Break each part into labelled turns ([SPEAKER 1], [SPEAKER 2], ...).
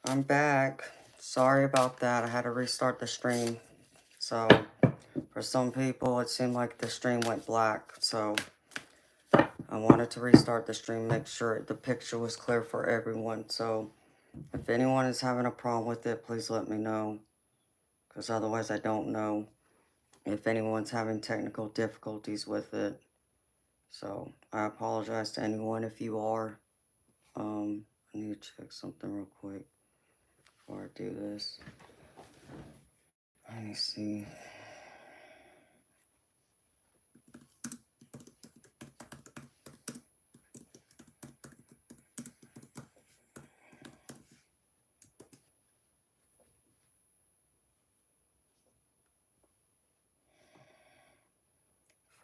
[SPEAKER 1] I'm back. Sorry about that. I had to restart the stream. So, for some people, it seemed like the stream went black. So, I wanted to restart the stream, make sure the picture was clear for everyone. So, if anyone is having a problem with it, please let me know. Because otherwise, I don't know if anyone's having technical difficulties with it. So, I apologize to anyone if you are. I need to check something real quick before I do this. Let me see.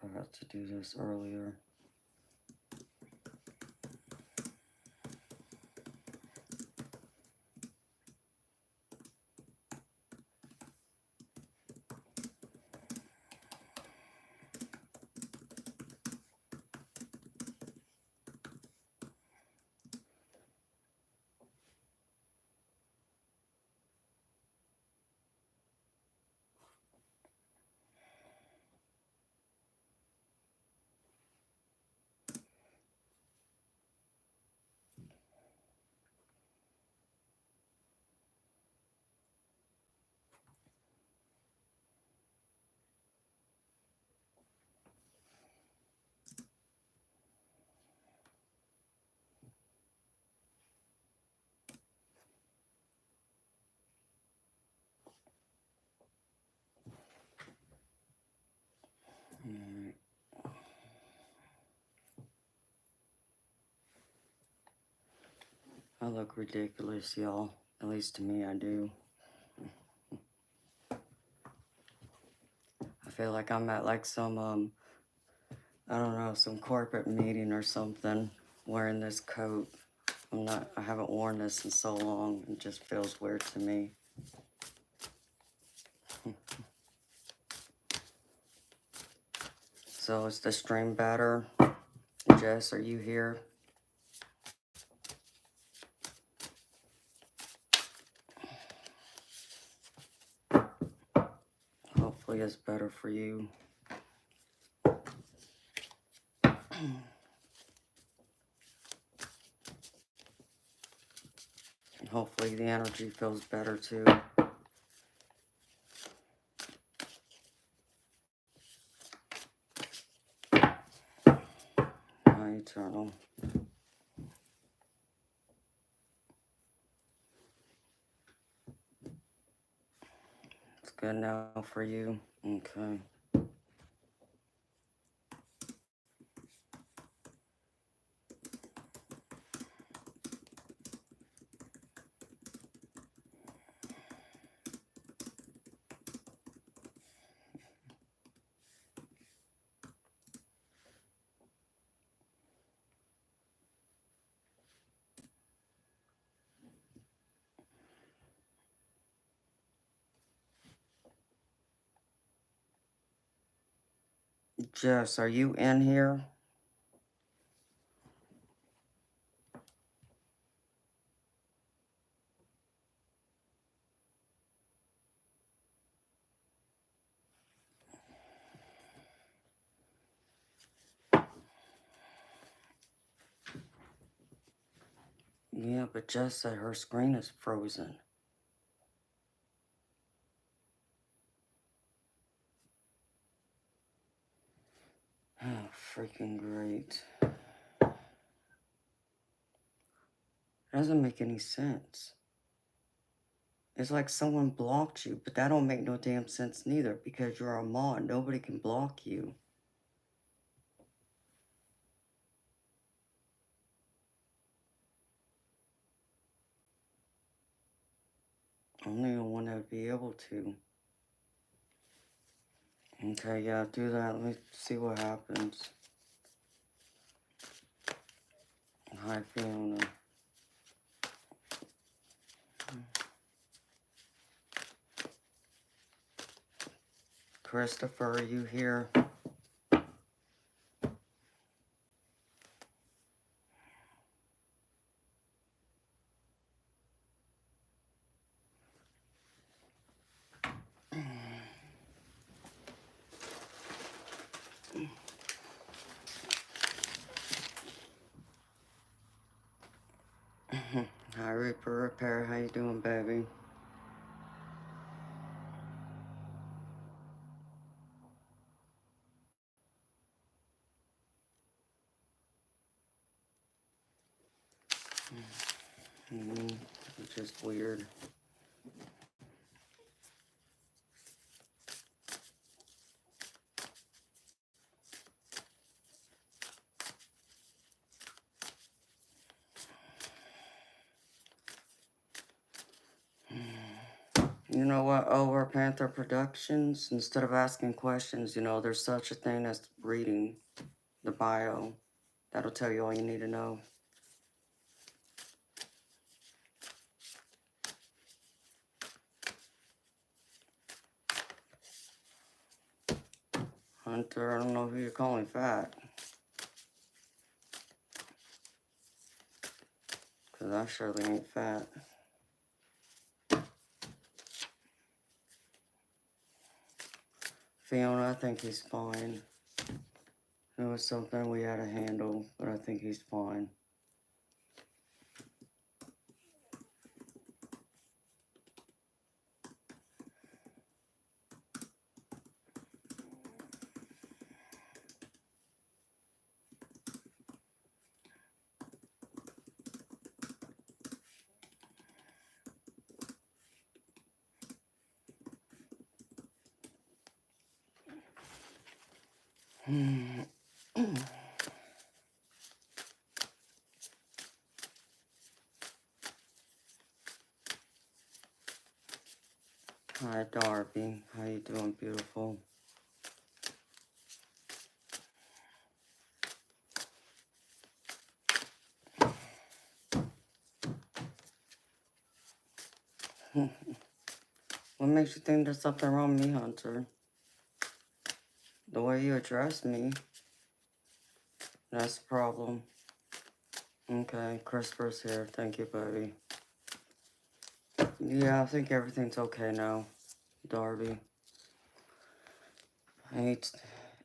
[SPEAKER 1] Forgot to do this earlier. Alright. I look ridiculous, y'all. At least to me, I do. I feel like I'm at like some, I don't know, some corporate meeting or something, wearing this coat. I haven't worn this in so long. It just feels weird to me. So is the stream better? Jess, are you here? Hopefully it's better for you. Hopefully the energy feels better too. My eternal. It's good now for you. Okay. Jess, are you in here? Yeah, but Jess said her screen is frozen. Oh, freaking great. It doesn't make any sense. It's like someone blocked you, but that don't make no damn sense neither, because you're a mod. Nobody can block you. Only the one that would be able to. Okay, yeah, do that. Let me see what happens. Hi, Fiona. Christopher, are you here? Repair. How you doing, baby? It's just weird. You know what, Over Panther Productions, instead of asking questions, you know, there's such a thing as reading the bio. That'll tell you all you need to know. Hunter, I don't know who you're calling fat. Because I surely ain't fat. Fiona, I think he's fine. It was something we had to handle, but I think he's fine. Hi, Darby. How you doing, beautiful? What makes you think there's something wrong with me, Hunter? The way you address me, that's the problem. Okay, Christopher's here. Thank you, baby. Yeah, I think everything's okay now, Darby.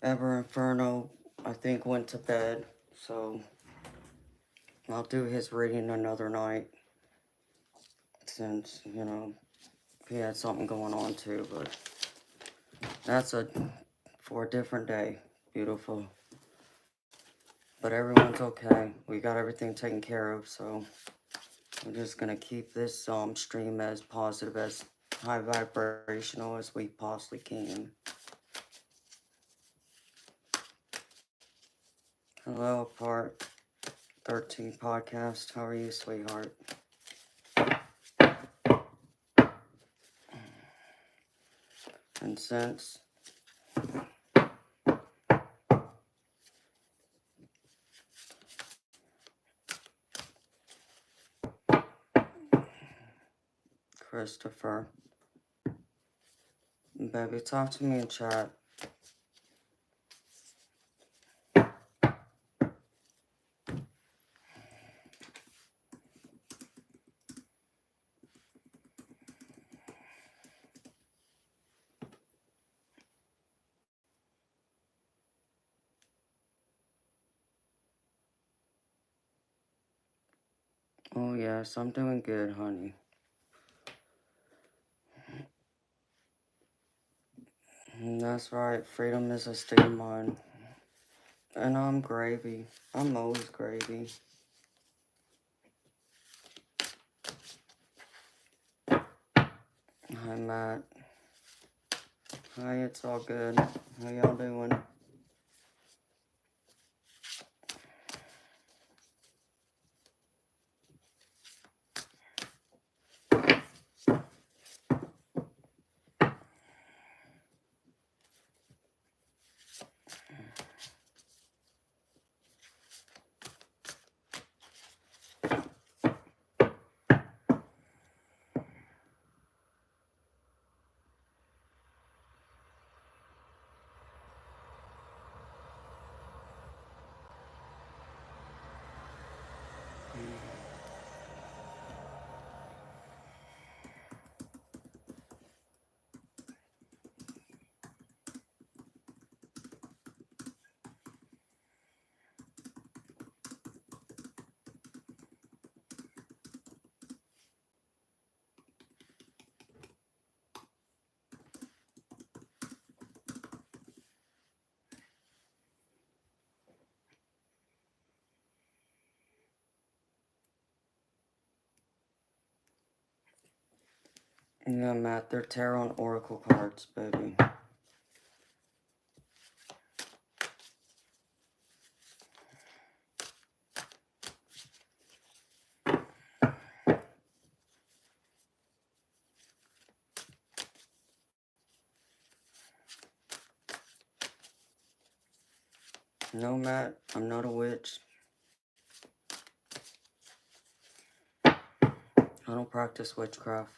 [SPEAKER 1] Ever Inferno, I think, went to bed, so I'll do his reading another night, since, you know, he had something going on too, but that's for a different day. Beautiful. But everyone's okay. We got everything taken care of, so we're just gonna keep this stream as positive, as high vibrational as we possibly can. Hello, Part 13 podcast. How are you, sweetheart? And since Christopher, baby, talk to me in chat. Oh yes, I'm doing good, honey. That's right, freedom is a state of mind. And I'm gravy. I'm always gravy. Hi, Matt. Hi, it's all good. How y'all doing? Yeah, Matt, they're tarot and oracle cards, baby. No, Matt, I'm not a witch. I don't practice witchcraft.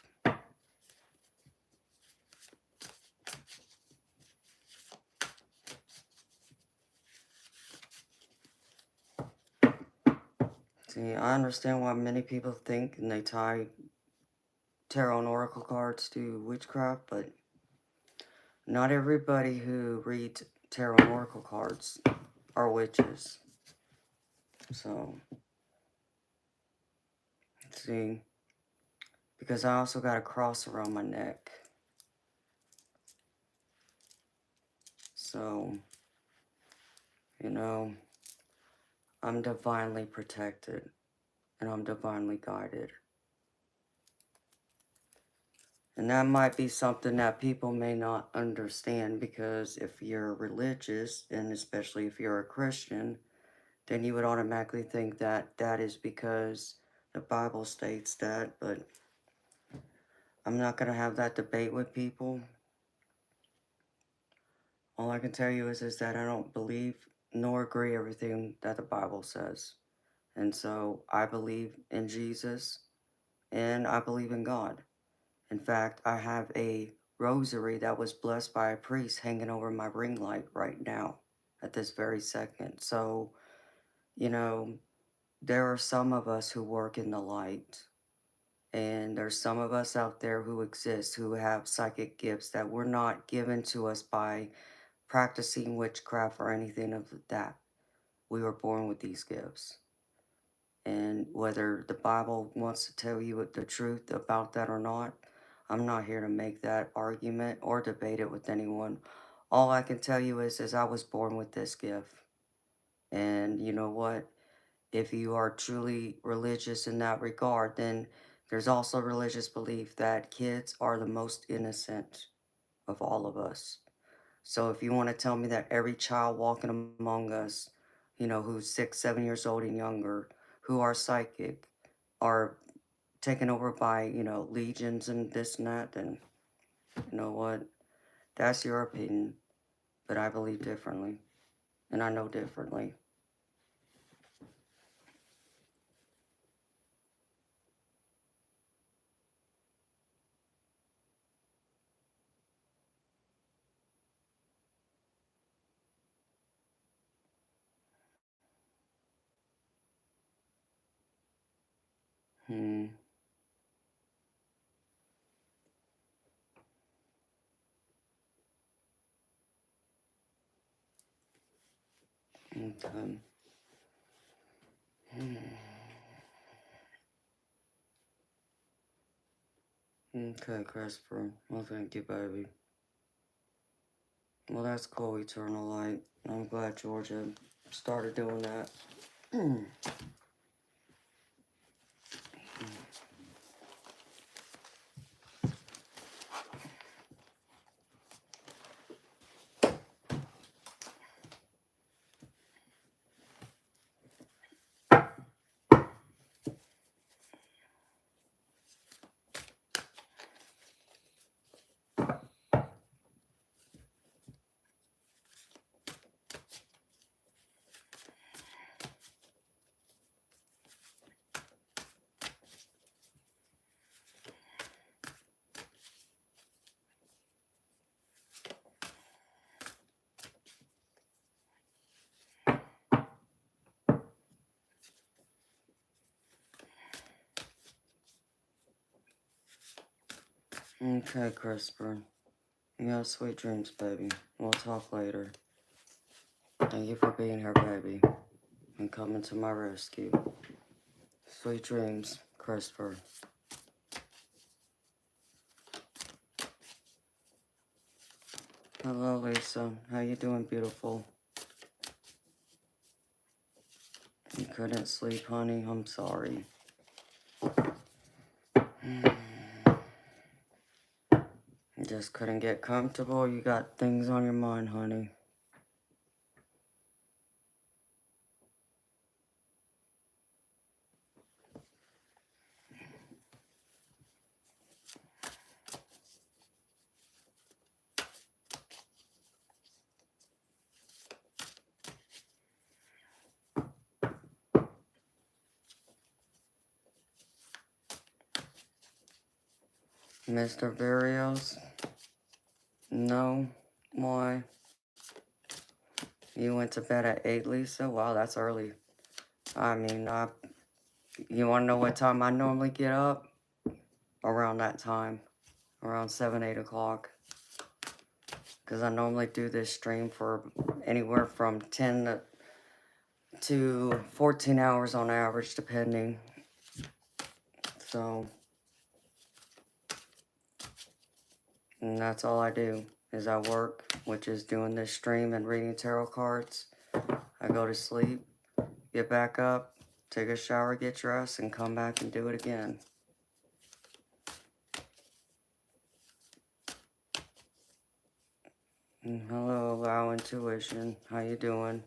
[SPEAKER 1] See, I understand why many people think and they tie tarot and oracle cards to witchcraft, but not everybody who reads tarot and oracle cards are witches. So, see, because I also got a cross around my neck. So, you know, I'm divinely protected and I'm divinely guided. And that might be something that people may not understand, because if you're religious, and especially if you're a Christian, then you would automatically think that that is because the Bible states that, but I'm not going to have that debate with people. All I can tell you is that I don't believe nor agree everything that the Bible says. And so I believe in Jesus and I believe in God. In fact, I have a rosary that was blessed by a priest hanging over my ring light right now at this very second. So, you know, there are some of us who work in the light, and there's some of us out there who exist who have psychic gifts that were not given to us by practicing witchcraft or anything of that. We were born with these gifts. And whether the Bible wants to tell you the truth about that or not, I'm not here to make that argument or debate it with anyone. All I can tell you is I was born with this gift. And you know what? If you are truly religious in that regard, then there's also religious belief that kids are the most innocent of all of us. So if you want to tell me that every child walking among us, who's 6, 7 years old and younger, who are psychic, are taken over by, legions and this and that, then you know what? That's your opinion. But I believe differently. And I know differently. Hmm. Okay. Hmm. Okay, Christopher. Well, thank you, baby. Well, that's cool, Eternal Light. I'm glad Georgia started doing that. Okay, Christopher. You have sweet dreams, baby. We'll talk later. Thank you for being here, baby, and coming to my rescue. Sweet dreams, Christopher. Hello, Lisa. How you doing, beautiful? You couldn't sleep, honey? I'm sorry. Just couldn't get comfortable. You got things on your mind, honey. Mr. Barrios? No? Why? You went to bed at 8, Lisa? Wow, that's early. I mean, you want to know what time I normally get up? Around that time. Around 7, 8 o'clock. Because I normally do this stream for anywhere from 10 to 14 hours on average, depending. So, and that's all I do, is I work, which is doing this stream and reading tarot cards. I go to sleep, get back up, take a shower, get dressed, and come back and do it again. Hello, Allow Intuition. How you doing?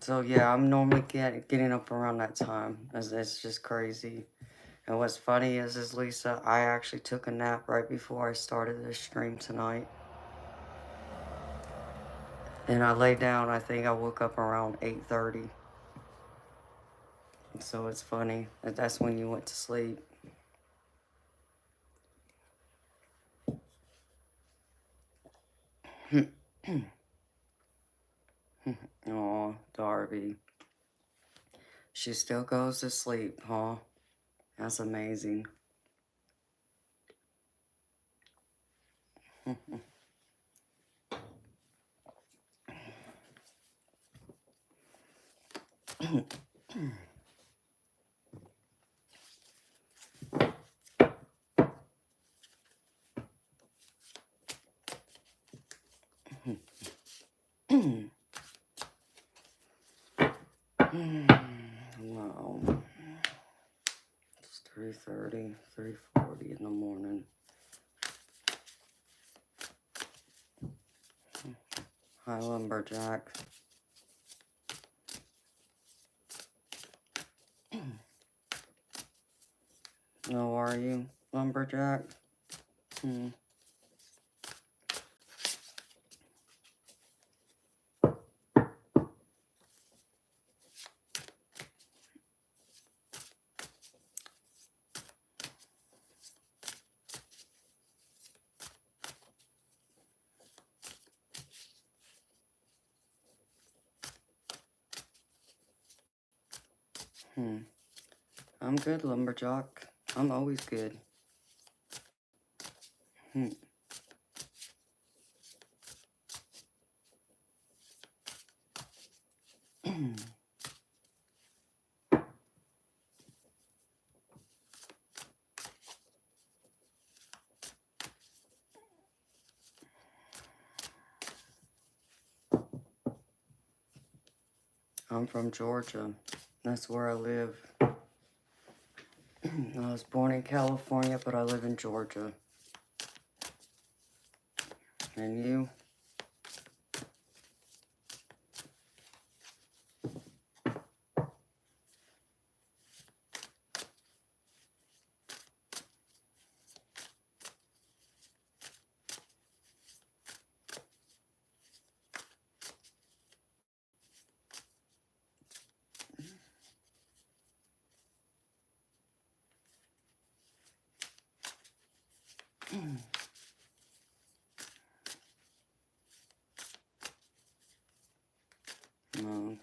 [SPEAKER 1] So yeah, I'm normally getting up around that time. It's just crazy. And what's funny is Lisa, I actually took a nap right before I started this stream tonight. And I lay down, I think I woke up around 8:30. So it's funny that that's when you went to sleep. Oh, Darby. She still goes to sleep, huh? That's amazing. Wow. It's 3:30, 3:40 in the morning. Hi, Lumberjack. How are you, Lumberjack? I'm good, Lumberjack. I'm always good. I'm from Georgia. That's where I live. I was born in California, but I live in Georgia. And you? No,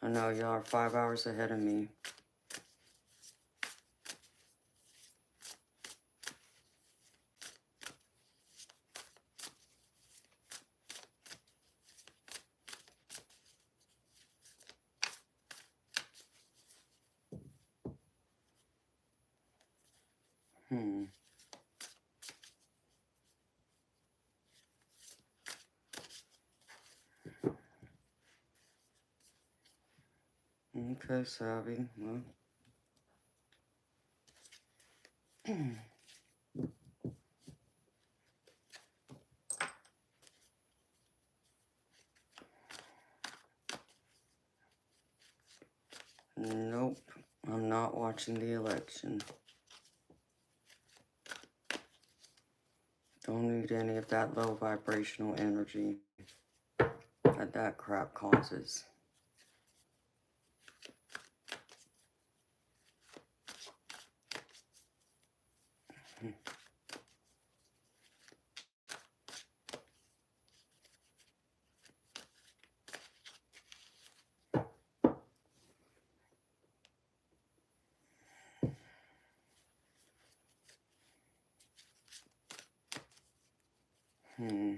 [SPEAKER 1] I know y'all are 5 hours ahead of me. Okay, Savvy. Well. Nope. I'm not watching the election. Don't need any of that low vibrational energy that crap causes. Hmm.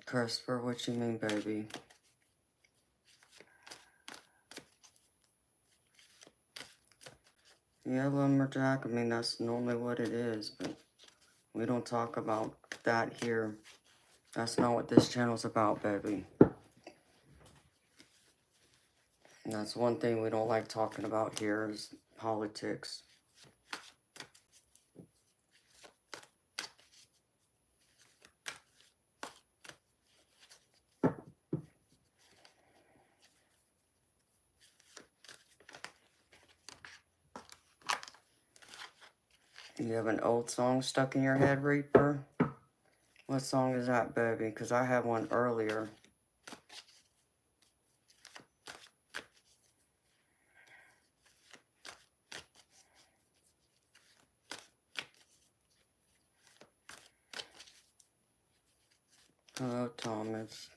[SPEAKER 1] Christopher, what you mean, baby? Yeah, Lumberjack, I mean, that's normally what it is, but we don't talk about that here. That's not what this channel's about, baby. And that's one thing we don't like talking about here is politics. You have an old song stuck in your head, Reaper? What song is that, baby? Because I had one earlier. Hello, Thomas.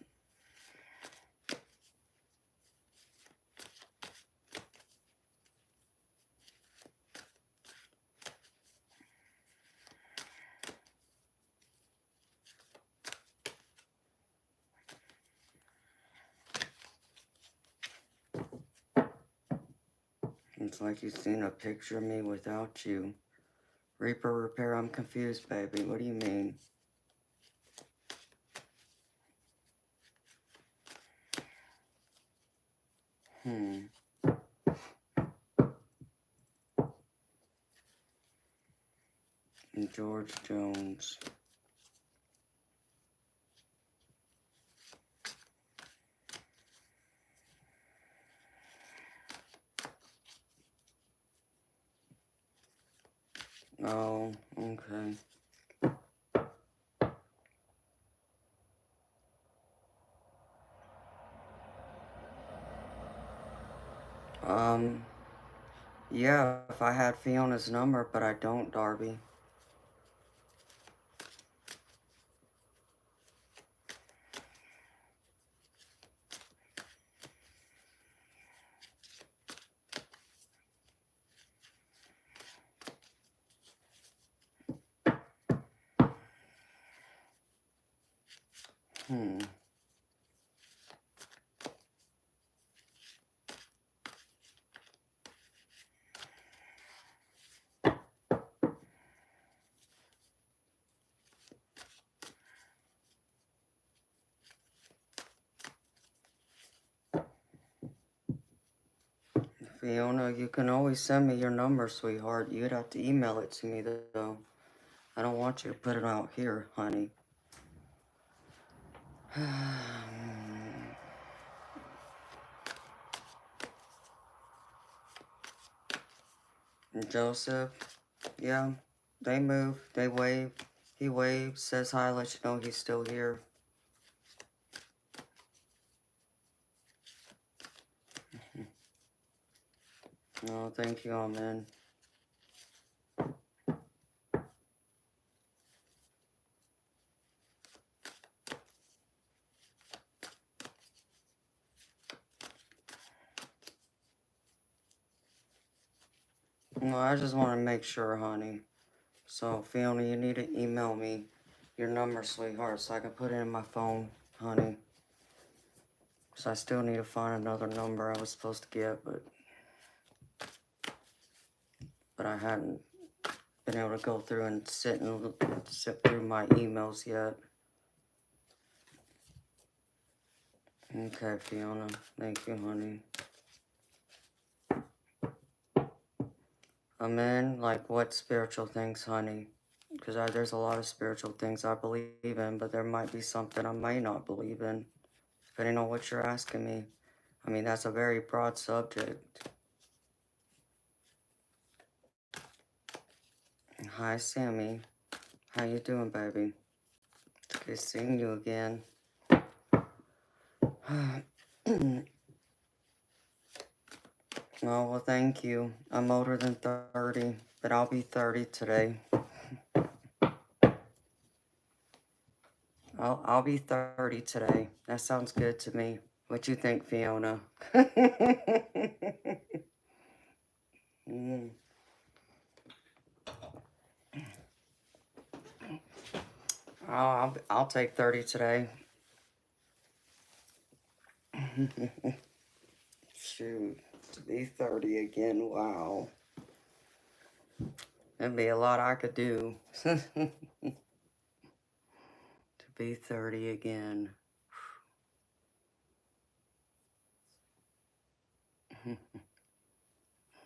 [SPEAKER 1] It's like you've seen a picture of me without you. Reaper Repair, I'm confused, baby. What do you mean? George Jones. Oh, okay. Yeah, if I had Fiona's number, but I don't, Darby. Fiona, you can always send me your number, sweetheart. You'd have to email it to me, though. I don't want you to put it out here, honey. Joseph, yeah, they move, they wave. He waves, says hi, let you know he's still here. No, thank you, amen. No, I just want to make sure, honey. So, Fiona, you need to email me your number, sweetheart, so I can put it in my phone, honey. So I still need to find another number I was supposed to get, but I hadn't been able to go through and sit through my emails yet. Okay, Fiona. Thank you, honey. I'm in, like, what spiritual things, honey? Because there's a lot of spiritual things I believe in, but there might be something I might not believe in, depending on what you're asking me. I mean, that's a very broad subject. Hi, Sammy. How you doing, baby? Good seeing you again. Oh, well, thank you. I'm older than 30, but I'll be 30 today. I'll be 30 today. That sounds good to me. What you think, Fiona? mm. I'll take 30 today. Shoot, to be 30 again, wow. That'd be a lot I could do. To be 30 again.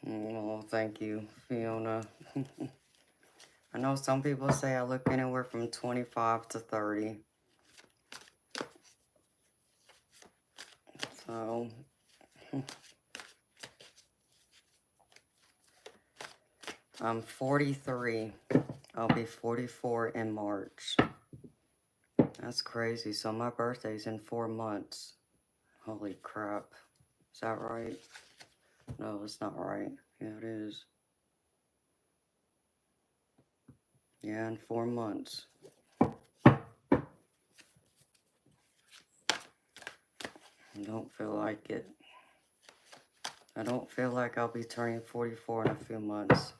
[SPEAKER 1] Oh, thank you, Fiona. I know some people say I look anywhere from 25 to 30. So, I'm 43. I'll be 44 in March. That's crazy. So my birthday's in 4 months. Holy crap. Is that right? No, it's not right. Yeah, it is. Yeah, in 4 months. I don't feel like it. I don't feel like I'll be turning 44 in a few months.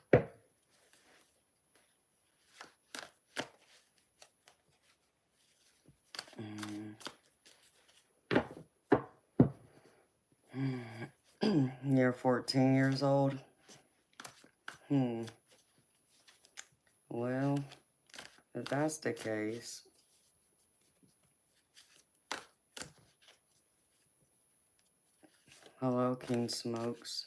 [SPEAKER 1] You're 14 years old? Well, if that's the case... Hello, King Smokes.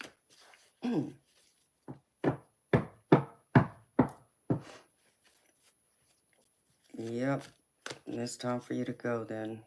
[SPEAKER 1] Yep, it's time for you to go then.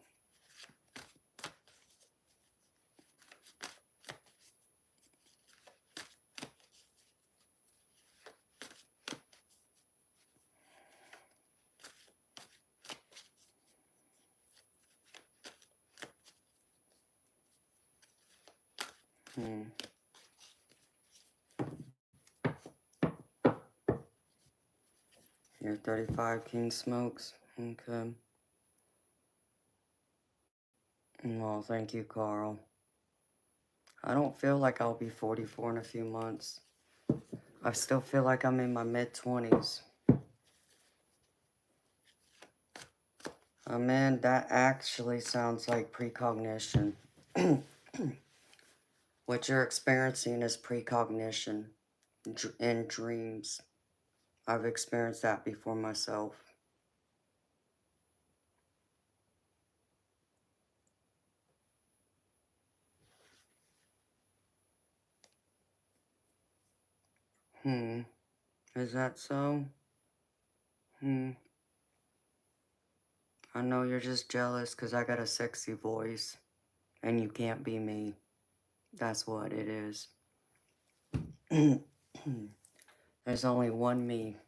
[SPEAKER 1] You're 35, King Smokes. Okay. Well, thank you, Carl. I don't feel like I'll be 44 in a few months. I still feel like I'm in my mid-20s. Man, that actually sounds like precognition. What you're experiencing is precognition in dreams. I've experienced that before myself. Is that so? I know you're just jealous because I got a sexy voice and you can't be me. That's what it is. There's only one me.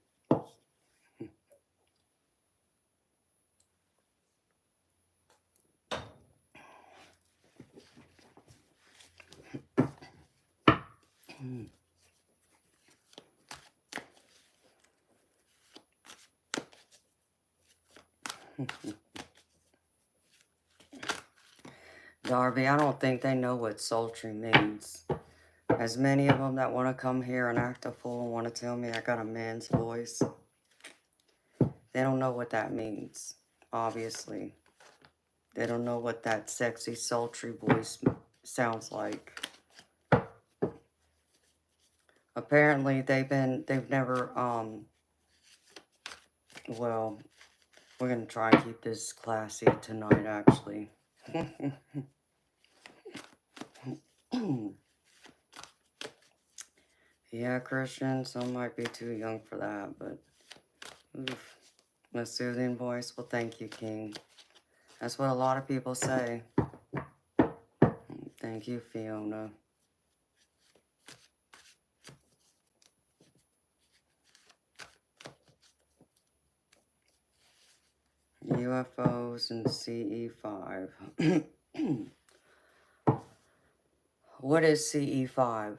[SPEAKER 1] Darby, I don't think they know what sultry means. As many of them that want to come here and act a fool and want to tell me I got a man's voice, they don't know what that means, obviously. They don't know what that sexy, sultry voice sounds like. Apparently, they've never, well, we're going to try and keep this classy tonight, actually. Yeah, Christian, some might be too young for that, but oof. A soothing voice? Well, thank you, King. That's what a lot of people say. Thank you, Fiona. UFOs and CE5. What is CE5?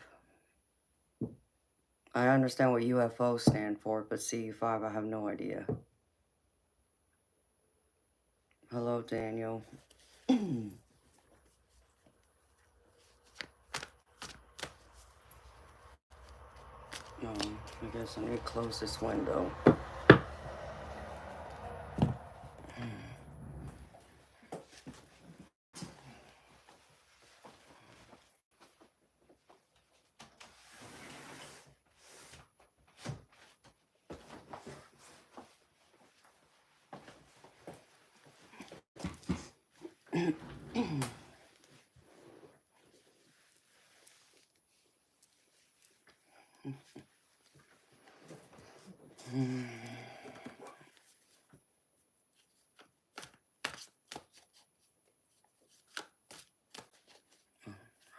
[SPEAKER 1] I understand what UFO stand for, but CE5, I have no idea. Hello, Daniel. I guess I need to close this window.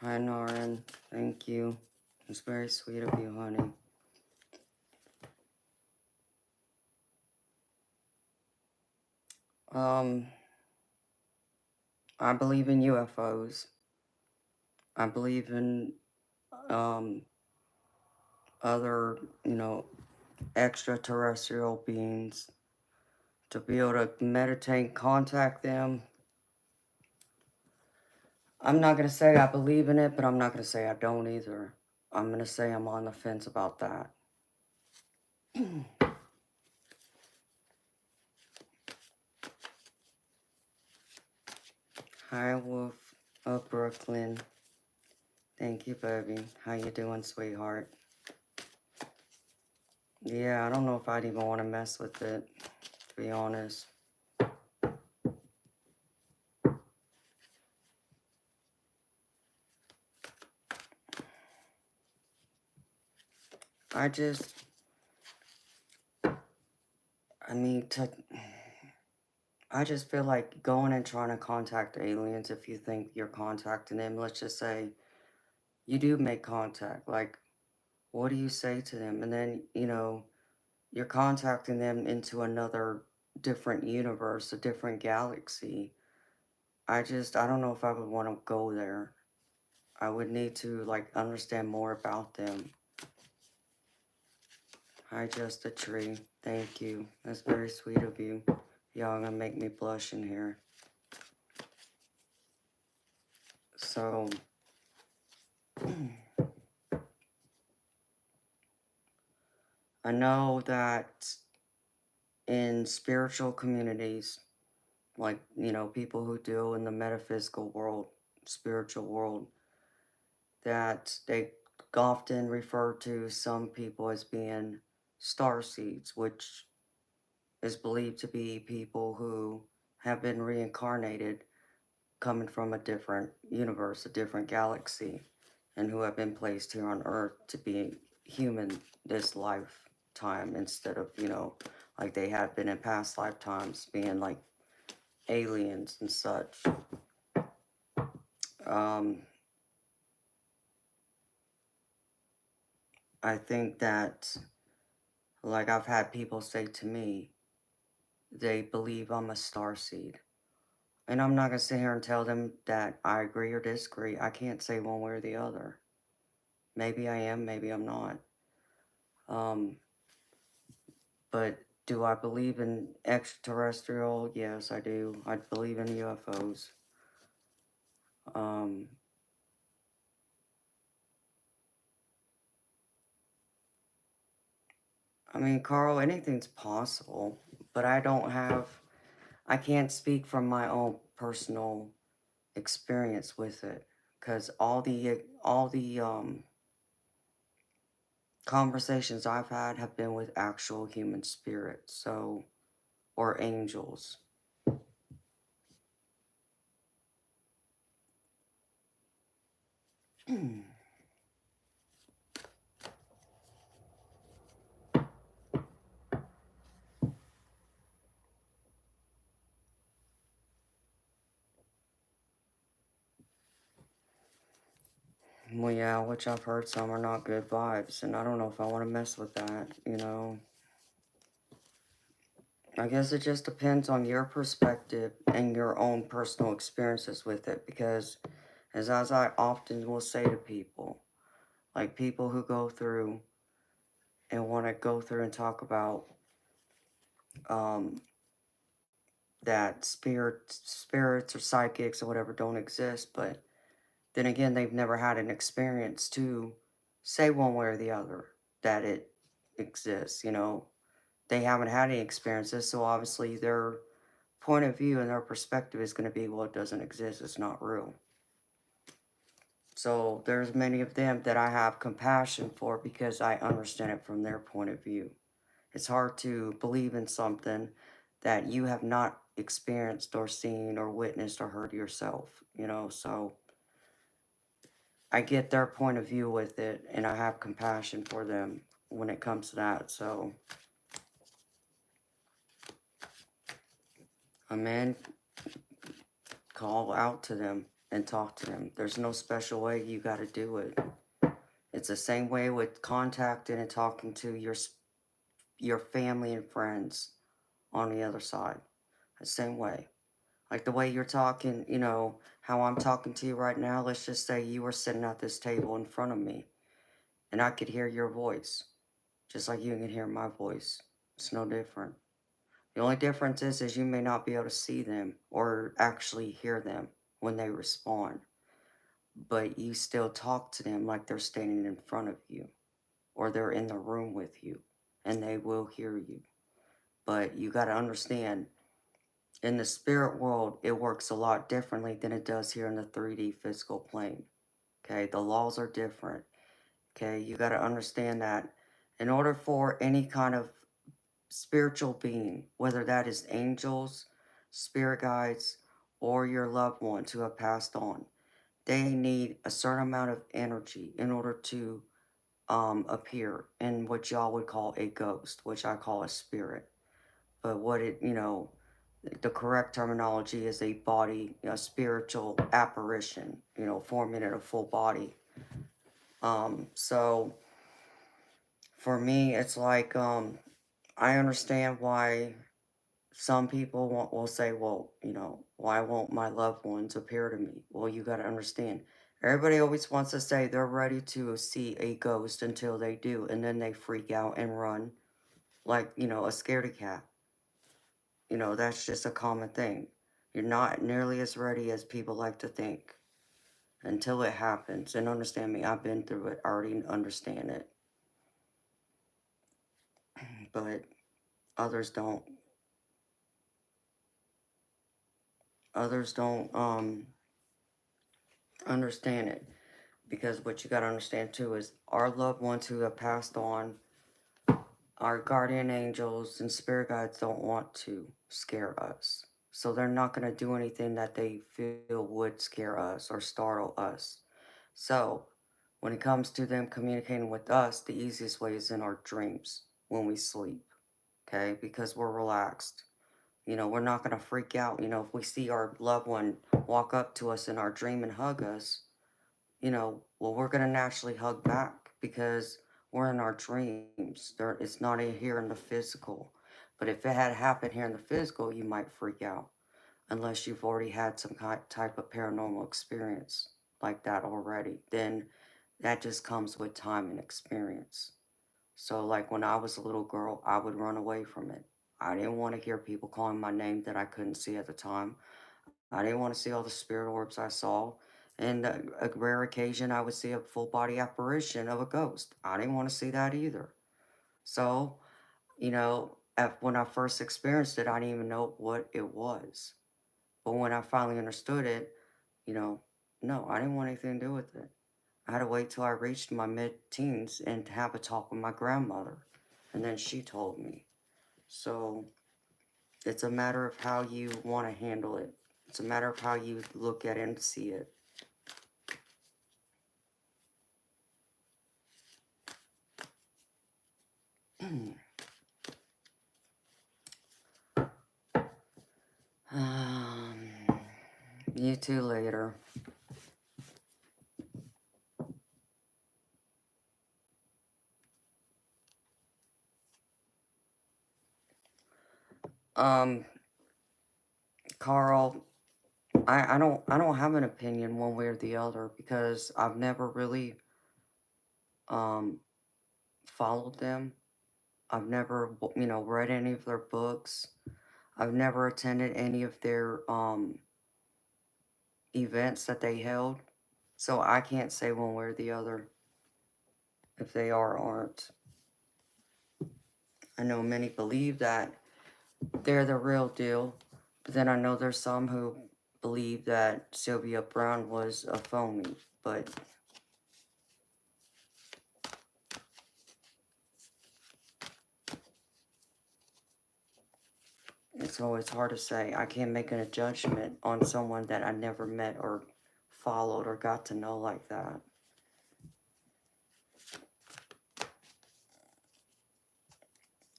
[SPEAKER 1] Hi, Naren. Thank you. It's very sweet of you, honey. I believe in UFOs. I believe in, other, extraterrestrial beings. To be able to meditate, contact them. I'm not going to say I believe in it, but I'm not going to say I don't either. I'm going to say I'm on the fence about that. Hi, Wolf of Brooklyn. Thank you, baby. How you doing, sweetheart? Yeah, I don't know if I'd even want to mess with it, to be honest. I just feel like going and trying to contact aliens, if you think you're contacting them, let's just say you do make contact. Like, what do you say to them? And then, you're contacting them into another different universe, a different galaxy. I don't know if I would want to go there. I would need to, like, understand more about them. Hi, Just a Tree. Thank you. That's very sweet of you. Y'all gonna make me blush in here. So, I know that in spiritual communities, like, people who deal in the metaphysical world, spiritual world, that they often refer to some people as being star seeds, which is believed to be people who have been reincarnated coming from a different universe, a different galaxy, and who have been placed here on Earth to be human this lifetime instead of, like they have been in past lifetimes being like aliens and such. I think that, like, I've had people say to me, they believe I'm a starseed. And I'm not going to sit here and tell them that I agree or disagree. I can't say one way or the other. Maybe I am, maybe I'm not. But do I believe in extraterrestrial? Yes, I do. I believe in UFOs. I mean, Carl, anything's possible, but I can't speak from my own personal experience with it, because all the conversations I've had have been with actual human spirits, so, or angels. Well, yeah, which I've heard some are not good vibes, and I don't know if I want to mess with that. I guess it just depends on your perspective and your own personal experiences with it, because as I often will say to people, like people who go through and want to go through and talk about um, that spirits or psychics or whatever don't exist, but then again, they've never had an experience to say one way or the other that it exists. They haven't had any experiences, so obviously their point of view and their perspective is going to be, well, it doesn't exist, it's not real. So there's many of them that I have compassion for because I understand it from their point of view. It's hard to believe in something that you have not experienced or seen or witnessed or heard yourself. So I get their point of view with it, and I have compassion for them when it comes to that. So, a man, call out to them and talk to them. There's no special way you got to do it. It's the same way with contacting and talking to your family and friends on the other side. The same way. Like the way you're talking, how I'm talking to you right now. Let's just say you were sitting at this table in front of me and I could hear your voice, just like you can hear my voice. It's no different. The only difference is you may not be able to see them or actually hear them when they respond, but you still talk to them like they're standing in front of you or they're in the room with you and they will hear you. But you got to understand, in the spirit world, it works a lot differently than it does here in the 3D physical plane. Okay, the laws are different. Okay, you got to understand that in order for any kind of spiritual being, whether that is angels, spirit guides, or your loved ones who have passed on, they need a certain amount of energy in order to appear in what y'all would call a ghost, which I call a spirit. But the correct terminology is a body, a spiritual apparition, forming in a full body. So for me, it's like, I understand why some people will say, well, why won't my loved ones appear to me? Well, you got to understand. Everybody always wants to say they're ready to see a ghost until they do, and then they freak out and run like, a scaredy cat. That's just a common thing. You're not nearly as ready as people like to think until it happens. And understand me, I've been through it, I already understand it. But others don't. Others don't understand it. Because what you got to understand too is our loved ones who have passed on, our guardian angels and spirit guides don't want to scare us. So they're not going to do anything that they feel would scare us or startle us. So when it comes to them communicating with us, the easiest way is in our dreams when we sleep, okay? Because we're relaxed. We're not going to freak out. If we see our loved one walk up to us in our dream and hug us, we're going to naturally hug back because we're in our dreams. It's not here in the physical. But if it had happened here in the physical, you might freak out unless you've already had some type of paranormal experience like that already. Then that just comes with time and experience. So, like when I was a little girl, I would run away from it. I didn't want to hear people calling my name that I couldn't see at the time. I didn't want to see all the spirit orbs I saw. And a rare occasion, I would see a full body apparition of a ghost. I didn't want to see that either. So You know, when I first experienced it, I didn't even know what it was. But when I finally understood it, you know, no, I didn't want anything to do with it. I had to wait till I reached my mid-teens and to have a talk with my grandmother. And then she told me. So it's a matter of how you want to handle it. It's a matter of how you look at it and see it. um, you too later. Um, Carl, I don't have an opinion one way or the other because I've never really um followed them. I've never read any of their books. I've never attended any of their events that they held. So I can't say one way or the other if they are or aren't. I know many believe that they're the real deal, but then I know there's some who believe that Sylvia Brown was a phony, but it's always hard to say. I can't make a judgment on someone that I never met or followed or got to know like that.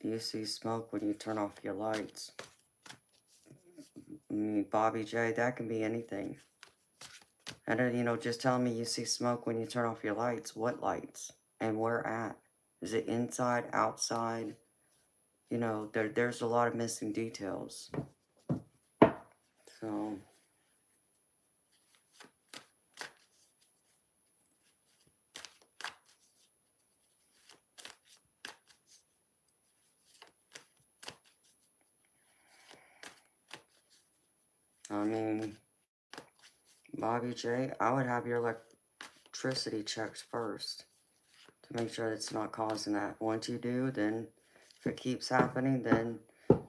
[SPEAKER 1] You see smoke when you turn off your lights. I mean, Bobby J, that can be anything. And just telling me you see smoke when you turn off your lights. What lights? And where at? Is it inside, outside? There's a lot of missing details. So, I mean, Bobby J, I would have your electricity checked first to make sure it's not causing that. Once you do, then if it keeps happening, then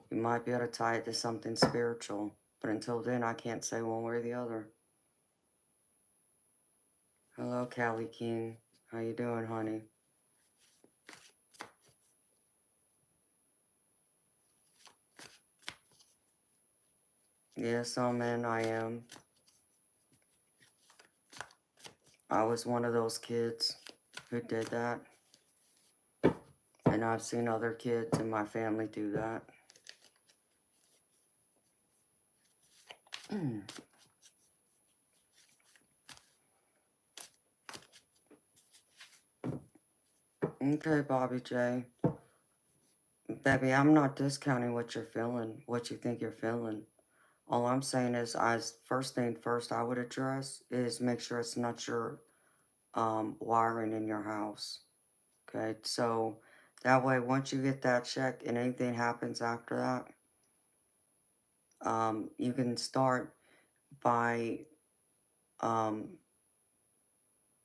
[SPEAKER 1] you might be able to tie it to something spiritual. But until then, I can't say one way or the other. Hello, Callie King. How you doing, honey? Yes, man, I am. I was one of those kids who did that. And I've seen other kids in my family do that. Okay, Bobby J. Baby, I'm not discounting what you're feeling, what you think you're feeling. All I'm saying is, first thing first I would address is make sure it's not your wiring in your house. Okay, so that way once you get that check and anything happens after that, you can start by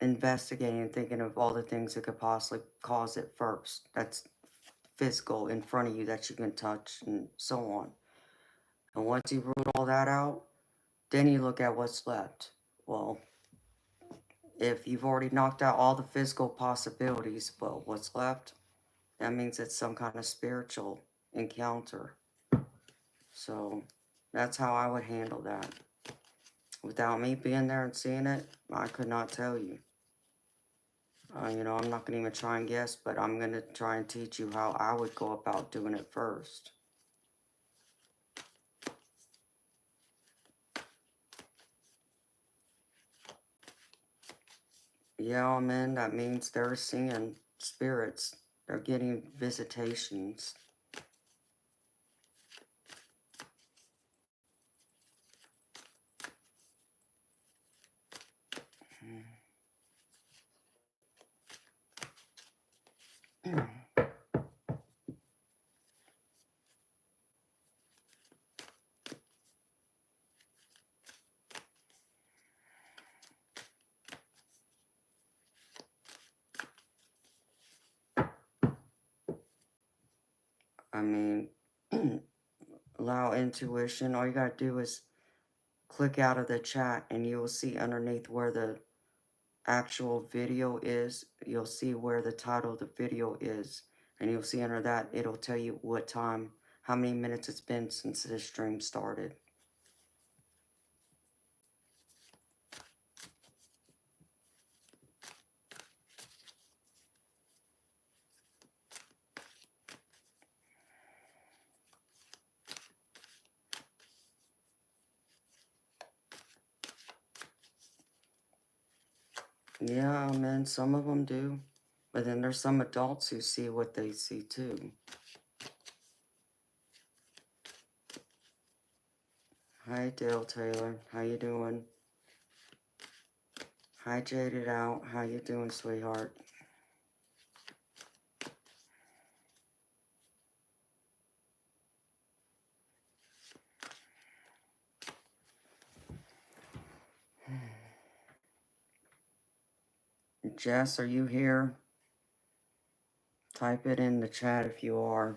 [SPEAKER 1] investigating and thinking of all the things that could possibly cause it first. That's physical in front of you that you can touch and so on. And once you root all that out, then you look at what's left. Well, if you've already knocked out all the physical possibilities, well, what's left? That means it's some kind of spiritual encounter. So that's how I would handle that. Without me being there and seeing it, I could not tell you. I'm not going to even try and guess, but I'm going to try and teach you how I would go about doing it first. Yeah, man, that means they're seeing spirits. They're getting visitations. I mean, allow intuition. All you gotta do is click out of the chat and you will see underneath where the actual video is. You'll see where the title of the video is. And you'll see under that, it'll tell you what time, how many minutes it's been since this stream started. Yeah, man, some of them do. But then there's some adults who see what they see too. Hi, Dale Taylor. How you doing? Hi, Jaded Out. How you doing, sweetheart? Jess, are you here? Type it in the chat if you are.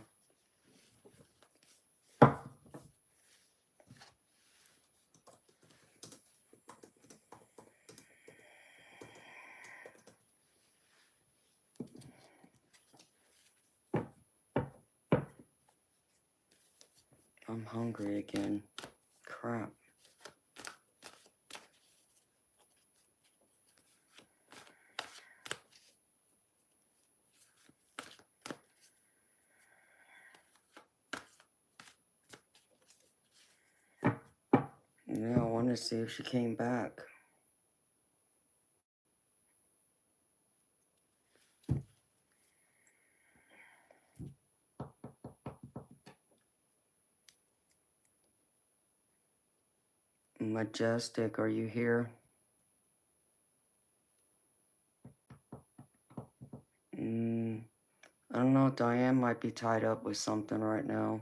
[SPEAKER 1] I'm hungry again. Crap. Yeah, I wanted to see if she came back. Majestic, are you here? I don't know, Diane might be tied up with something right now.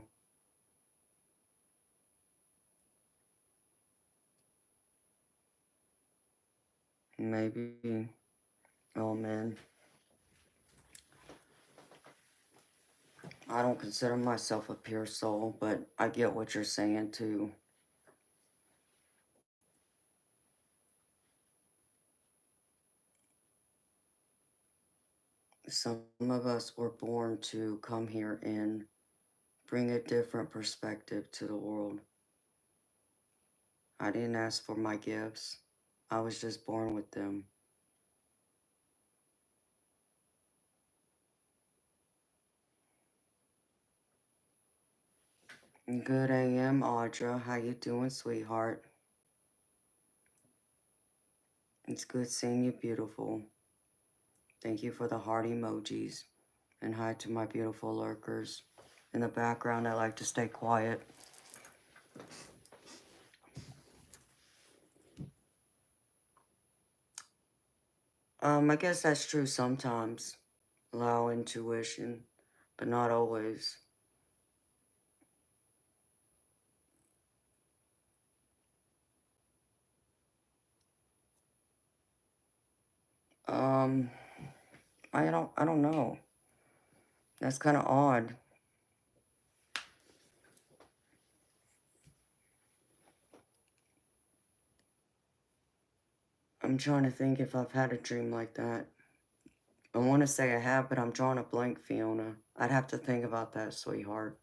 [SPEAKER 1] Maybe. Oh, man. I don't consider myself a pure soul, but I get what you're saying, too. Some of us were born to come here and bring a different perspective to the world. I didn't ask for my gifts. I was just born with them. Good AM, Audra. How you doing, sweetheart? It's good seeing you, beautiful. Thank you for the heart emojis. And hi to my beautiful lurkers. In the background, I like to stay quiet. I guess that's true sometimes. Allow intuition, but not always. I don't know. That's kind of odd. I'm trying to think if I've had a dream like that. I want to say I have, but I'm drawing a blank, Fiona. I'd have to think about that, sweetheart.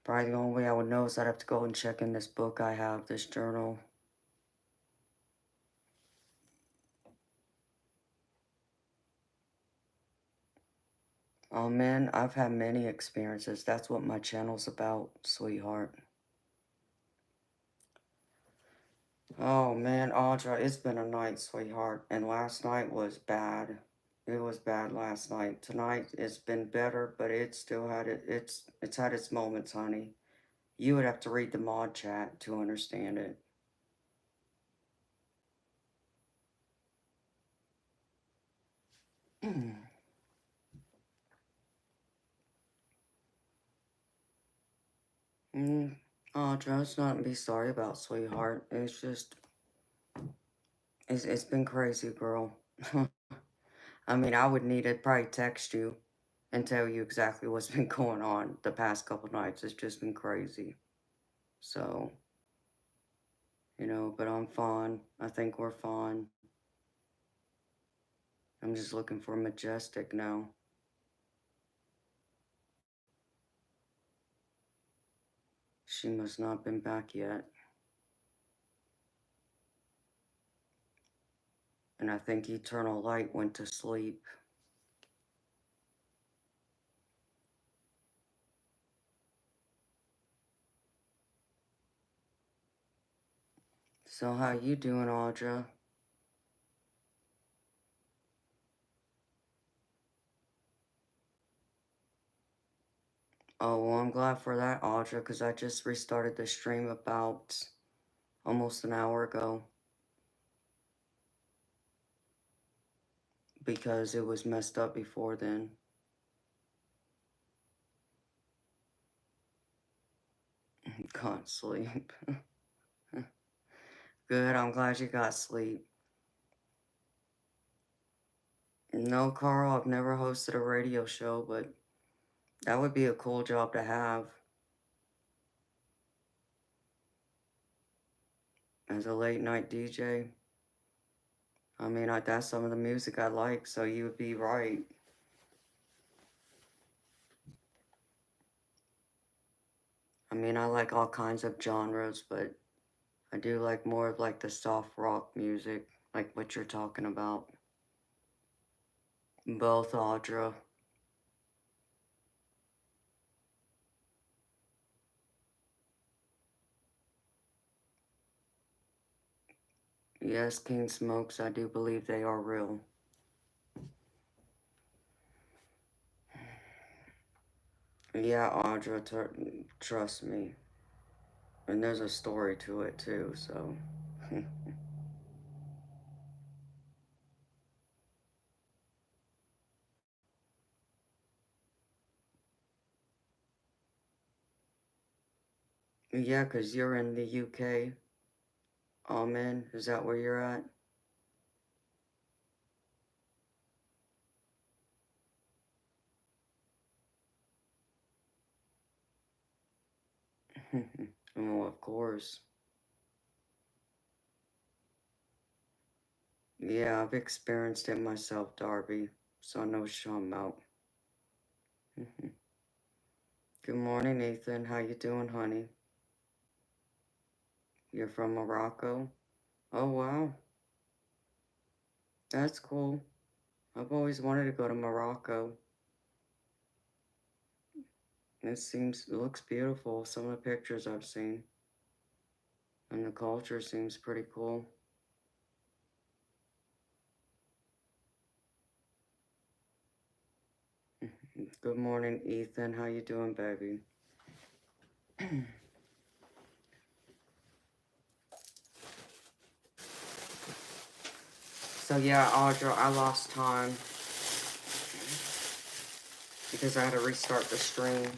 [SPEAKER 1] Probably the only way I would know is I'd have to go and check in this book I have, this journal. Oh man, I've had many experiences. That's what my channel's about, sweetheart. Oh man, Audra, it's been a night, sweetheart. And last night was bad. It was bad last night. Tonight it's been better, but it still had it's had its moments, honey. You would have to read the mod chat to understand it. Audra, it's nothing to be sorry about, sweetheart. It's just it's been crazy, girl. I mean, I would need to probably text you. and tell you exactly what's been going on the past couple nights. It's just been crazy. So, you know, but I'm fine. I think we're fine. I'm just looking for Majestic now. She must not have been back yet. And I think Eternal Light went to sleep. So how you doing, Audra? Oh, well, I'm glad for that, Audra, because I just restarted the stream about almost an hour ago. Because it was messed up before then. Can't sleep. Good, I'm glad you got sleep. No, Carl, I've never hosted a radio show, but that would be a cool job to have. As a late night DJ. I mean, that's some of the music I like, so you would be right. I mean, I like all kinds of genres, but I do like more of like the soft rock music, like what you're talking about. Both, Audra. Yes, King Smokes, I do believe they are real. Yeah, Audra, trust me. And there's a story to it too, so. Yeah, 'cause you're in the UK. Amen. Is that where you're at? Oh, of course. Yeah, I've experienced it myself, Darby, so I know what you're talking about. Good morning, Ethan. How you doing, honey? You're from Morocco? Oh, wow. That's cool. I've always wanted to go to Morocco. It looks beautiful, some of the pictures I've seen. And the culture seems pretty cool. Good morning, Ethan. How you doing, baby? So yeah, Audra, I lost time because I had to restart the stream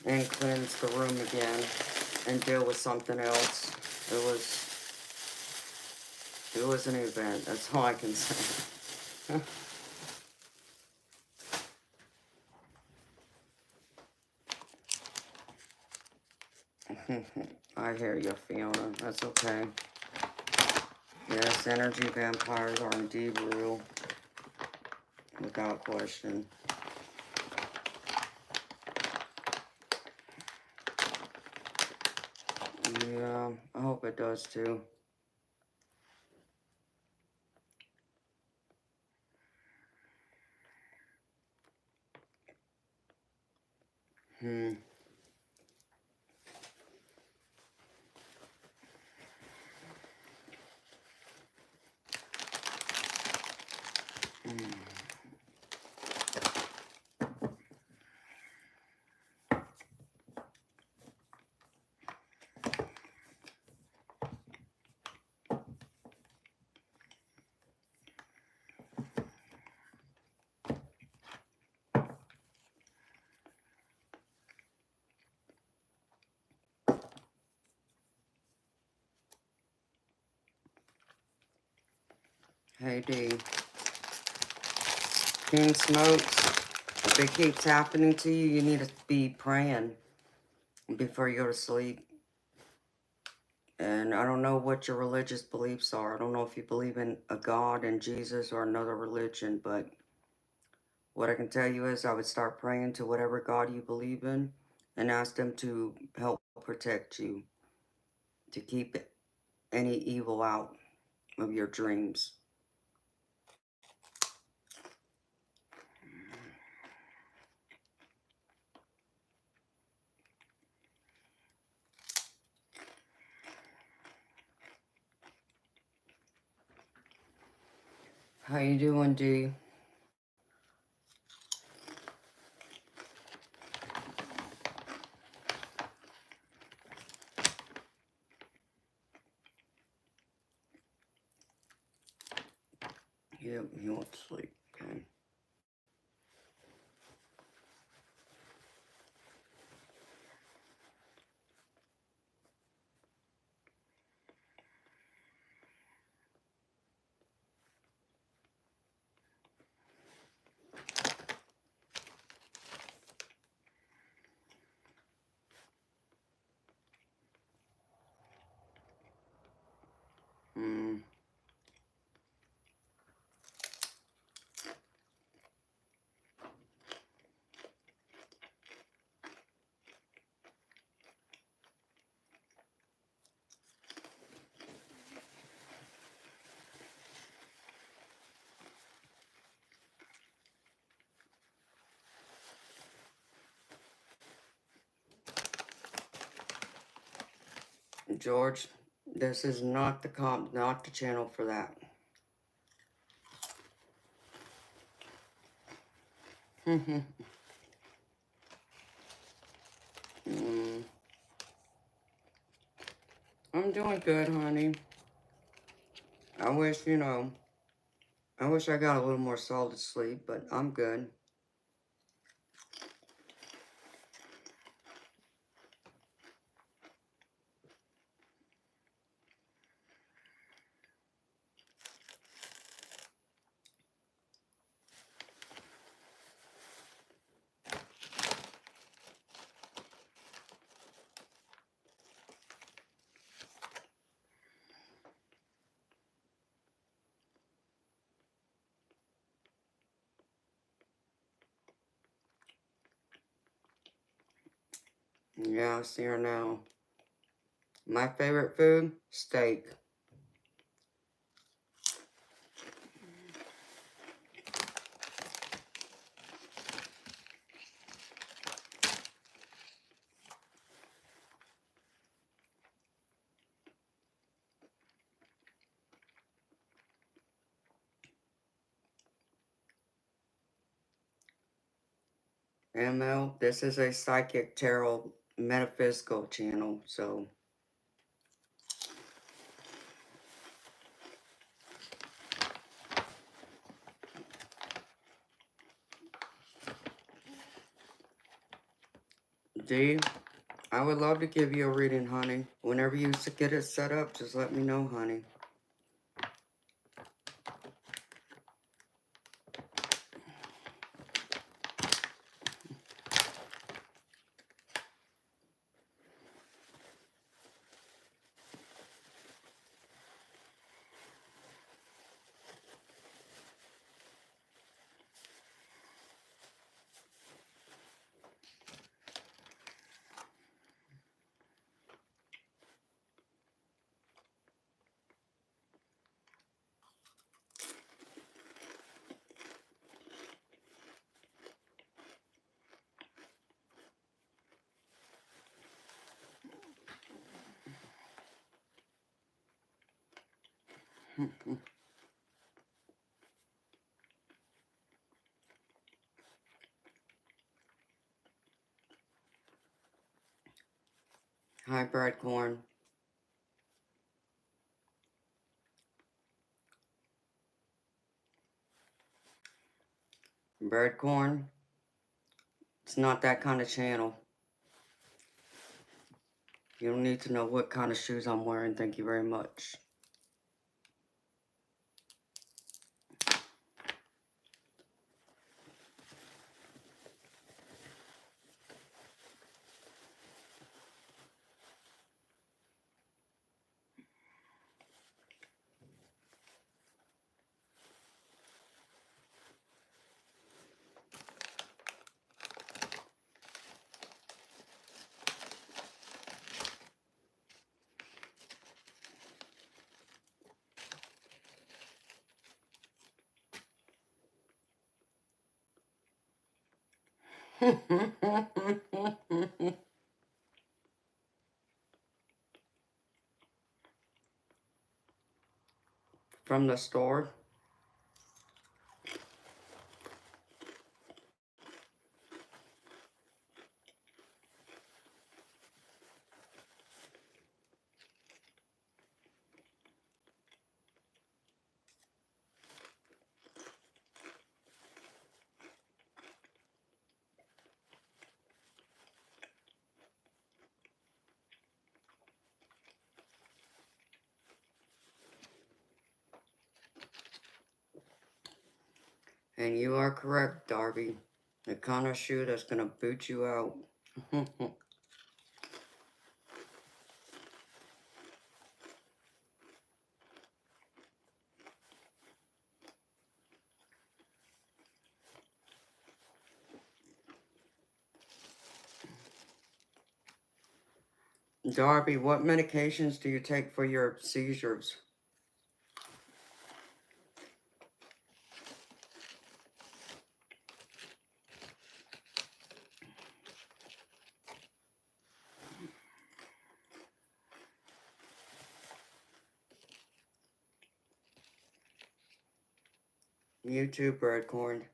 [SPEAKER 1] and cleanse the room again and deal with something else. It was an event. That's all I can say. I hear you, Fiona. That's okay. Yes, energy vampires are indeed real, without question. Yeah, I hope it does too. Hmm. Hey, D. King Smokes, if it keeps happening to you, you need to be praying before you go to sleep. And I don't know what your religious beliefs are. I don't know if you believe in a God and Jesus or another religion, but what I can tell you is I would start praying to whatever God you believe in and ask them to help protect you, to keep any evil out of your dreams. How you doing, D? Yep, he wants to sleep. Okay. George, this is not not the channel for that. I'm doing good, honey. I wish, I wish I got a little more solid sleep, but I'm good. Yeah, I see her now. My favorite food? Steak. ML, this is a psychic tarot metaphysical channel, so D, I would love to give you a reading, honey. Whenever you get it set up, just let me know, honey. Hi, bread corn. Bread corn. It's not that kind of channel. You don't need to know what kind of shoes I'm wearing. Thank you very much. From the store. And you are correct, Darby. The kind of shoe that's going to boot you out. Darby, what medications do you take for your seizures? You too, Breadcorn.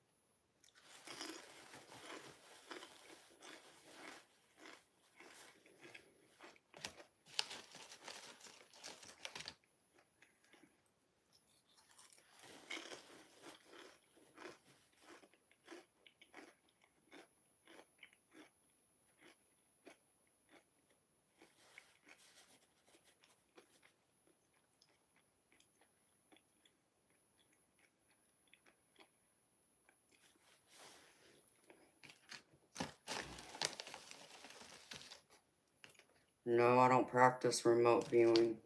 [SPEAKER 1] No, I don't practice remote viewing.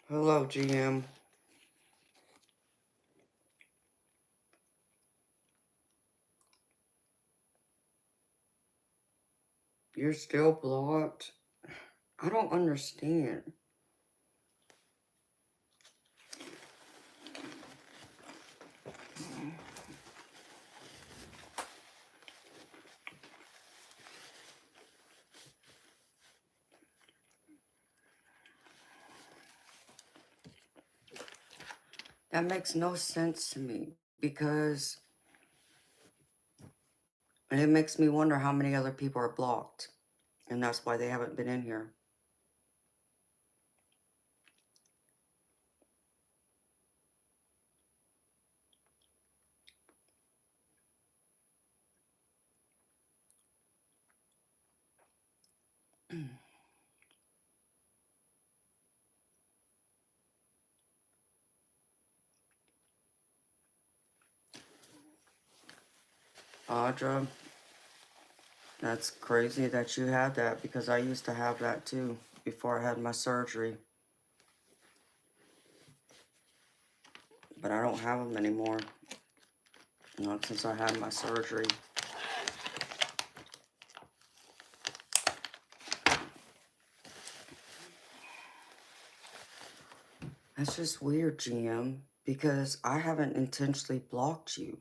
[SPEAKER 1] Hello, GM. You're still blocked? I don't understand. That makes no sense to me because it makes me wonder how many other people are blocked. And that's why they haven't been in here. Audra, that's crazy that you had that because I used to have that too before I had my surgery. But I don't have them anymore. Not since I had my surgery. That's just weird, GM, because I haven't intentionally blocked you.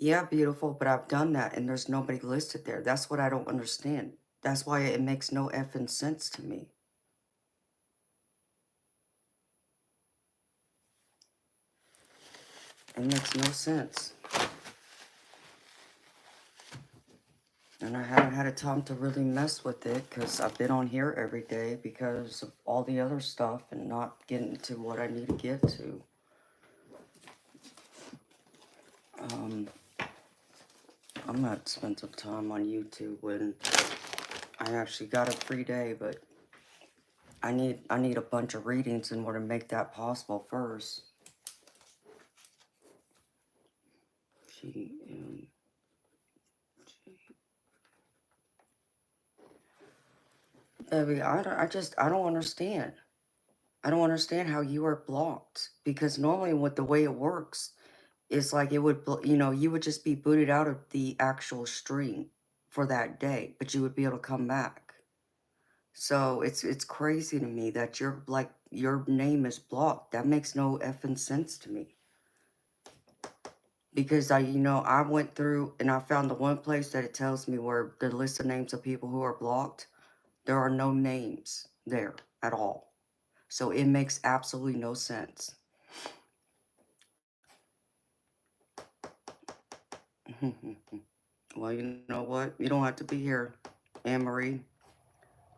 [SPEAKER 1] Yeah, beautiful, but I've done that and there's nobody listed there. That's what I don't understand. That's why it makes no effing sense to me. It makes no sense. And I haven't had a time to really mess with it because I've been on here every day because of all the other stuff and not getting to what I need to get to. I'm gonna spend some time on YouTube when I actually got a free day, but I need a bunch of readings in order to make that possible first. GM. Baby, I don't understand. I don't understand how you are blocked because normally with the way it works is like it would, you know, you would just be booted out of the actual stream for that day, but you would be able to come back. So it's crazy to me that you're like your name is blocked. That makes no effing sense to me. Because I went through and I found the one place that it tells me where the list of names of people who are blocked, there are no names there at all. So it makes absolutely no sense. Well, you know what? You don't have to be here, Anne-Marie,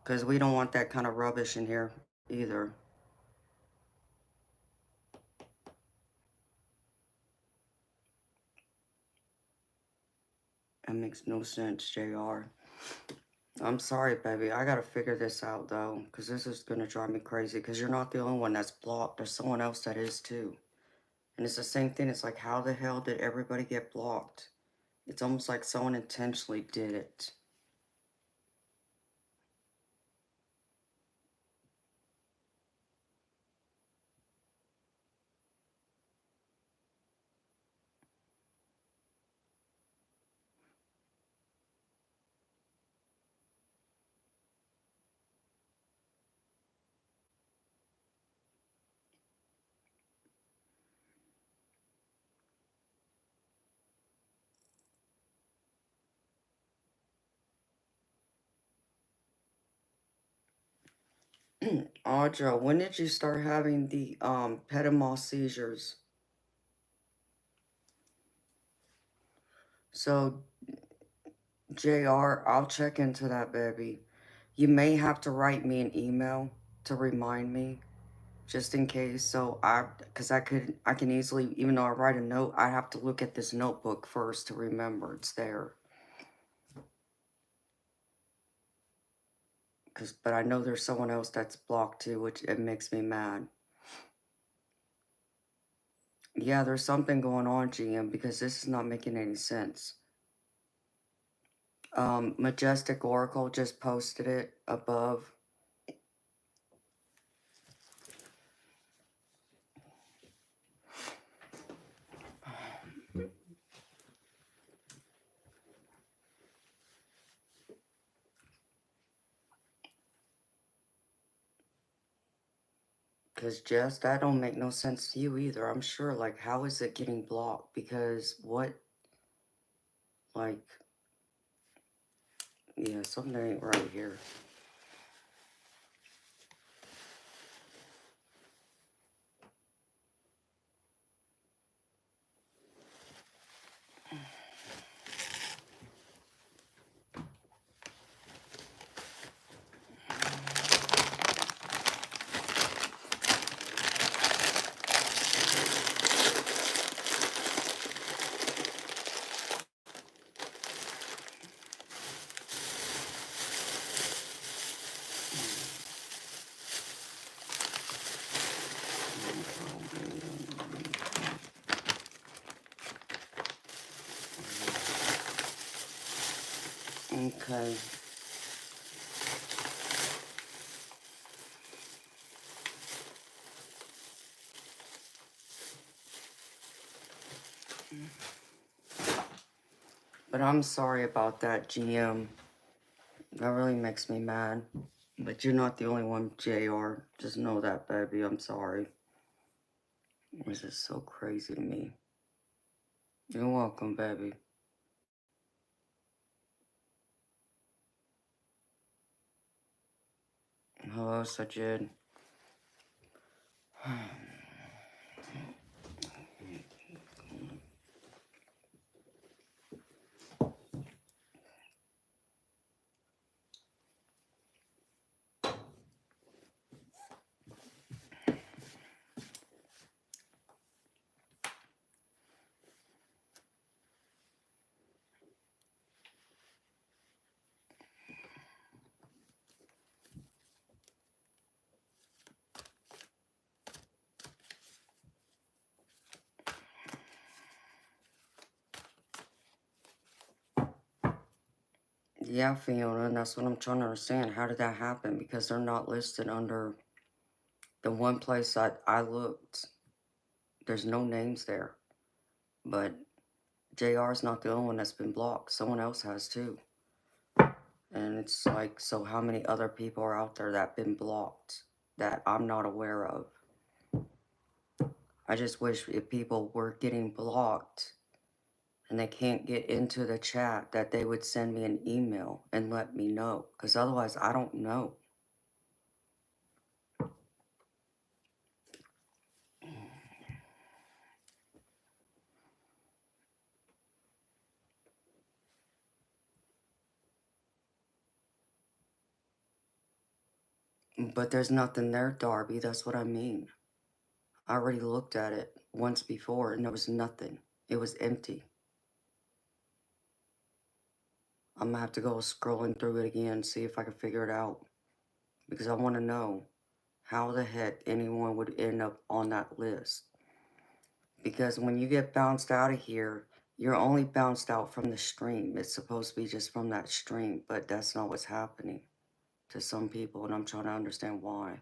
[SPEAKER 1] because we don't want that kind of rubbish in here either. That makes no sense, JR. I'm sorry, baby. I gotta figure this out, though, because this is gonna drive me crazy, because you're not the only one that's blocked. There's someone else that is, too. And it's the same thing. It's like, how the hell did everybody get blocked? It's almost like someone intentionally did it. Audra, when did you start having the petit seizures? So, JR, I'll check into that, baby. You may have to write me an email to remind me, just in case. So because I can easily, even though I write a note, I have to look at this notebook first to remember it's there. But I know there's someone else that's blocked too, which it makes me mad. Yeah, there's something going on, GM, because this is not making any sense. Majestic Oracle just posted it above. Because Jess, that don't make no sense to you either. I'm sure, like, how is it getting blocked? Because what, like, yeah, something ain't right here. Okay. But I'm sorry about that, GM. That really makes me mad. But you're not the only one, JR. Just know that, baby. I'm sorry. This is so crazy to me. You're welcome, baby. Hello, Sajid. Yeah, Fiona, and that's what I'm trying to understand. How did that happen? Because they're not listed under the one place I looked. There's no names there. But JR is not the only one that's been blocked. Someone else has too. And it's like, so how many other people are out there that have been blocked that I'm not aware of? I just wish if people were getting blocked and they can't get into the chat that they would send me an email and let me know. Because otherwise, I don't know. But there's nothing there, Darby. That's what I mean. I already looked at it once before and there was nothing. It was empty. I'm gonna have to go scrolling through it again, see if I can figure it out. Because I want to know how the heck anyone would end up on that list. Because when you get bounced out of here, you're only bounced out from the stream. It's supposed to be just from that stream, but that's not what's happening to some people, and I'm trying to understand why.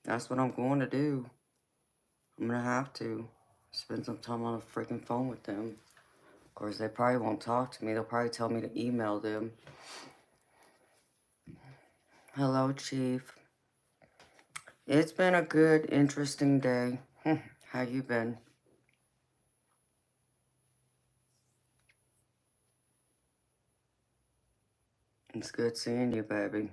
[SPEAKER 1] That's what I'm going to do. I'm going to have to spend some time on the freaking phone with them. Of course, they probably won't talk to me. They'll probably tell me to email them. Hello, Chief. It's been a good, interesting day. How you been? It's good seeing you, baby.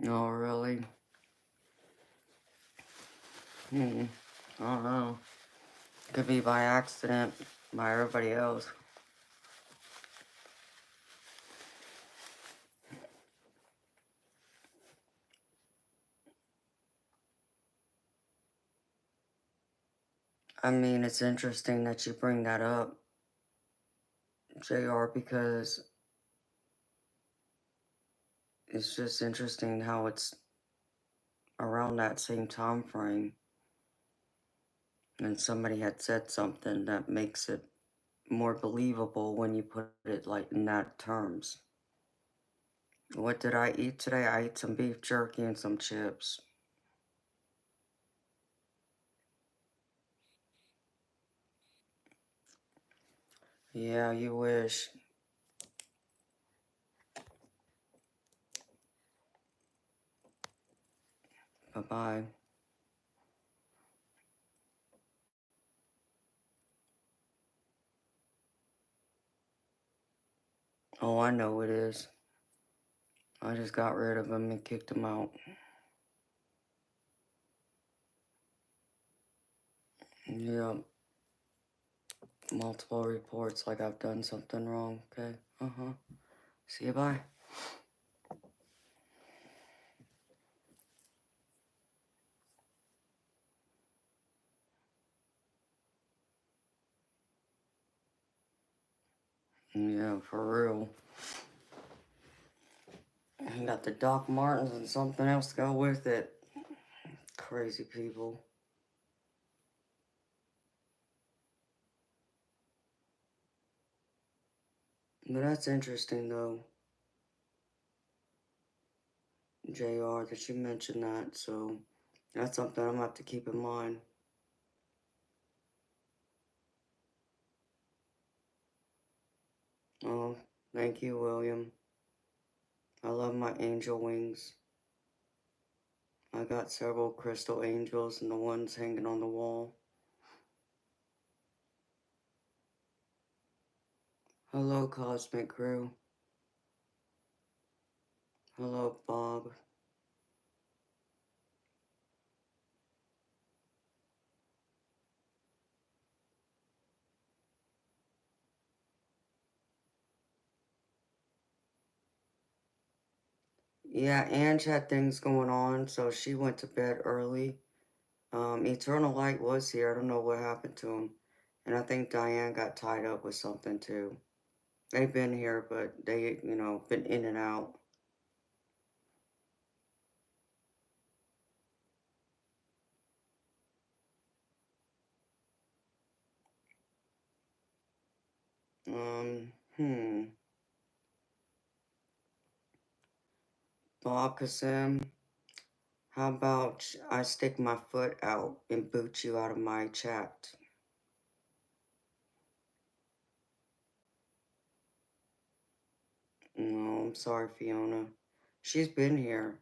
[SPEAKER 1] Oh, really? I don't know. Could be by accident by everybody else. I mean, it's interesting that you bring that up, JR, because it's just interesting how it's around that same time frame and somebody had said something that makes it more believable when you put it like in that terms. What did I eat today? I ate some beef jerky and some chips. Yeah, you wish. Bye-bye. Oh, I know it is. I just got rid of him and kicked him out. Yeah. Multiple reports like I've done something wrong. Okay. See you, bye. Yeah, for real. You got the Doc Martens and something else to go with it. Crazy people. But that's interesting though, JR, that you mentioned that, so that's something I'm gonna have to keep in mind. Oh, thank you, William. I love my angel wings. I got several crystal angels and the ones hanging on the wall. Hello, Cosmic Crew. Hello, Bob. Yeah, Ange had things going on, so she went to bed early. Eternal Light was here. I don't know what happened to him. And I think Diane got tied up with something too. They've been here, but they, been in and out. Hmm. Bob Kasim, how about I stick my foot out and boot you out of my chat? No, I'm sorry, Fiona. She's been here,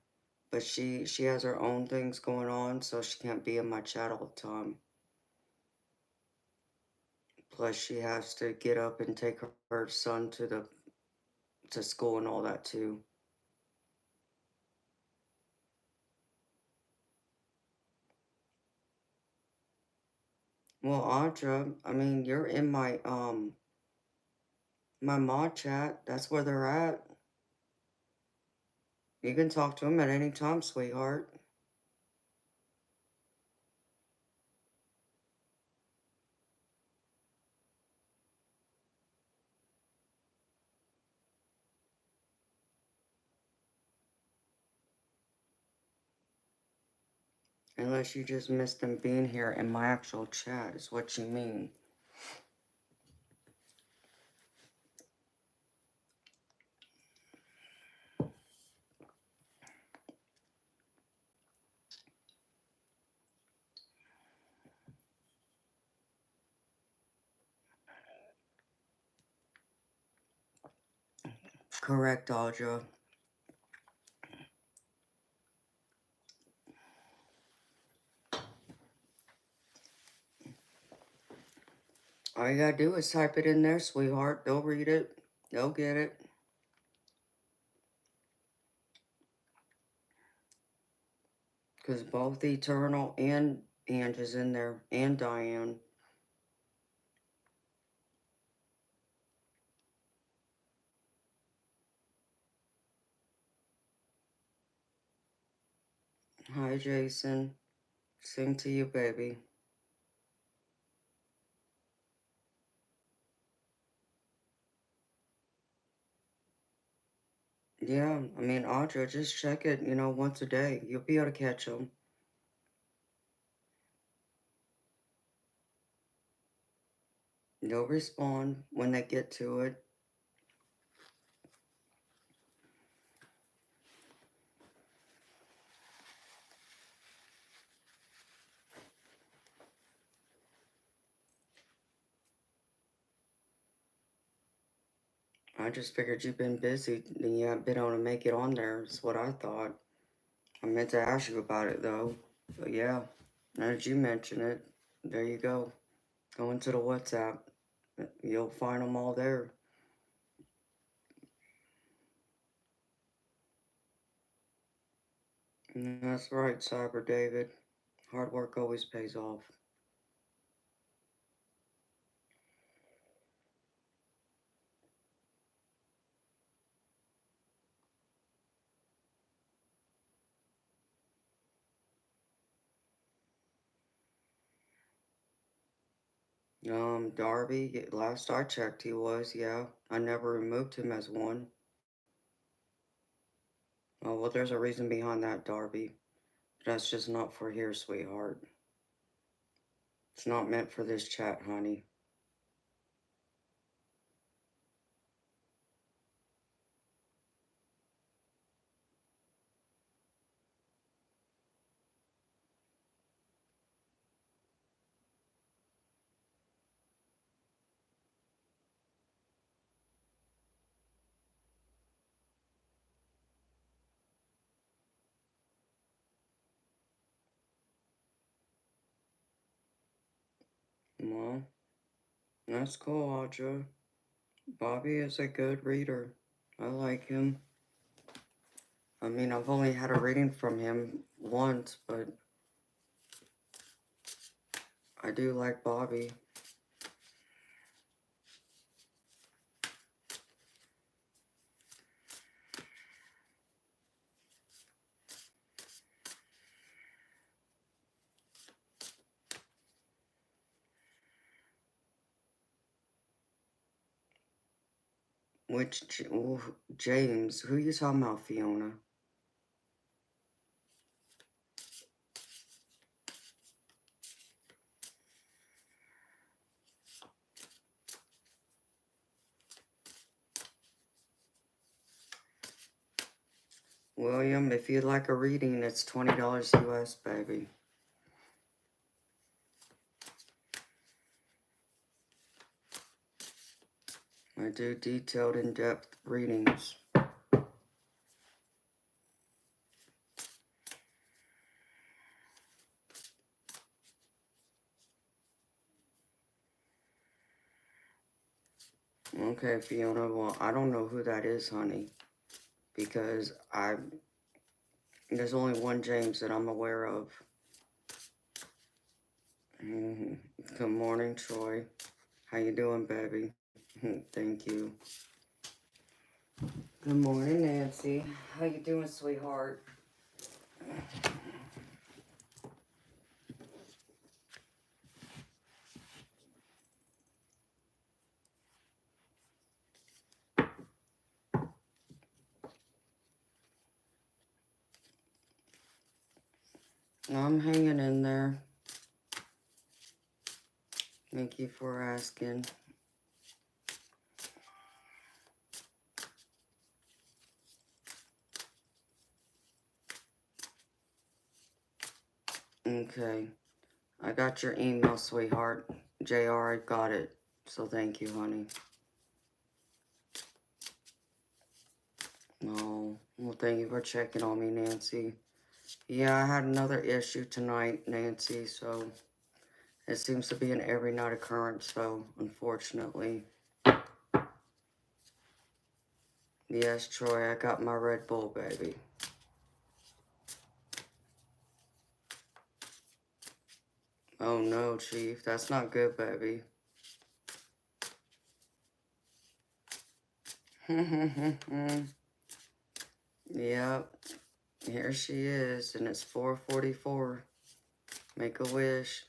[SPEAKER 1] but she has her own things going on, so she can't be in my chat all the time. Plus, she has to get up and take her son to school and all that too. Well, Audra, I mean, you're in my mod chat. That's where they're at. You can talk to them at any time, sweetheart. Unless you just missed them being here in my actual chat, is what you mean. Correct, Audra. All you gotta do is type it in there, sweetheart. They'll read it. They'll get it. Because both Eternal and Ange is in there, and Diane. Hi, Jason. Sing to you, baby. Yeah, I mean, Audra, just check it, once a day. You'll be able to catch them. They'll respond when they get to it. I just figured you've been busy and you haven't been able to make it on there. Is what I thought. I meant to ask you about it, though. But yeah, now that you mention it, there you go. Go into the WhatsApp. You'll find them all there. That's right, Cyber David. Hard work always pays off. Darby, last I checked, he was, yeah. I never removed him as one. Oh, well, there's a reason behind that, Darby. That's just not for here, sweetheart. It's not meant for this chat, honey. Well, that's cool, Audra. Bobby is a good reader. I like him. I mean, I've only had a reading from him once, but I do like Bobby. James? Who you talking about, Fiona? William, if you'd like a reading, it's $20 US, baby. I do detailed, in-depth readings. Okay, Fiona, well, I don't know who that is, honey, because there's only one James that I'm aware of. Good morning, Troy. How you doing, baby? Thank you. Good morning, Nancy. How you doing, sweetheart? I'm hanging in there. Thank you for asking. Okay. I got your email, sweetheart. JR, I got it. So thank you, honey. No. Well, thank you for checking on me, Nancy. Yeah, I had another issue tonight, Nancy, so it seems to be an every night occurrence, so unfortunately. Yes, Troy, I got my Red Bull, baby. Oh no, Chief, that's not good, baby. Yep, here she is, and it's 4:44. Make a wish.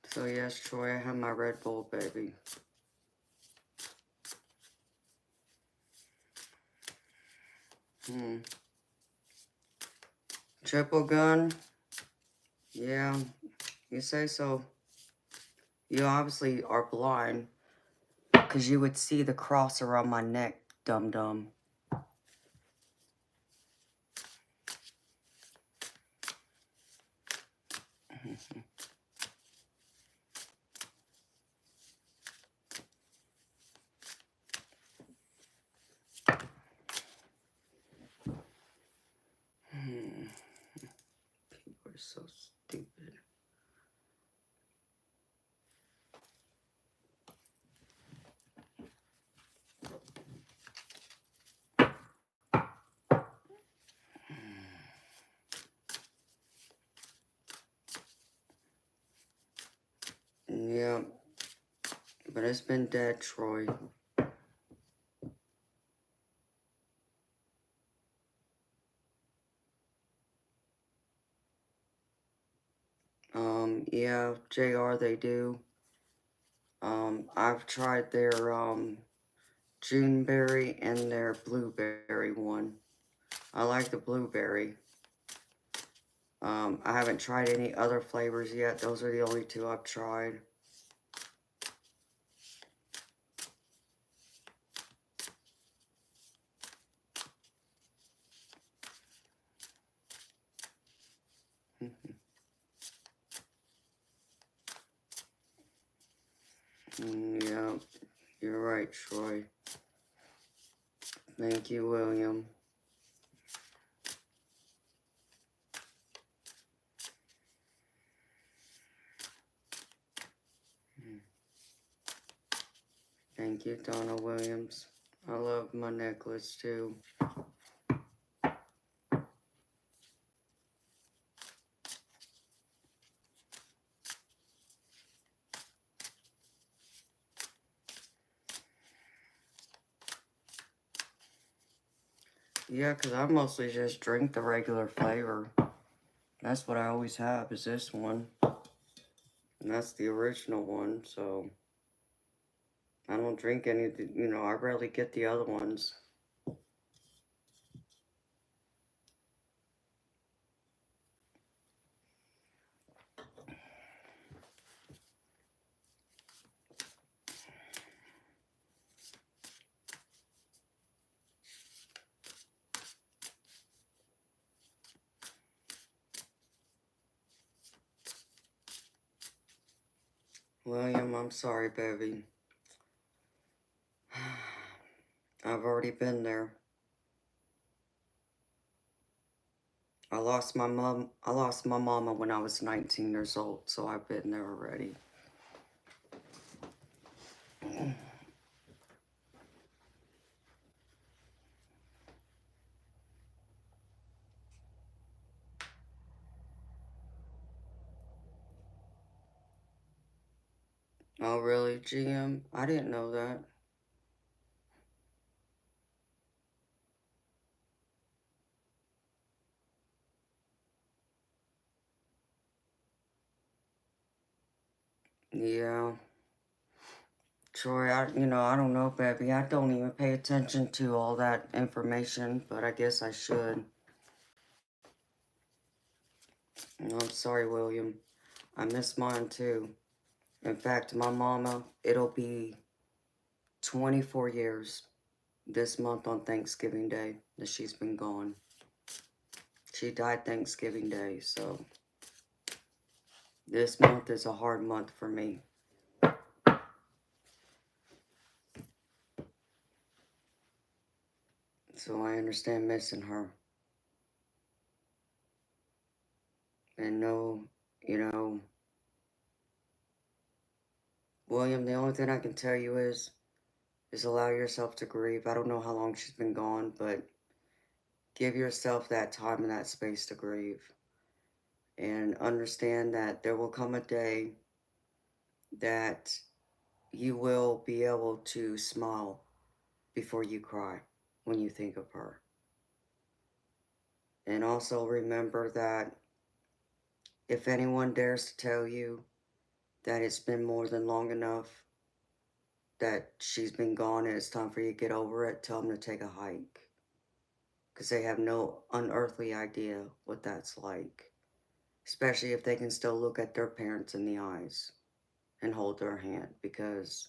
[SPEAKER 1] So yes, Troy, I have my Red Bull, baby. Triple gun? Yeah, you say so. You obviously are blind, because you would see the cross around my neck, dum-dum. People are so stupid. Yeah, but it's been dead, Troy. Yeah, JR, they do. I've tried their, Juneberry and their blueberry one. I like the blueberry. I haven't tried any other flavors yet. Those are the only two I've tried. Yeah, you're right, Troy. Thank you, William. Thank you, Donna Williams. I love my necklace too. Yeah, because I mostly just drink the regular flavor. That's what I always have, is this one. And that's the original one, so I don't drink any, I rarely get the other ones. William, I'm sorry, baby. I've already been there. I lost my mama when I was 19 years old, so I've been there already. Oh, really, GM? I didn't know that. Yeah. Troy, I don't know, baby. I don't even pay attention to all that information, but I guess I should. I'm sorry, William. I miss mine too. In fact, my mama, it'll be 24 years this month on Thanksgiving Day that she's been gone. She died Thanksgiving Day, so this month is a hard month for me. So I understand missing her. And no, William, the only thing I can tell you is allow yourself to grieve. I don't know how long she's been gone, but give yourself that time and that space to grieve. And understand that there will come a day that you will be able to smile before you cry when you think of her. And also remember that if anyone dares to tell you that it's been more than long enough, that she's been gone and it's time for you to get over it, tell them to take a hike. Because they have no unearthly idea what that's like. Especially if they can still look at their parents in the eyes and hold their hand, because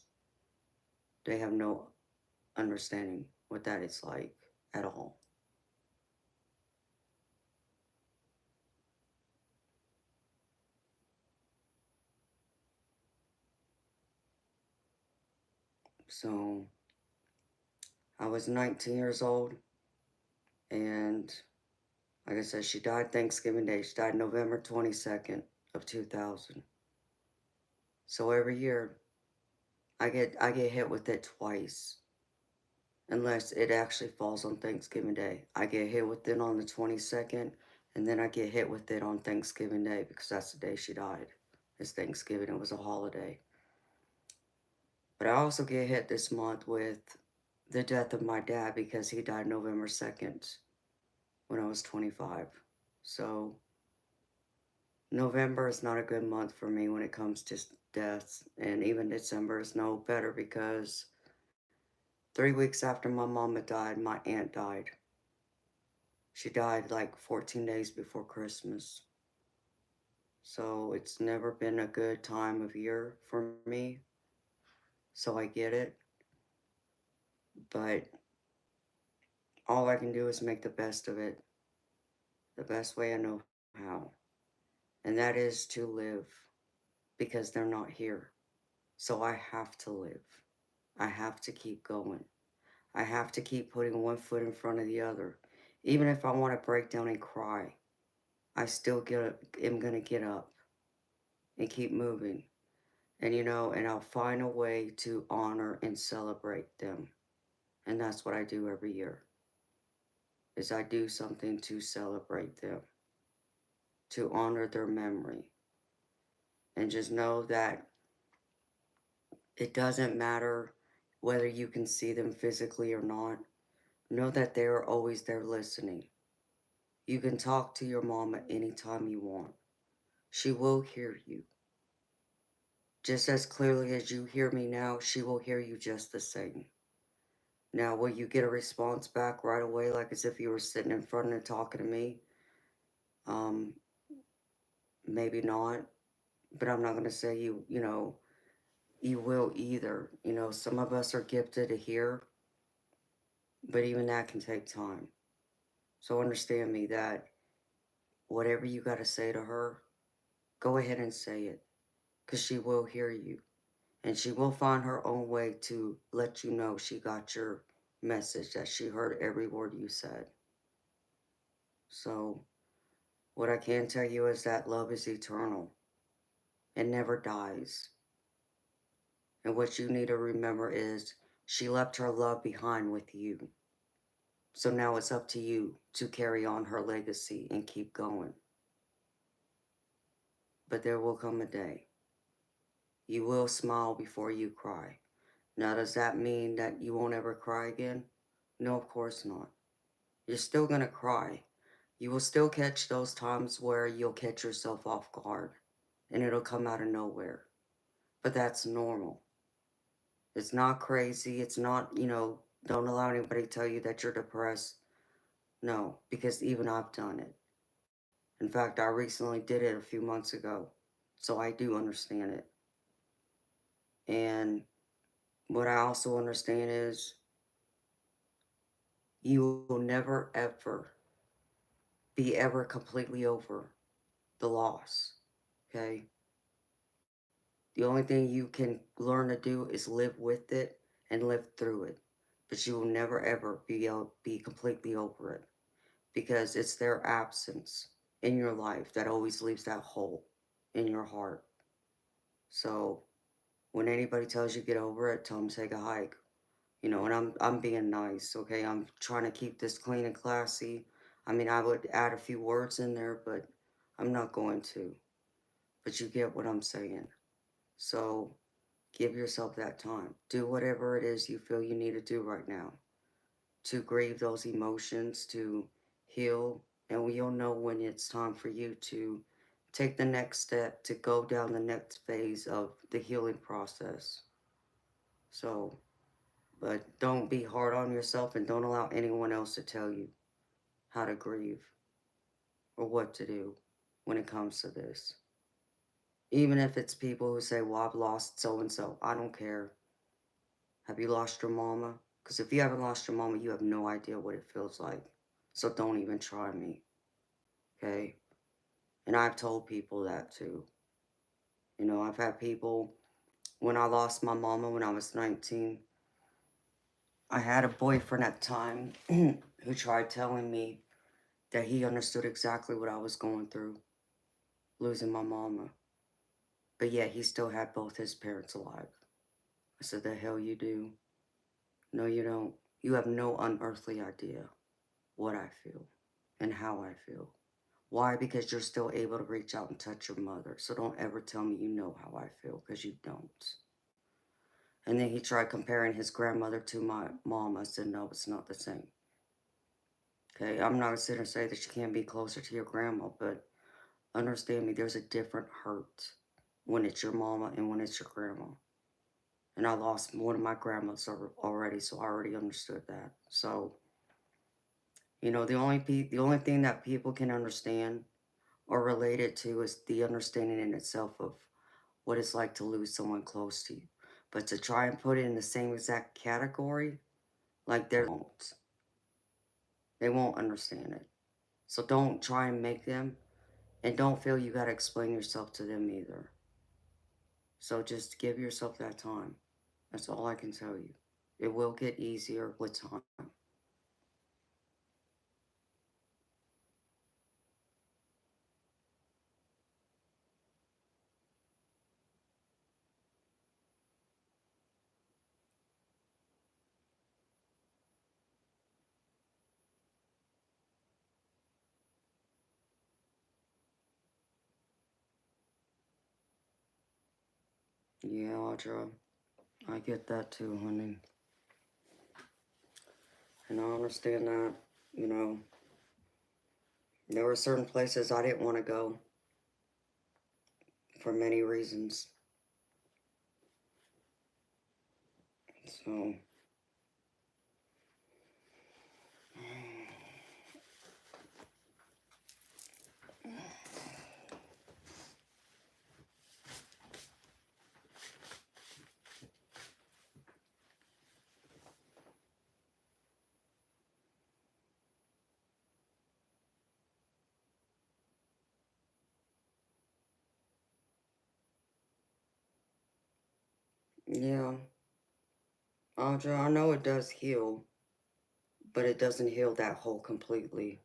[SPEAKER 1] they have no understanding what that is like at all. So I was 19 years old, and like I said, she died Thanksgiving Day. She died November 22nd of 2000. So every year I get hit with it twice. Unless it actually falls on Thanksgiving Day. I get hit with it on the 22nd, and then I get hit with it on Thanksgiving Day, because that's the day she died. It's Thanksgiving. It was a holiday. But I also get hit this month with the death of my dad, because he died November 2nd when I was 25. So November is not a good month for me when it comes to deaths, and even December is no better, because 3 weeks after my mama died, my aunt died. She died like 14 days before Christmas. So it's never been a good time of year for me. So I get it. But all I can do is make the best of it, the best way I know how. And that is to live, because they're not here. So I have to live. I have to keep going. I have to keep putting one foot in front of the other. Even if I want to break down and cry, I still am going to get up and keep moving. And and I'll find a way to honor and celebrate them. And that's what I do every year, is I do something to celebrate them, to honor their memory. And just know that it doesn't matter whether you can see them physically or not. Know that they are always there listening. You can talk to your mom at any time you want. She will hear you. Just as clearly as you hear me now, she will hear you just the same. Now, will you get a response back right away, like as if you were sitting in front and talking to me? Um, Maybe not, but I'm not going to say you will either. Some of us are gifted to hear, but even that can take time. So understand me that whatever you got to say to her, go ahead and say it, because she will hear you. And she will find her own way to let you know she got your message, that she heard every word you said. So, what I can tell you is that love is eternal. It never dies. And what you need to remember is she left her love behind with you. So now it's up to you to carry on her legacy and keep going. But there will come a day. You will smile before you cry. Now, does that mean that you won't ever cry again? No, of course not. You're still going to cry. You will still catch those times where you'll catch yourself off guard and it'll come out of nowhere. But that's normal. It's not crazy. It's not, don't allow anybody to tell you that you're depressed. No, because even I've done it. In fact, I recently did it a few months ago. So I do understand it. And what I also understand is you will never ever be ever completely over the loss. Okay? The only thing you can learn to do is live with it and live through it. But you will never ever be completely over it, because it's their absence in your life that always leaves that hole in your heart. So when anybody tells you get over it, tell them take a hike. And I'm being nice, okay? I'm trying to keep this clean and classy. I mean, I would add a few words in there, but I'm not going to. But you get what I'm saying. So give yourself that time. Do whatever it is you feel you need to do right now to grieve those emotions, to heal, and you'll know when it's time for you to take the next step, to go down the next phase of the healing process. So, but don't be hard on yourself and don't allow anyone else to tell you how to grieve or what to do when it comes to this. Even if it's people who say, well, I've lost so-and-so, I don't care. Have you lost your mama? Because if you haven't lost your mama, you have no idea what it feels like. So don't even try me, okay? And I've told people that too. I've had people, when I lost my mama when I was 19, I had a boyfriend at the time who tried telling me that he understood exactly what I was going through, losing my mama. But yet he still had both his parents alive. I said, the hell you do? No, you don't. You have no unearthly idea what I feel and how I feel. Why? Because you're still able to reach out and touch your mother. So don't ever tell me you know how I feel, because you don't. And then he tried comparing his grandmother to my mom. I said, no, it's not the same. Okay, I'm not going to sit and say that you can't be closer to your grandma, but understand me, there's a different hurt when it's your mama and when it's your grandma. And I lost one of my grandmas already, so I already understood that. So, the only thing that people can understand or relate it to is the understanding in itself of what it's like to lose someone close to you. But to try and put it in the same exact category, like they won't understand it. So don't try and make them, and don't feel you gotta explain yourself to them either. So just give yourself that time. That's all I can tell you. It will get easier with time. Yeah, Audra, I get that too, honey. And I understand that, you know, there were certain places I didn't want to go for many reasons. So, yeah, Audra, I know it does heal, but it doesn't heal that hole completely.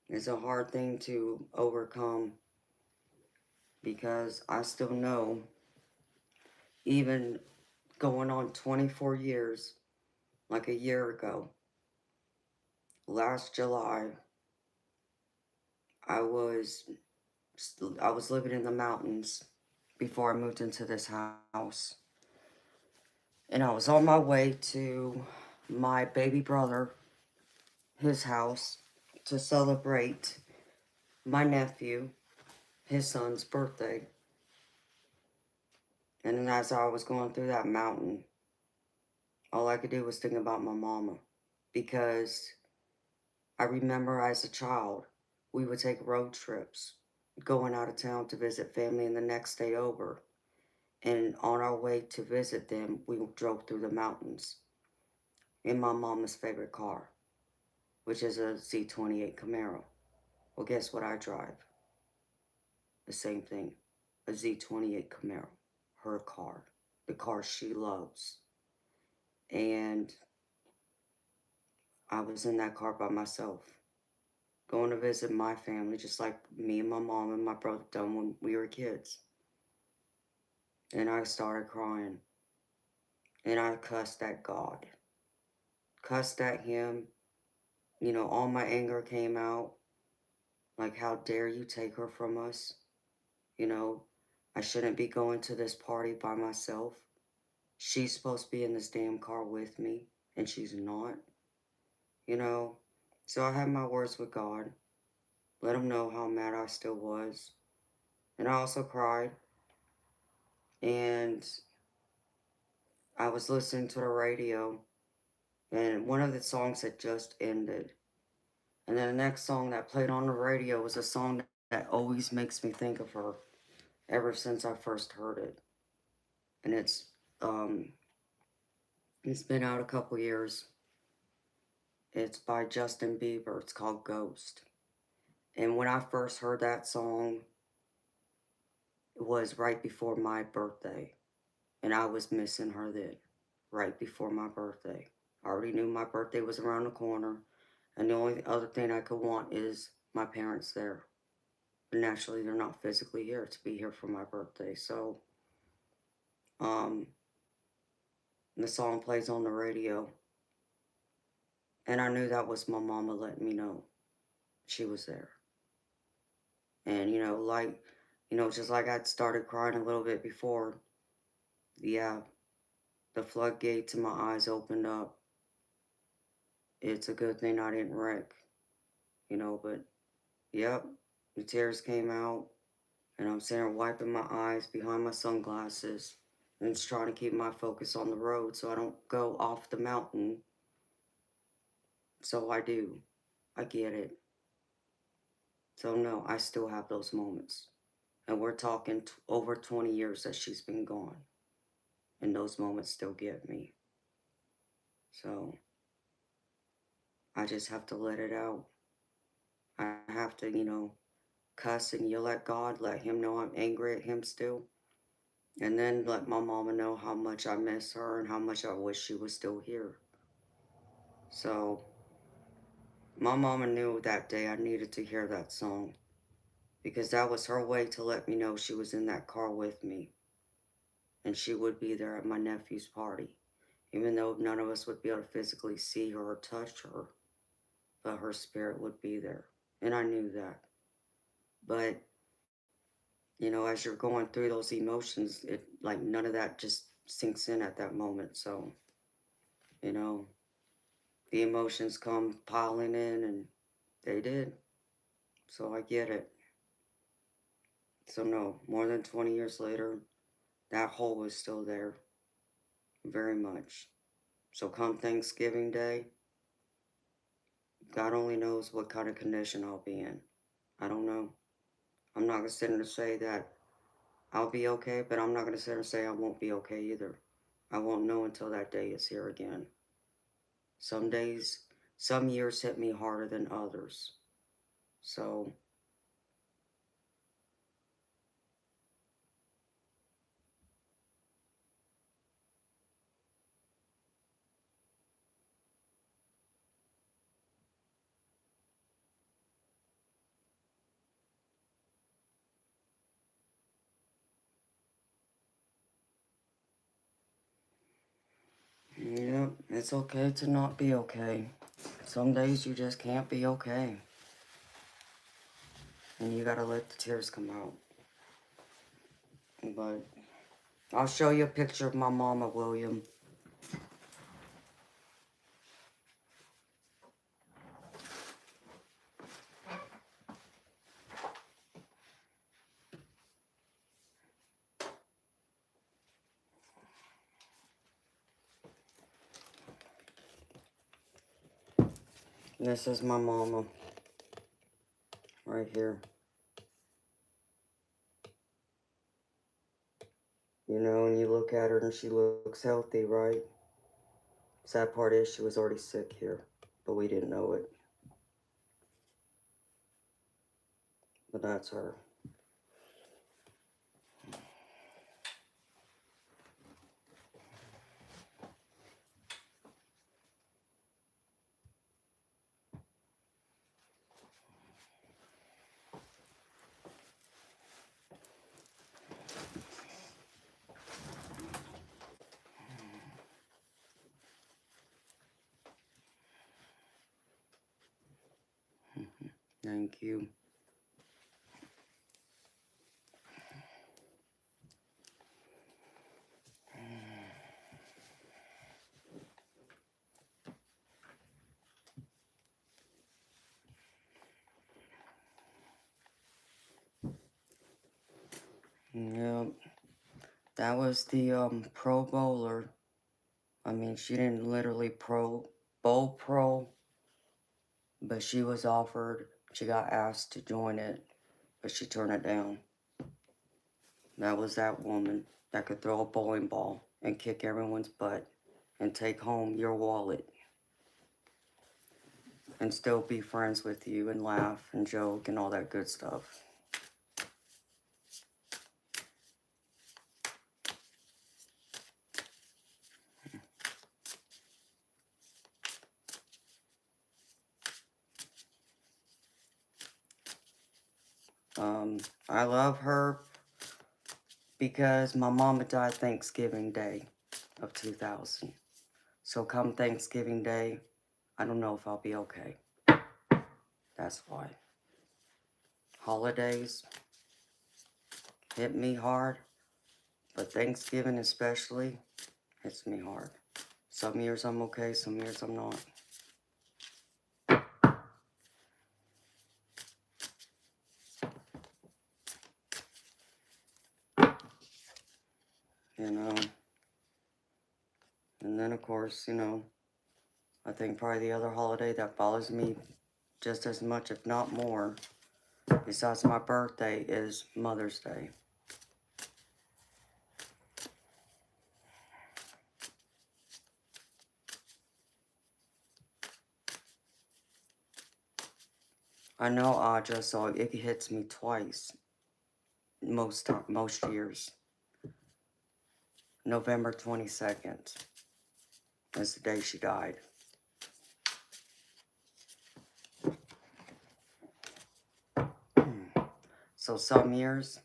[SPEAKER 1] It's a hard thing to overcome because I still know, even going on 24 years, like a year ago, last July, I was I was living in the mountains before I moved into this house. And I was on my way to my baby brother, his house, to celebrate my nephew, his son's birthday. And then as I was going through that mountain, all I could do was think about my mama. Because I remember as a child, we would take road trips going out of town to visit family and the next day over. And on our way to visit them, we drove through the mountains in my mama's favorite car, which is a Z28 Camaro. Well, guess what I drive? The same thing, a Z28 Camaro, her car, the car she loves. And I was in that car by myself, going to visit my family, just like me and my mom and my brother done when we were kids. And I started crying. And I cussed at God, cussed at him. You know, all my anger came out. Like, how dare you take her from us? You know, I shouldn't be going to this party by myself. She's supposed to be in this damn car with me, and she's not. You know, so I had my words with God, let him know how mad I still was. And I also cried. And I was listening to the radio, and one of the songs had just ended. And then the next song that played on the radio was a song that always makes me think of her ever since I first heard it. And um it's been out a couple years. It's by Justin Bieber. It's called Ghost. And when I first heard that song, it was right before my birthday. And I was missing her then, right before my birthday. I already knew my birthday was around the corner. And the only other thing I could want is my parents there. But naturally, they're not physically here to be here for my birthday. So, um, the song plays on the radio. And I knew that was my mama letting me know she was there. And, just like I'd started crying a little bit before, yeah, the floodgates in my eyes opened up. It's a good thing I didn't wreck, but yep, the tears came out, and I'm sitting there wiping my eyes behind my sunglasses and just trying to keep my focus on the road so I don't go off the mountain. So I do. I get it. So, no, I still have those moments. And we're talking over 20 years that she's been gone. And those moments still get me. So I just have to let it out. I have to, cuss and yell at God, let him know I'm angry at him still. And then let my mama know how much I miss her and how much I wish she was still here. So my mama knew that day I needed to hear that song because that was her way to let me know she was in that car with me and she would be there at my nephew's party. Even though none of us would be able to physically see her or touch her, but her spirit would be there. And I knew that. But, you know, as you're going through those emotions, it like none of that just sinks in at that moment. So, you know, the emotions come piling in, and they did. So I get it. So no, more than 20 years later, that hole is still there. Very much. So come Thanksgiving Day, God only knows what kind of condition I'll be in. I don't know. I'm not going to sit here and say that I'll be okay, but I'm not going to sit here and say I won't be okay either. I won't know until that day is here again. Some days, some years hit me harder than others. So, yeah, it's okay to not be okay. Some days you just can't be okay. And you gotta let the tears come out. But I'll show you a picture of my mama, William. This is my mama. Right here. You know, and you look at her and she looks healthy, right? Sad part is she was already sick here, but we didn't know it. But that's her. Thank you. Yeah, that was the pro bowler. I mean, she didn't literally bowl pro, but she was offered, she got asked to join it, but she turned it down. That was that woman that could throw a bowling ball and kick everyone's butt and take home your wallet and still be friends with you and laugh and joke and all that good stuff. I love her because my mama died Thanksgiving Day of 2000. So come Thanksgiving Day, I don't know if I'll be okay. That's why. Holidays hit me hard, but Thanksgiving especially hits me hard. Some years I'm okay, some years I'm not. You know, and then of course, you know, I think probably the other holiday that bothers me just as much, if not more, besides my birthday, is Mother's Day. I know Audra, so it hits me twice. Most years. November 22nd is the day she died. So some years,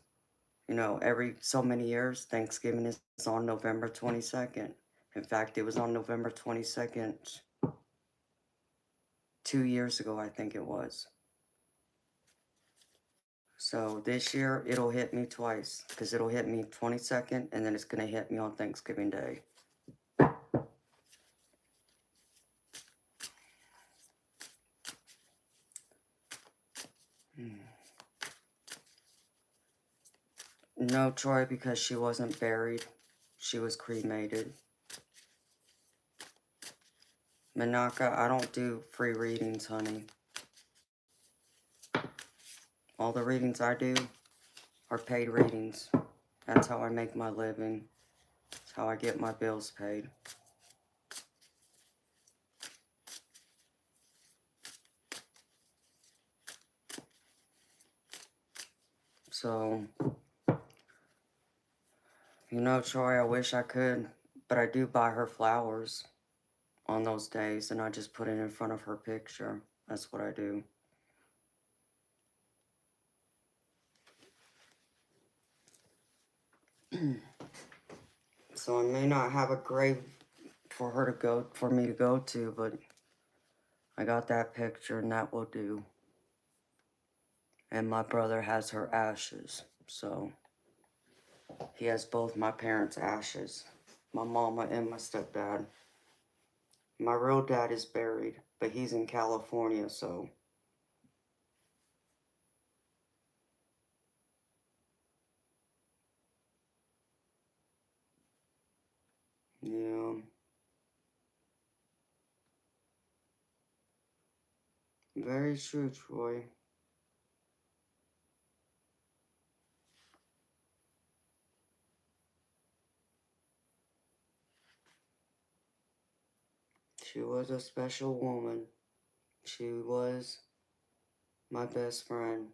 [SPEAKER 1] you know, every so many years, Thanksgiving is on November 22nd. In fact, it was on November 22nd, 2 years ago, I think it was. So this year, it'll hit me twice, because it'll hit me 22nd, and then it's going to hit me on Thanksgiving Day. No, Troy, because she wasn't buried. She was cremated. Manaka, I don't do free readings, honey. All the readings I do are paid readings. That's how I make my living. That's how I get my bills paid. So, you know, Troy, I wish I could, but I do buy her flowers on those days, and I just put it in front of her picture. That's what I do. So I may not have a grave for me to go to, but I got that picture, and that will do. And my brother has her ashes, so he has both my parents' ashes, my mama and my stepdad. My real dad is buried, but he's in California, so yeah. Very true, Troy. She was a special woman. She was my best friend.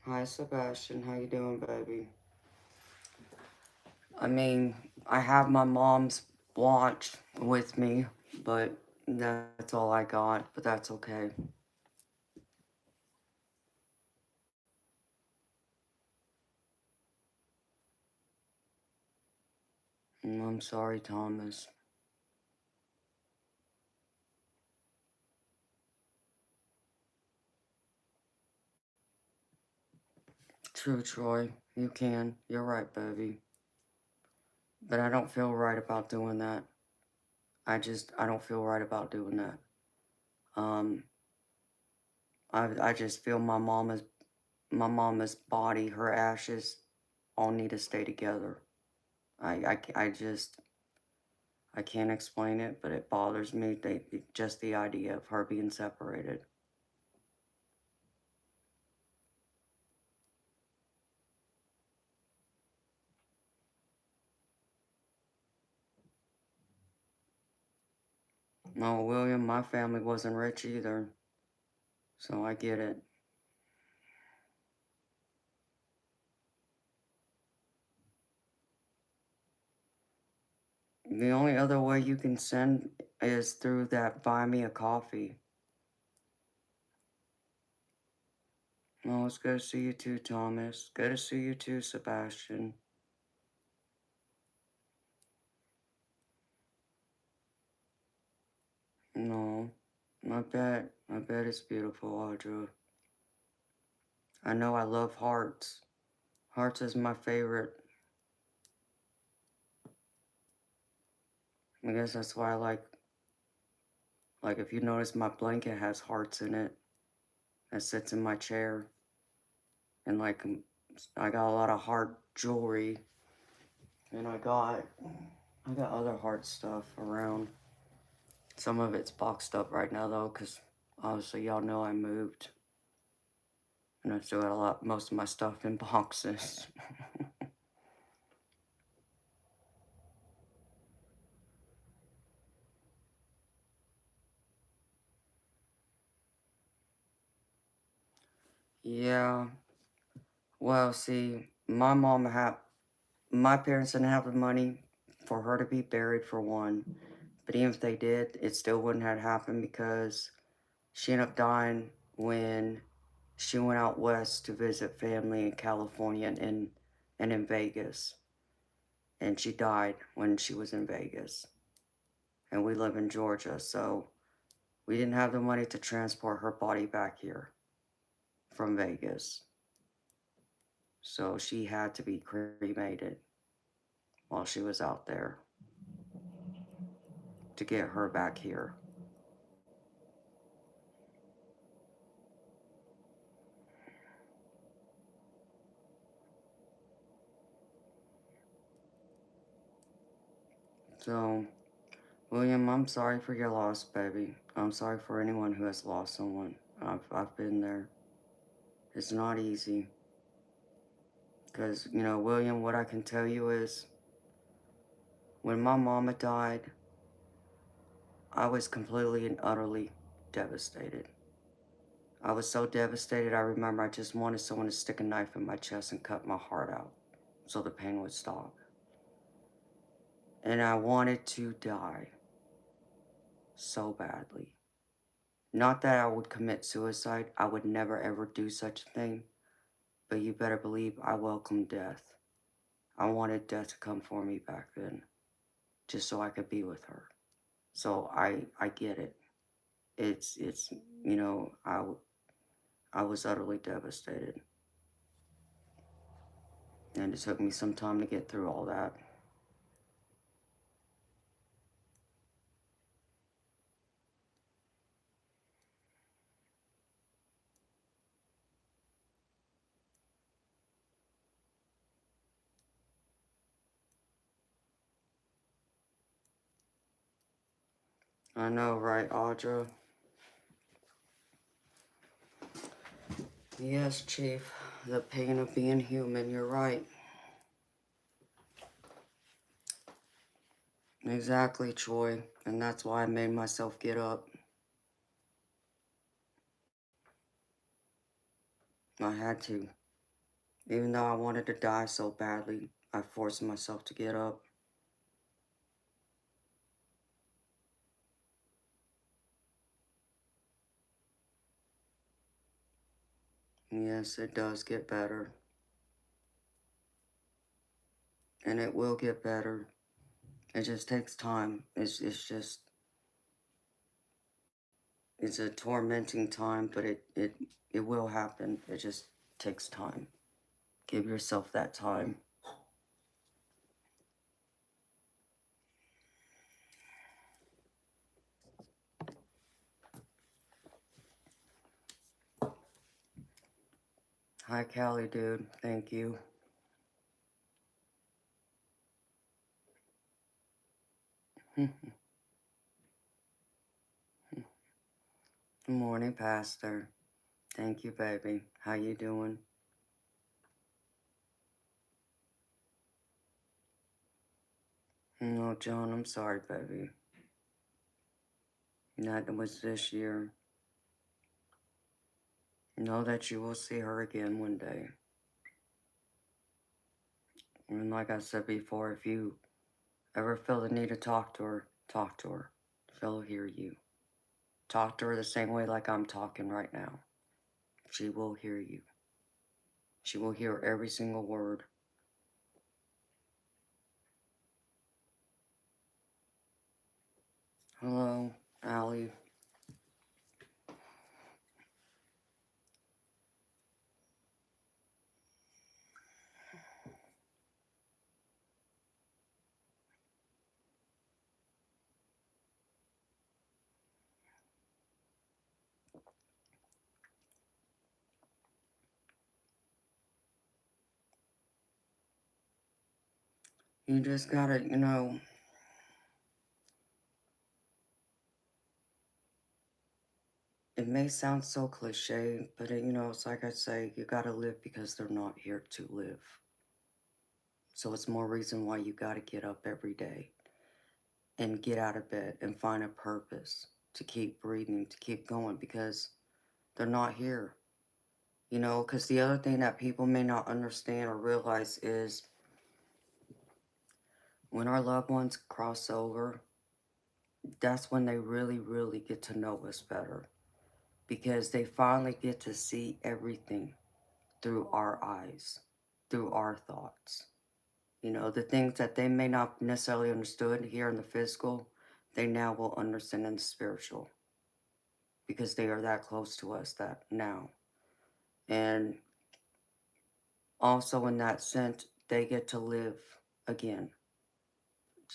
[SPEAKER 1] Hi, Sebastian. How you doing, baby? I mean, I have my mom's watch with me, but that's all I got, but that's okay. I'm sorry, Thomas. True, Troy. You can. You're right, baby. But I don't feel right about doing that. I don't feel right about doing that. Um, I just feel my mama's body, her ashes, all need to stay together. I just, I can't explain it, but it bothers me, just the idea of her being separated. No, William, my family wasn't rich either, so I get it. The only other way you can send is through that buy me a coffee. Oh, it's good to see you too, Thomas. Good to see you too, Sebastian. No, I bet it's beautiful, Audra. I know I love hearts. Hearts is my favorite. I guess that's why I like if you notice my blanket has hearts in it that sits in my chair. And like, I got a lot of heart jewelry. And I got other heart stuff around. Some of it's boxed up right now though, because obviously y'all know I moved. And I still got most of my stuff in boxes. Yeah. Well, see, my mom my parents didn't have the money for her to be buried, for one. But even if they did, it still wouldn't have happened because she ended up dying when she went out west to visit family in California and in Vegas. And she died when she was in Vegas. And we live in Georgia, so we didn't have the money to transport her body back here from Vegas. So she had to be cremated while she was out there to get her back here. So, William, I'm sorry for your loss, baby. I'm sorry for anyone who has lost someone. I've been there. It's not easy. Because, you know, William, what I can tell you is when my mama died, I was completely and utterly devastated. I was so devastated, I remember I just wanted someone to stick a knife in my chest and cut my heart out so the pain would stop. And I wanted to die so badly. Not that I would commit suicide, I would never ever do such a thing, but you better believe I welcomed death. I wanted death to come for me back then, just so I could be with her. So I get it. It's you know, I was utterly devastated. And it took me some time to get through all that. I know, right, Audra? Yes, Chief. The pain of being human, you're right. Exactly, Troy. And that's why I made myself get up. I had to. Even though I wanted to die so badly, I forced myself to get up. Yes, it does get better. And it will get better. It just takes time. It's a tormenting time, but it will happen. It just takes time. Give yourself that time. Hi, Callie, dude. Thank you. Good morning, Pastor. Thank you, baby. How you doing? No, John, I'm sorry, baby. That was this year. Know that you will see her again one day. And like I said before, if you ever feel the need to talk to her, talk to her. She'll hear you. Talk to her the same way like I'm talking right now. She will hear you. She will hear every single word. Hello, Allie. You just gotta, you know, it may sound so cliche, but you know, it's like I say, you gotta live because they're not here to live. So it's more reason why you gotta get up every day and get out of bed and find a purpose to keep breathing, to keep going, because they're not here. You know, because the other thing that people may not understand or realize is When our loved ones cross over, that's when they really, really get to know us better. Because they finally get to see everything through our eyes, through our thoughts. You know, the things that they may not necessarily understood here in the physical, they now will understand in the spiritual. Because they are that close to us that now. And also in that sense, they get to live again.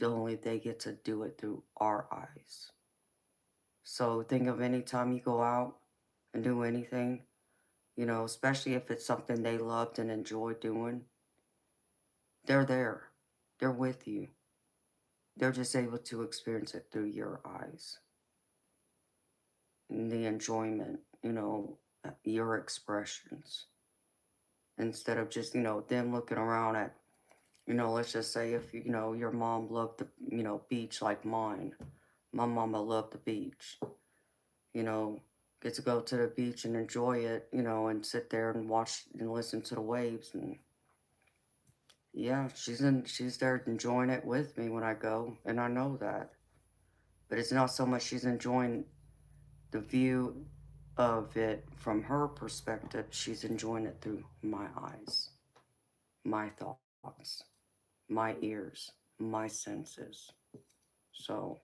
[SPEAKER 1] Only they get to do it through our eyes. So think of any time you go out and do anything, you know, especially if it's something they loved and enjoyed doing, they're there. They're with you. They're just able to experience it through your eyes. And the enjoyment, you know, your expressions. Instead of just, you know, them looking around at, you know, let's just say if, you know, your mom loved the, you know, beach like mine. My mama loved the beach. You know, get to go to the beach and enjoy it, you know, and sit there and watch and listen to the waves. And yeah, she's there enjoying it with me when I go, and I know that. But it's not so much she's enjoying the view of it from her perspective, she's enjoying it through my eyes, my thoughts, my ears, my senses. So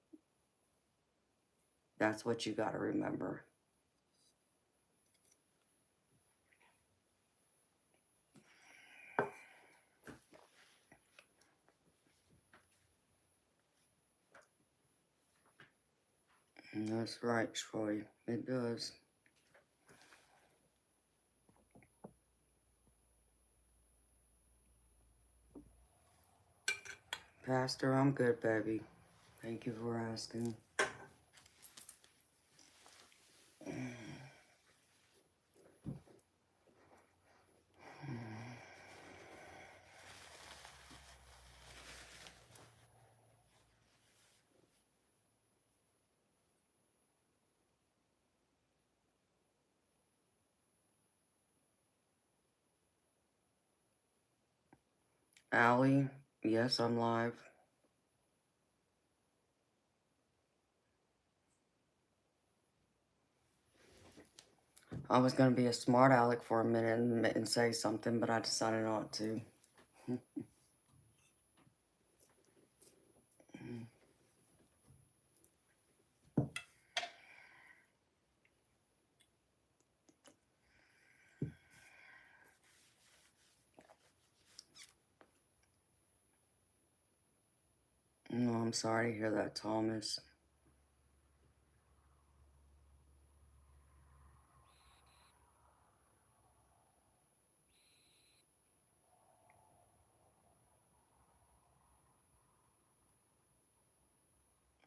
[SPEAKER 1] that's what you got to remember. And that's right, Troy. It does. Pastor, I'm good, baby. Thank you for asking. Allie, yes, I'm live. I was going to be a smart aleck for a minute and say something, but I decided not to. No, I'm sorry to hear that, Thomas.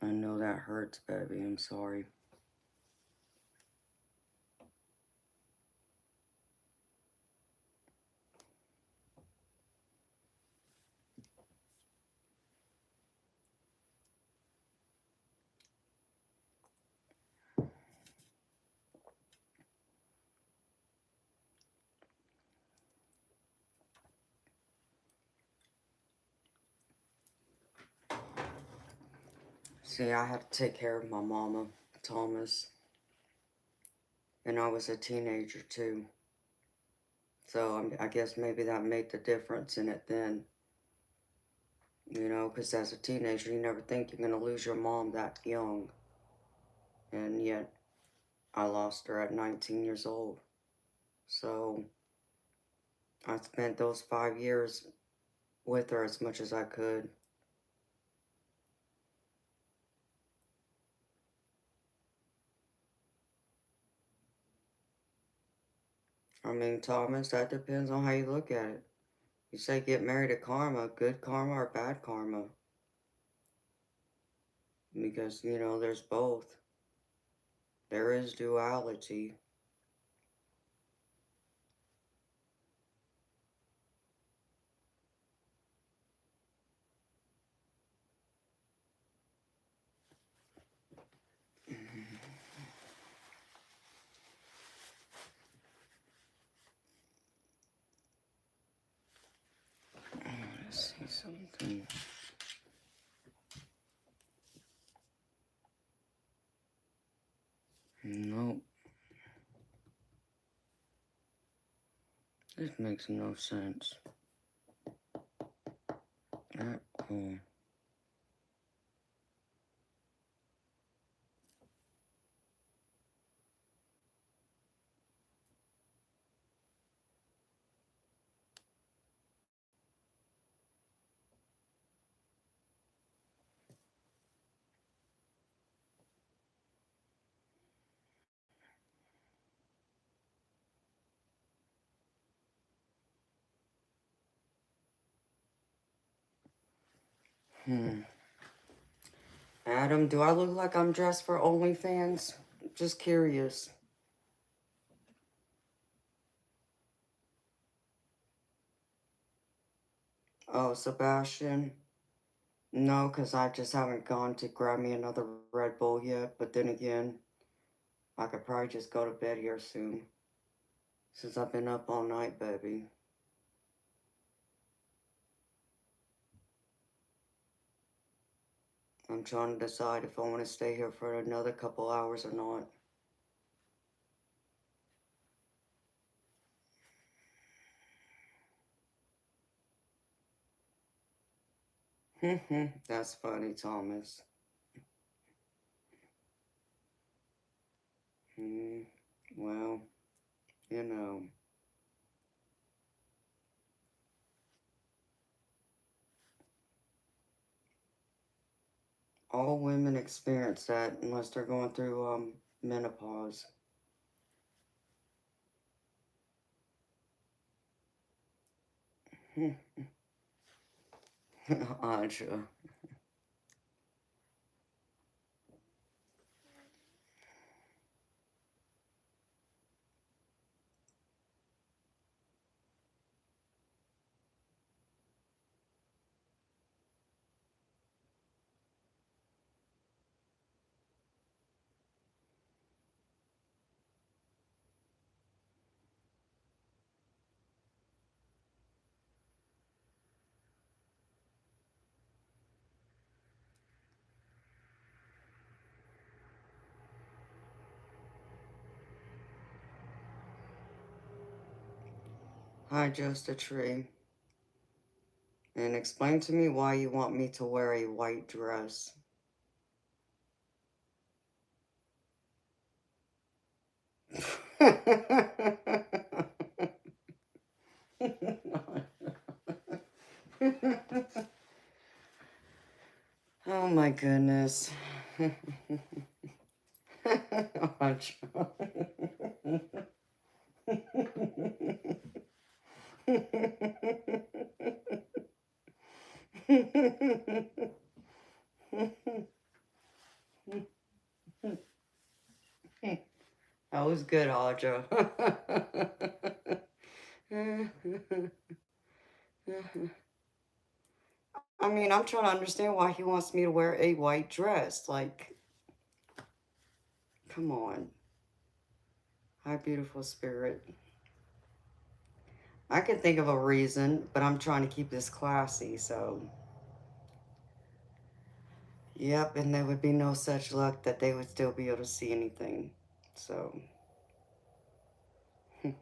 [SPEAKER 1] I know that hurts, baby. I'm sorry. See, I had to take care of my mama, Thomas. And I was a teenager, too. So I guess maybe that made the difference in it then. You know, because as a teenager, you never think you're going to lose your mom that young. And yet, I lost her at 19 years old. So, I spent those 5 years with her as much as I could. I mean, Thomas, that depends on how you look at it. You say get married to karma, good karma or bad karma. Because, you know, there's both. There is duality. Let's see something. This makes no sense at all. Adam, do I look like I'm dressed for OnlyFans? Just curious. Oh, Sebastian? No, because I just haven't gone to grab me another Red Bull yet. But then again, I could probably just go to bed here soon. Since I've been up all night, baby. I'm trying to decide if I want to stay here for another couple hours or not. That's funny, Thomas. Well, you know. All women experience that unless they're going through menopause. Aja. Hi, Just a Tree. And explain to me why you want me to wear a white dress. Oh my goodness. That was good, Audra. I mean, I'm trying to understand why he wants me to wear a white dress. Like, come on. Hi, beautiful spirit. I can think of a reason, but I'm trying to keep this classy, so. Yep, and there would be no such luck that they would still be able to see anything. So. He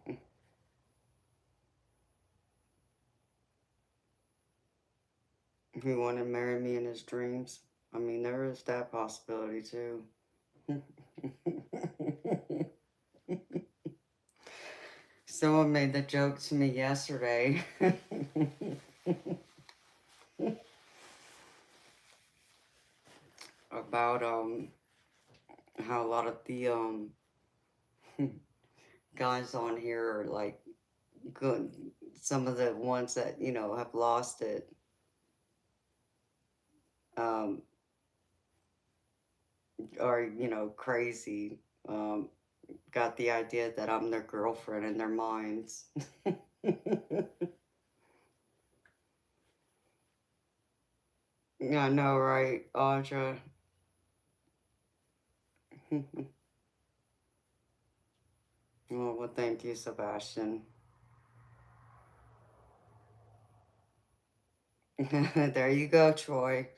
[SPEAKER 1] wanted to marry me in his dreams. I mean, there is that possibility, too. Someone made the joke to me yesterday. About how a lot of the guys on here are like good, some of the ones that have lost it um are crazy, got the idea that I'm their girlfriend in their minds. I know, right, Audra? Well, thank you, Sebastian. There you go, Troy.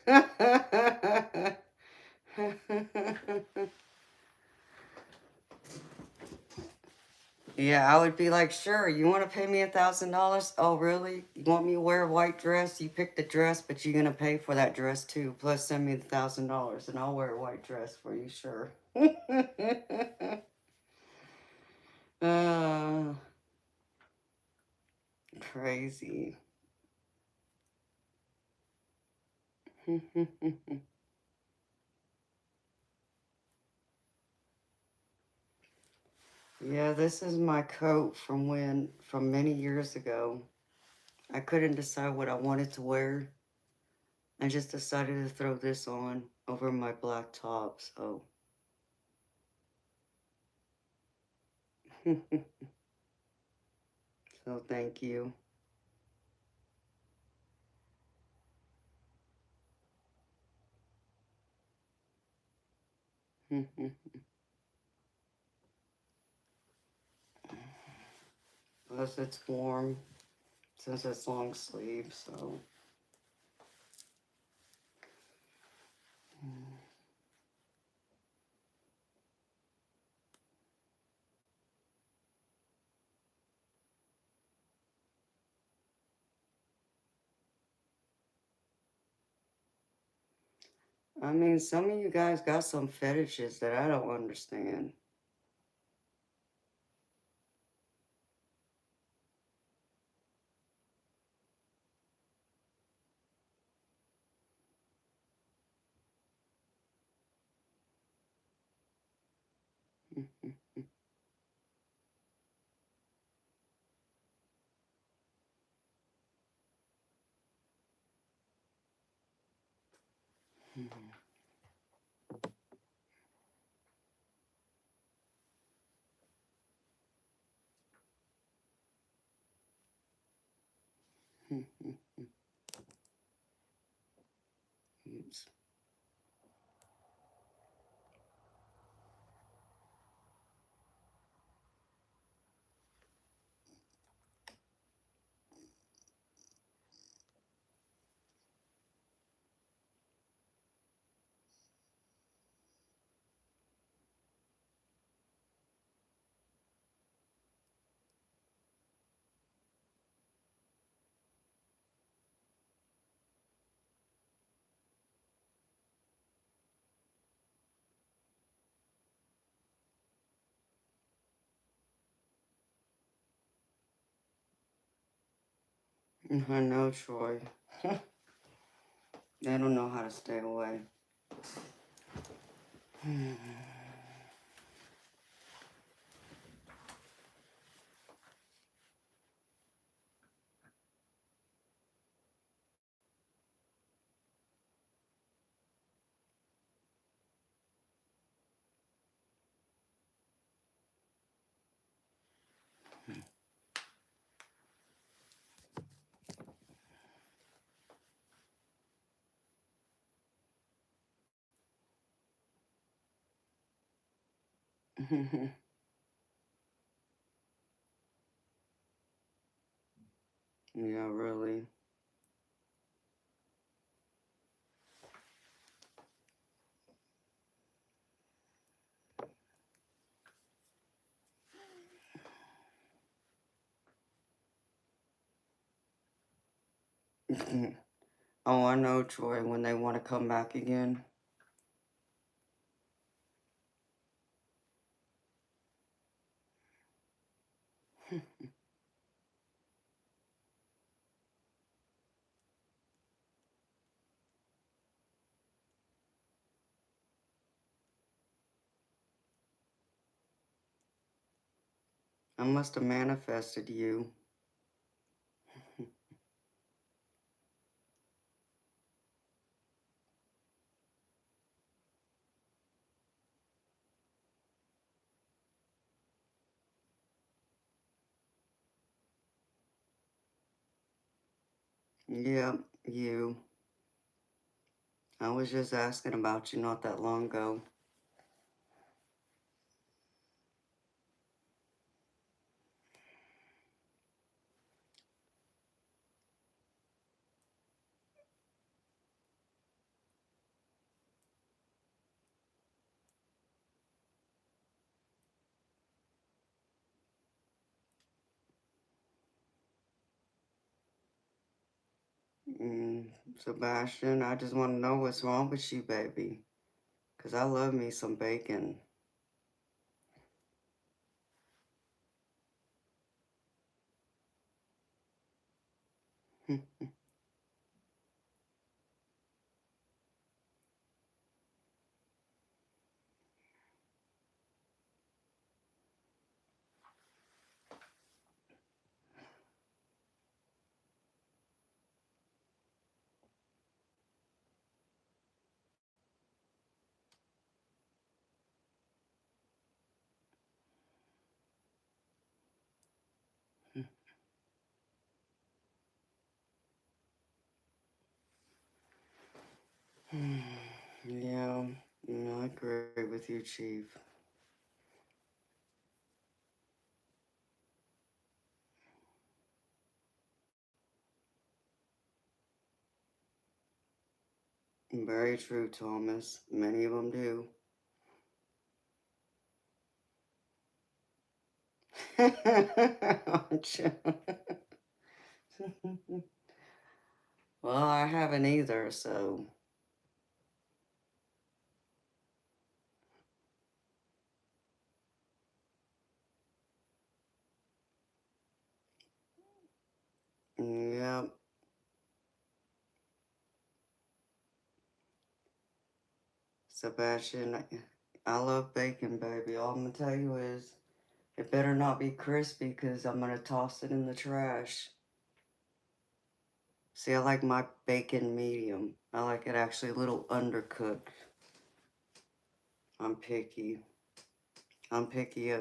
[SPEAKER 1] Yeah, I would be like, sure, you want to pay me $1,000? Oh, really? You want me to wear a white dress? You pick the dress, but you're going to pay for that dress too. Plus, send me the $1,000 and I'll wear a white dress for you, sure. uh, crazy. Yeah, this is my coat from many years ago. I couldn't decide what I wanted to wear. I just decided to throw this on over my black top, so. So thank you. Plus it's warm since it's long sleeve, so. I mean, some of you guys got some fetishes that I don't understand. Oops. I know, Troy. They don't know how to stay away. Yeah, really. Oh, I know, Troy, when they want to come back again. I must have manifested you. Yep, you. I was just asking about you not that long ago. Mm, Sebastian, I just want to know what's wrong with you, baby. Because I love me some bacon. Yeah, I agree with you, Chief. Very true, Thomas. Many of them do. Well, I haven't either, so. Yeah, Sebastian, I love bacon, baby. All I'm gonna tell you is it better not be crispy because I'm gonna toss it in the trash. See, I like my bacon medium. I like it actually a little undercooked. I'm picky. I'm picky.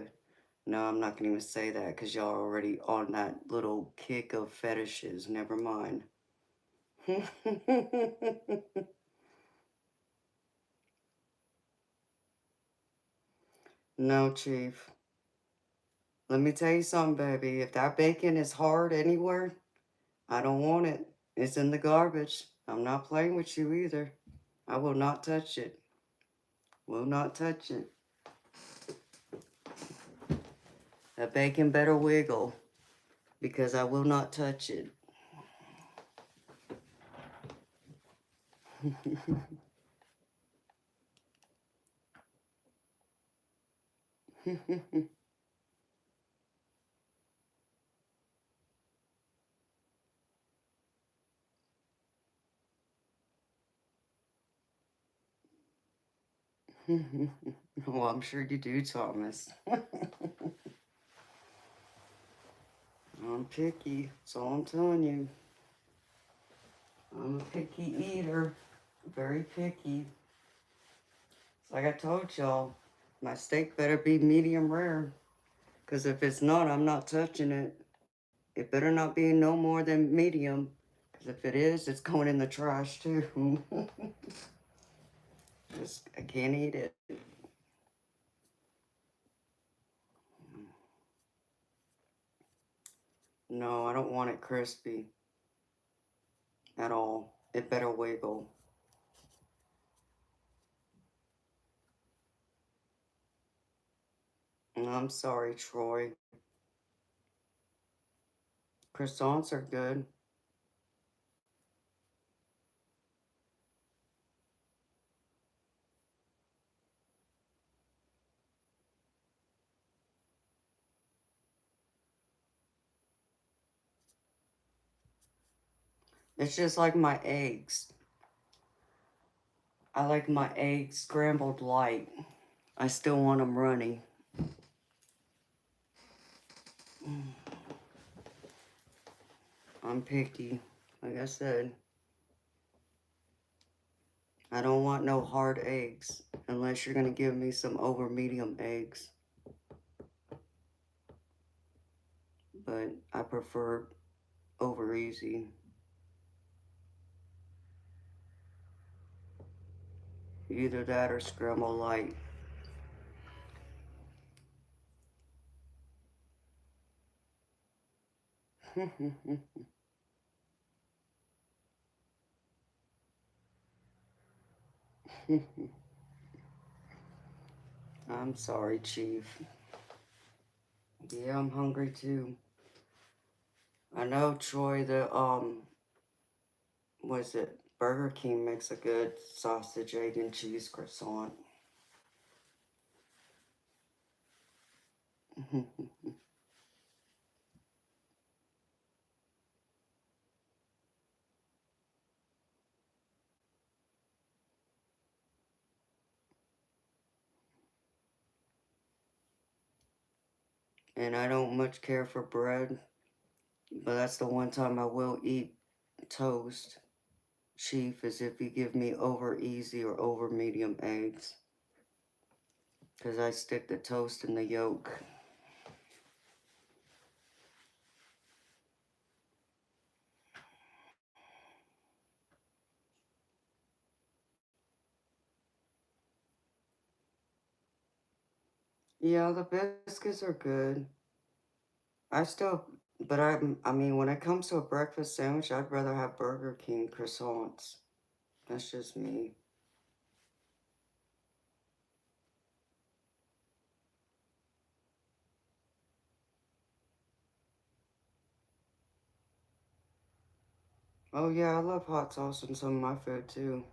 [SPEAKER 1] No, I'm not gonna even say that because y'all already on that little kick of fetishes. Never mind. No, Chief. Let me tell you something, baby. If that bacon is hard anywhere, I don't want it. It's in the garbage. I'm not playing with you either. I will not touch it. Will not touch it. That bacon better wiggle because I will not touch it. Well, I'm sure you do, Thomas. I'm picky, that's all I'm telling you. I'm a picky eater, very picky. Like I told y'all, my steak better be medium rare, because if it's not, I'm not touching it. It better not be no more than medium, because if it is, it's going in the trash too. Just, I can't eat it. No, I don't want it crispy at all. It better wiggle. I'm sorry, Troy. Croissants are good. It's just like my eggs. I like my eggs scrambled light. I still want them runny. I'm picky. Like I said, I don't want no hard eggs unless you're going to give me some over medium eggs. But I prefer over easy. Either that or scrambled light. I'm sorry, Chief. Yeah, I'm hungry too. I know, Troy, Was it Burger King makes a good sausage, egg, and cheese croissant. And I don't much care for bread, but that's the one time I will eat toast, chief, is if you give me over easy or over medium eggs. Because I stick the toast in the yolk. Yeah, the biscuits are good. I still, but I mean, when it comes to a breakfast sandwich, I'd rather have Burger King croissants. That's just me. Oh yeah, I love hot sauce in some of my food too.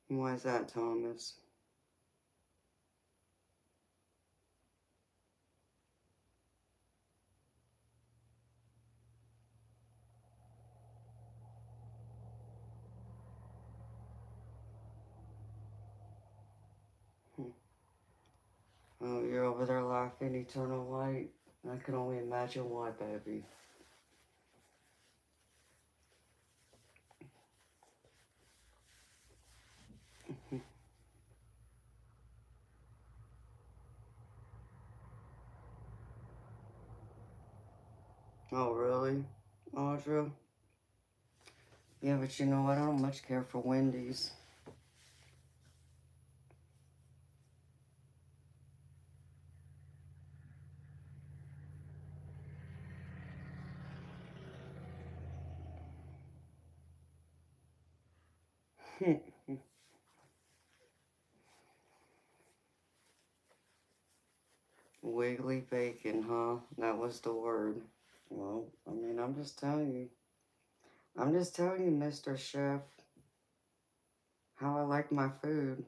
[SPEAKER 1] Why is that, Thomas? Hmm. Oh, you're over there laughing, eternal light. I can only imagine why, baby. Oh, really? Audra? Yeah, but you know what? I don't much care for Wendy's. Wiggly bacon, huh? That was the word. Well, I mean, I'm just telling you. I'm just telling you, Mr. Chef, how I like my food.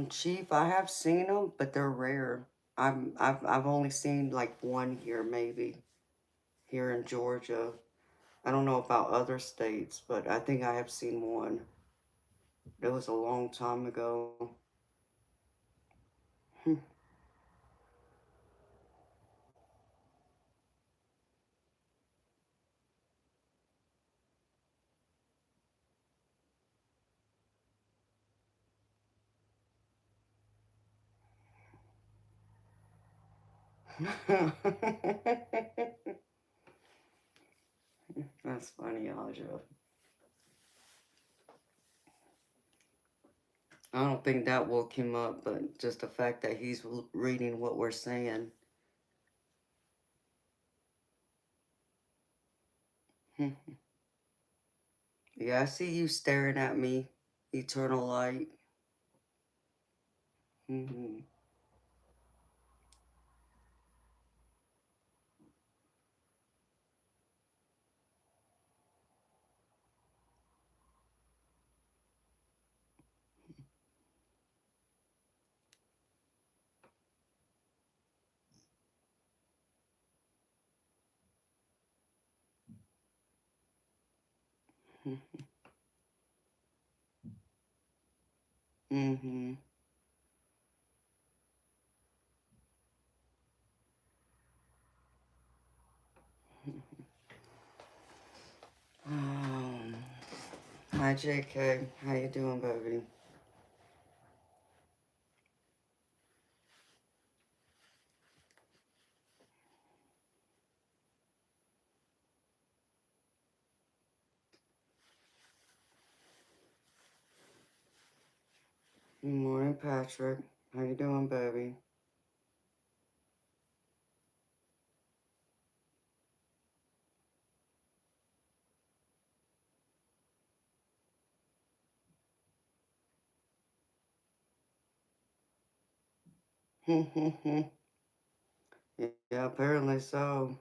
[SPEAKER 1] Chief, I have seen them, but they're rare. I've only seen like one here, maybe here in Georgia. I don't know about other states, but I think I have seen one. It was a long time ago. That's funny, Audra. I don't think that woke him up, but just the fact that he's reading what we're saying. Yeah, I see you staring at me, eternal light. Mm-hmm. Mm-hmm. Hi, JK. How you doing, baby? Good morning, Patrick. How you doing, baby? Yeah, apparently so.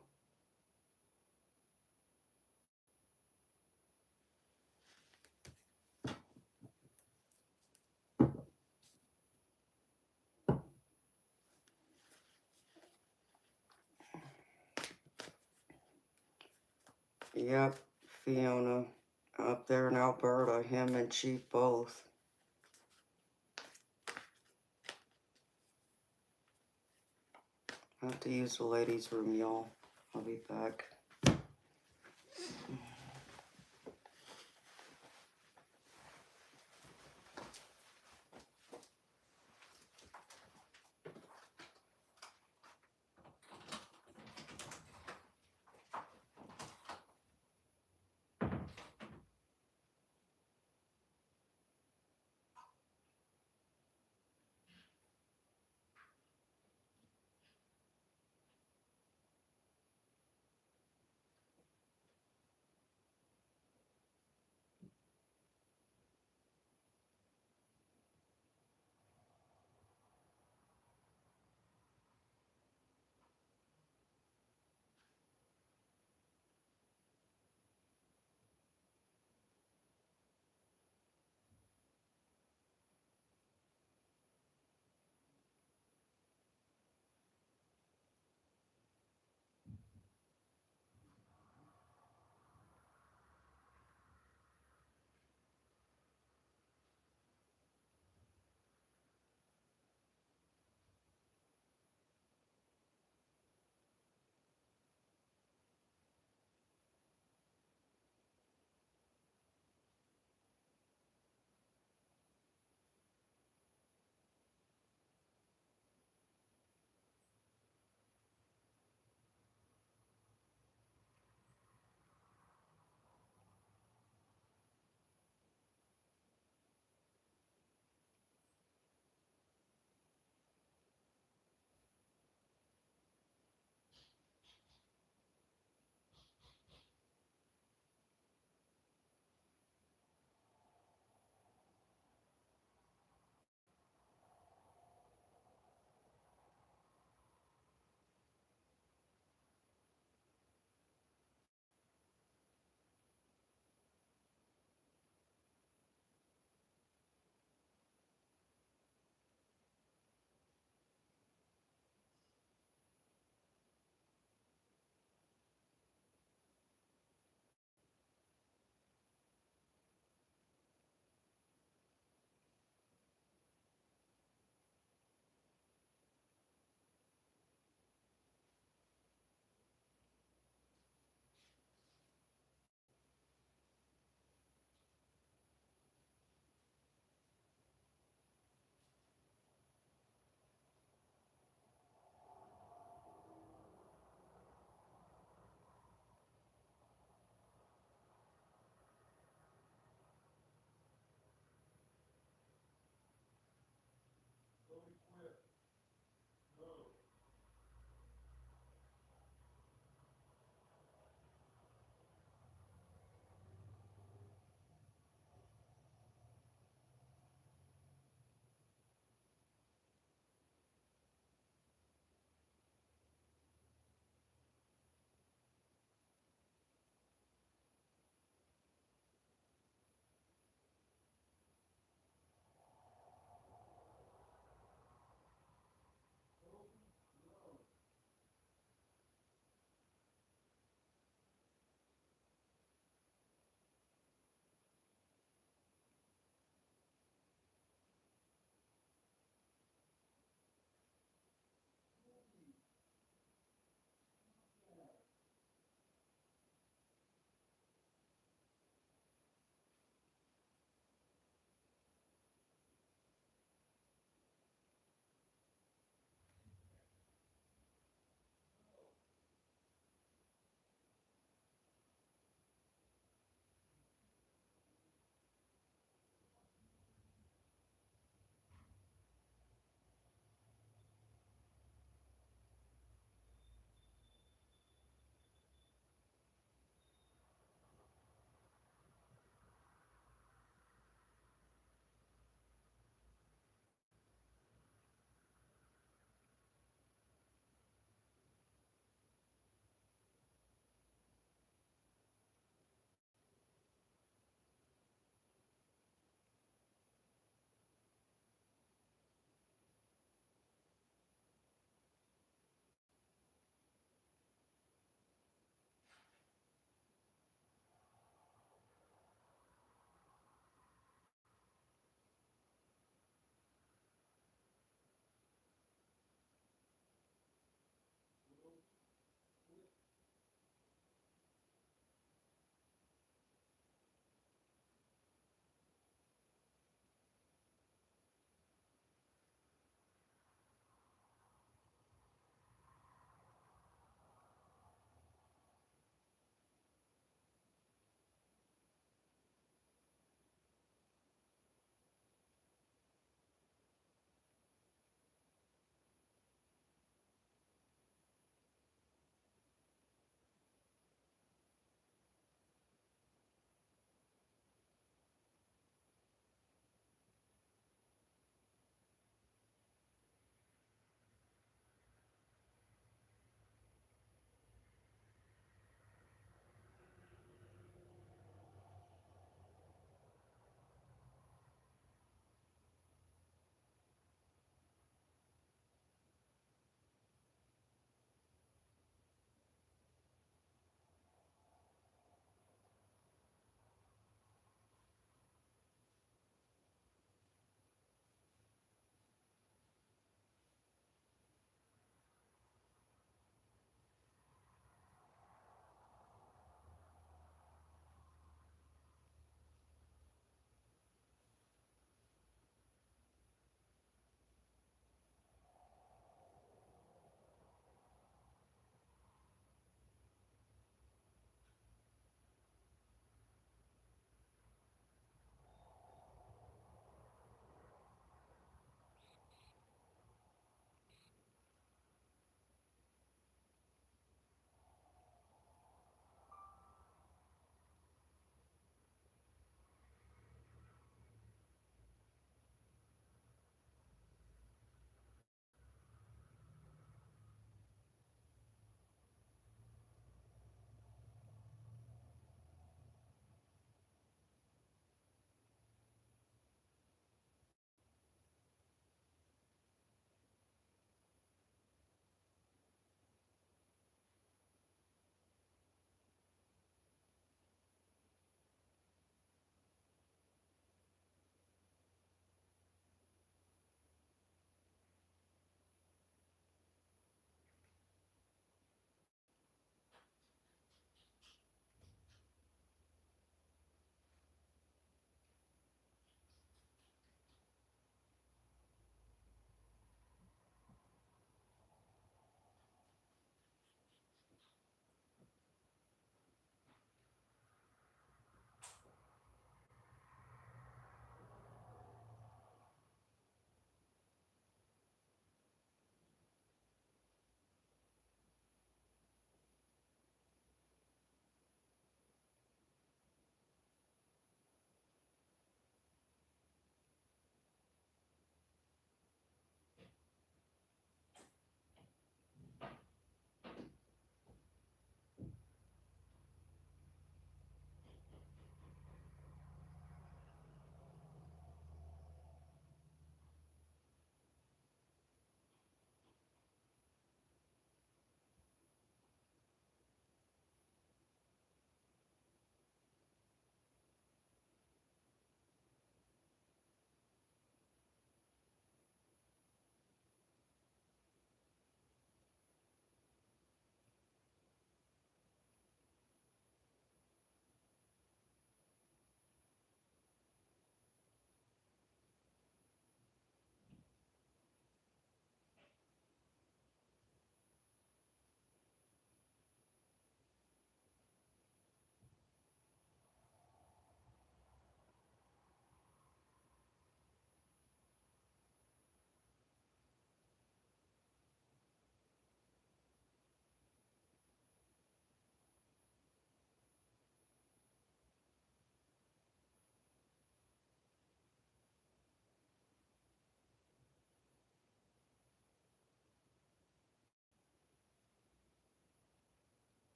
[SPEAKER 1] Yep, Fiona. Up there in Alberta, him and Chief both. I have to use the ladies' room, y'all. I'll be back.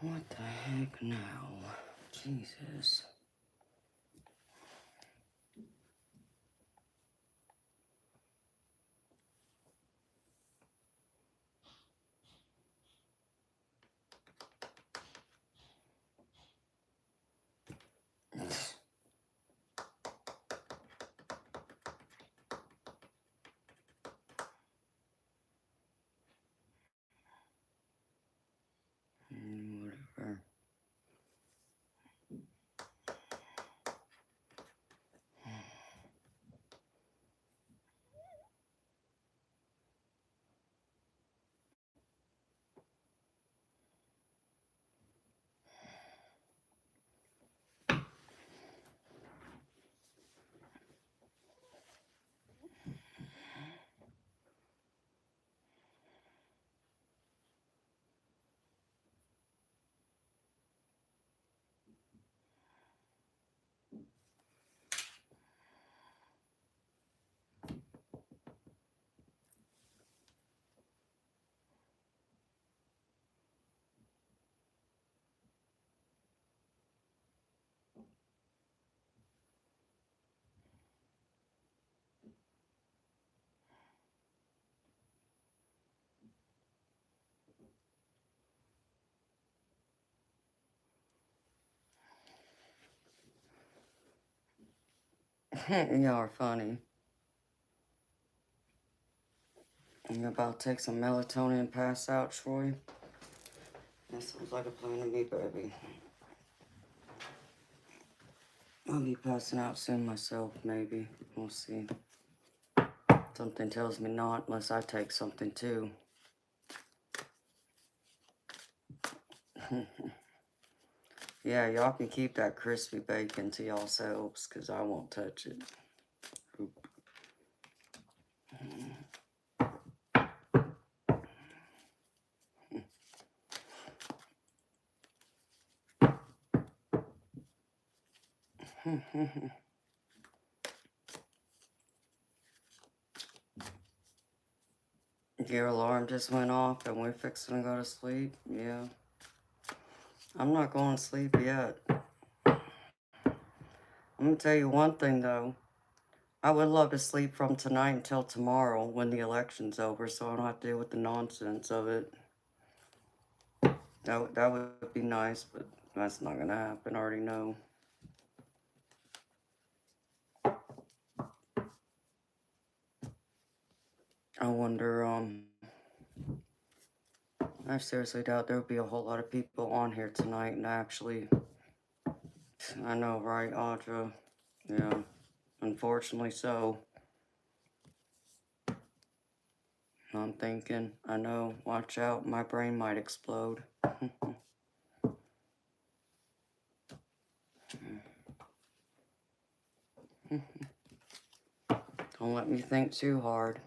[SPEAKER 1] What the heck now? Jesus. Whatever. Y'all are funny. You about to take some melatonin and pass out, Troy? That sounds like a plan to me, baby. I'll be passing out soon myself, maybe. We'll see. Something tells me not, unless I take something too. Yeah, y'all can keep that crispy bacon to yourselves, because I won't touch it. Oop. Your alarm just went off and we're fixing to go to sleep? Yeah. I'm not going to sleep yet. I'm going to tell you one thing, though. I would love to sleep from tonight until tomorrow when the election's over, so I don't have to deal with the nonsense of it. That would be nice, but that's not going to happen. I already know. I wonder, I seriously doubt there would be a whole lot of people on here tonight, and actually, I know, right, Audra? Yeah, unfortunately so. I'm thinking, I know, watch out, my brain might explode. Don't let me think too hard.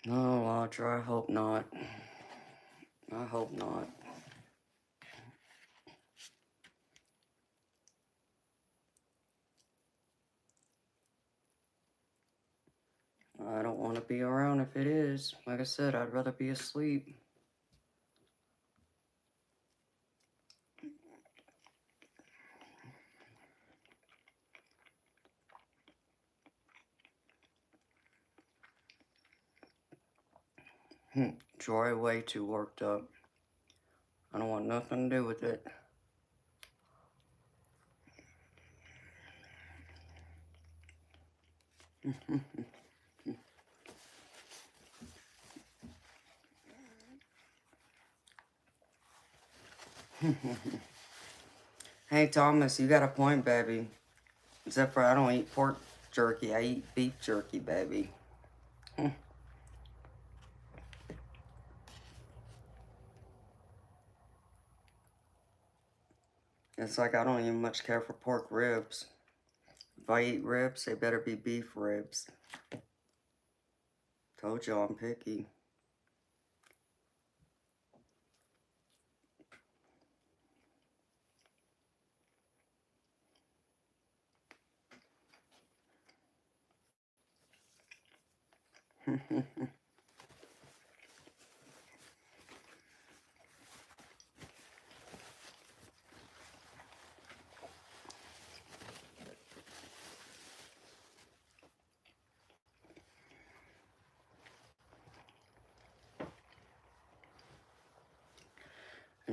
[SPEAKER 1] No, Audra, I hope not. I hope not. I don't want to be around if it is. Like I said, I'd rather be asleep. Joy way too worked up. I don't want nothing to do with it. Hey, Thomas, you got a point, baby. Except for I don't eat pork jerky. I eat beef jerky, baby. It's like I don't even much care for pork ribs. If I eat ribs, they better be beef ribs. Told you I'm picky. And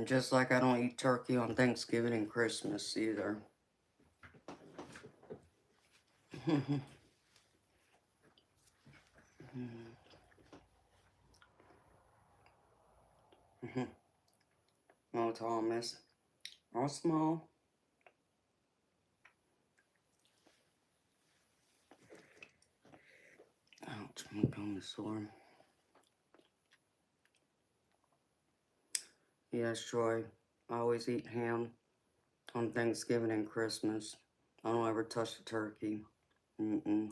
[SPEAKER 1] just like I don't eat turkey on Thanksgiving and Christmas either. Oh, Thomas. All small. Ouch, my gum is sore. Yes, Troy. I always eat ham on Thanksgiving and Christmas. I don't ever touch the turkey. Mm-mm.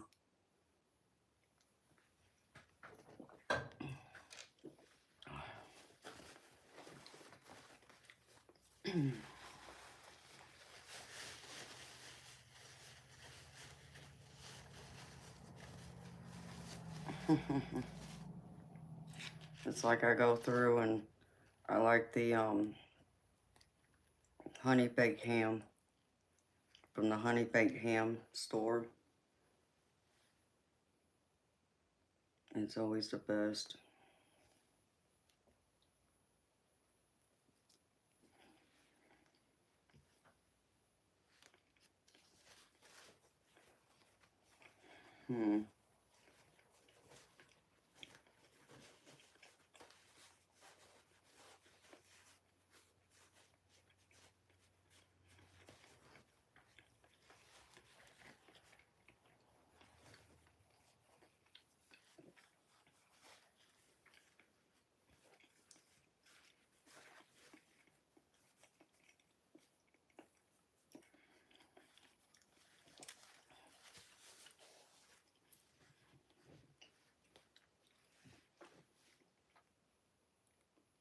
[SPEAKER 1] It's like I go through and I like the honey baked ham from the honey baked ham store. It's always the best. Hmm.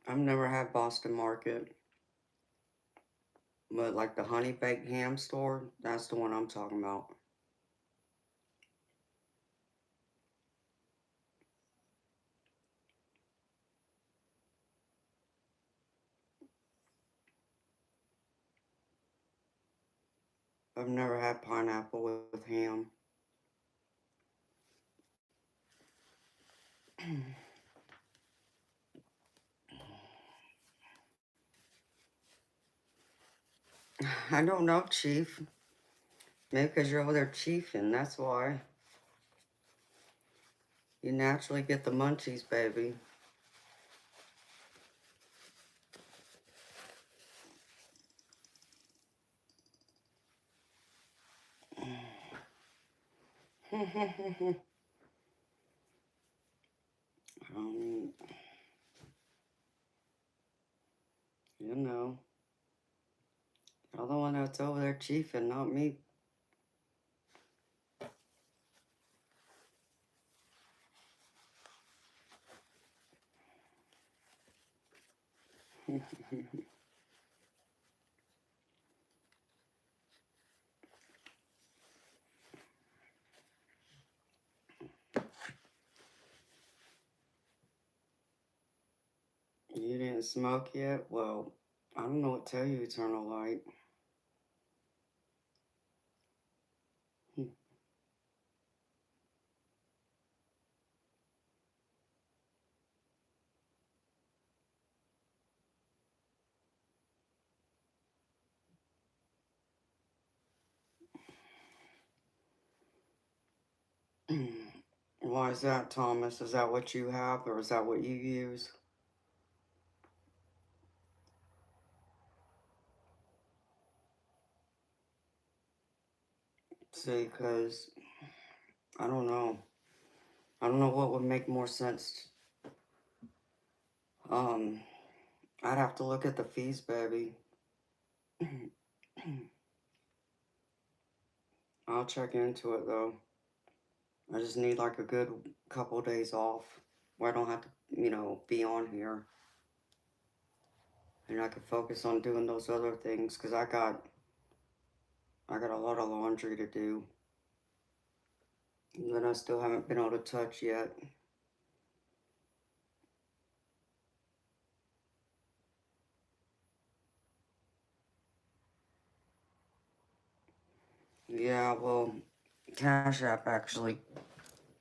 [SPEAKER 1] I've never had Boston Market, but like the honey baked ham store, that's the one I'm talking about. I've never had pineapple with ham. I don't know, Chief. Maybe because you're over there chiefing, that's why. You naturally get the munchies, baby. um, you know, you're the one that's over there chiefing, not me. You didn't smoke yet? Well, I don't know what to tell you, Eternal Light. Why is that, Thomas? Is that what you have, or is that what you use? See, because I don't know. I don't know what would make more sense. Um, I'd have to look at the fees, baby. I'll check into it though. I just need like a good couple of days off where I don't have to, be on here. And I can focus on doing those other things because I got a lot of laundry to do that I still haven't been able to touch yet. Yeah, well, Cash App actually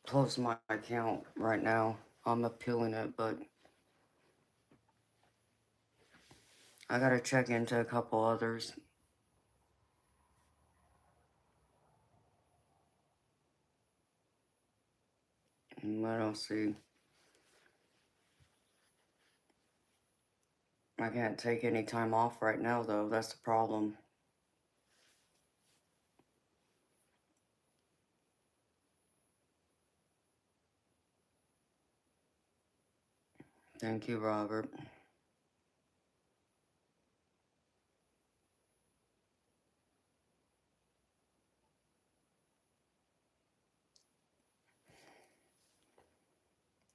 [SPEAKER 1] closed my account right now. I'm appealing it, but I gotta check into a couple others. I don't see. I can't take any time off right now, though. That's the problem. Thank you, Robert.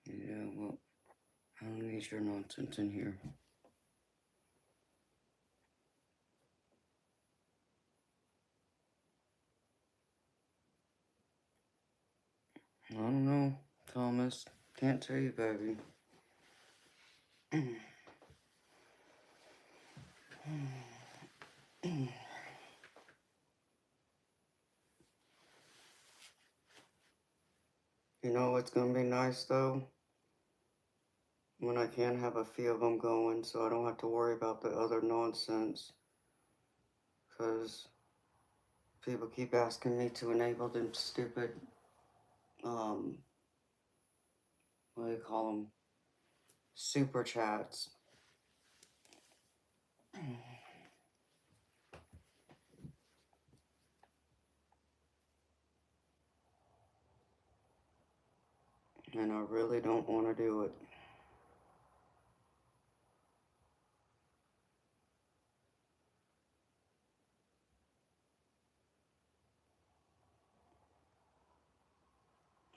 [SPEAKER 1] Yeah, well, I don't need your nonsense in here. I don't know, Thomas. Can't tell you, baby. You know what's gonna be nice, though? When I can have a few of them going, so I don't have to worry about the other nonsense. Because people keep asking me to enable them stupid, um, what do you call them? Super chats. And I really don't want to do it.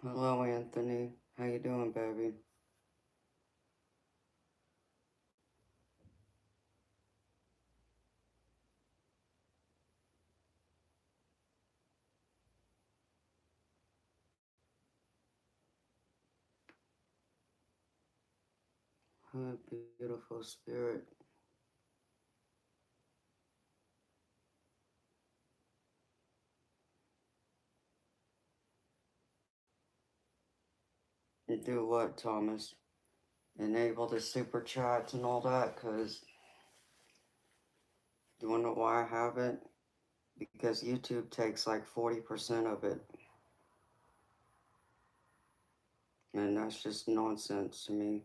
[SPEAKER 1] Hello, Anthony. How you doing, baby? Hi, beautiful spirit. You do what, Thomas? Enable the super chats and all that, because you wanna know why I haven't? Because YouTube takes like 40% of it. And that's just nonsense to me.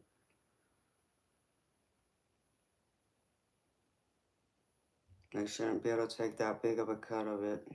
[SPEAKER 1] They shouldn't be able to take that big of a cut of it.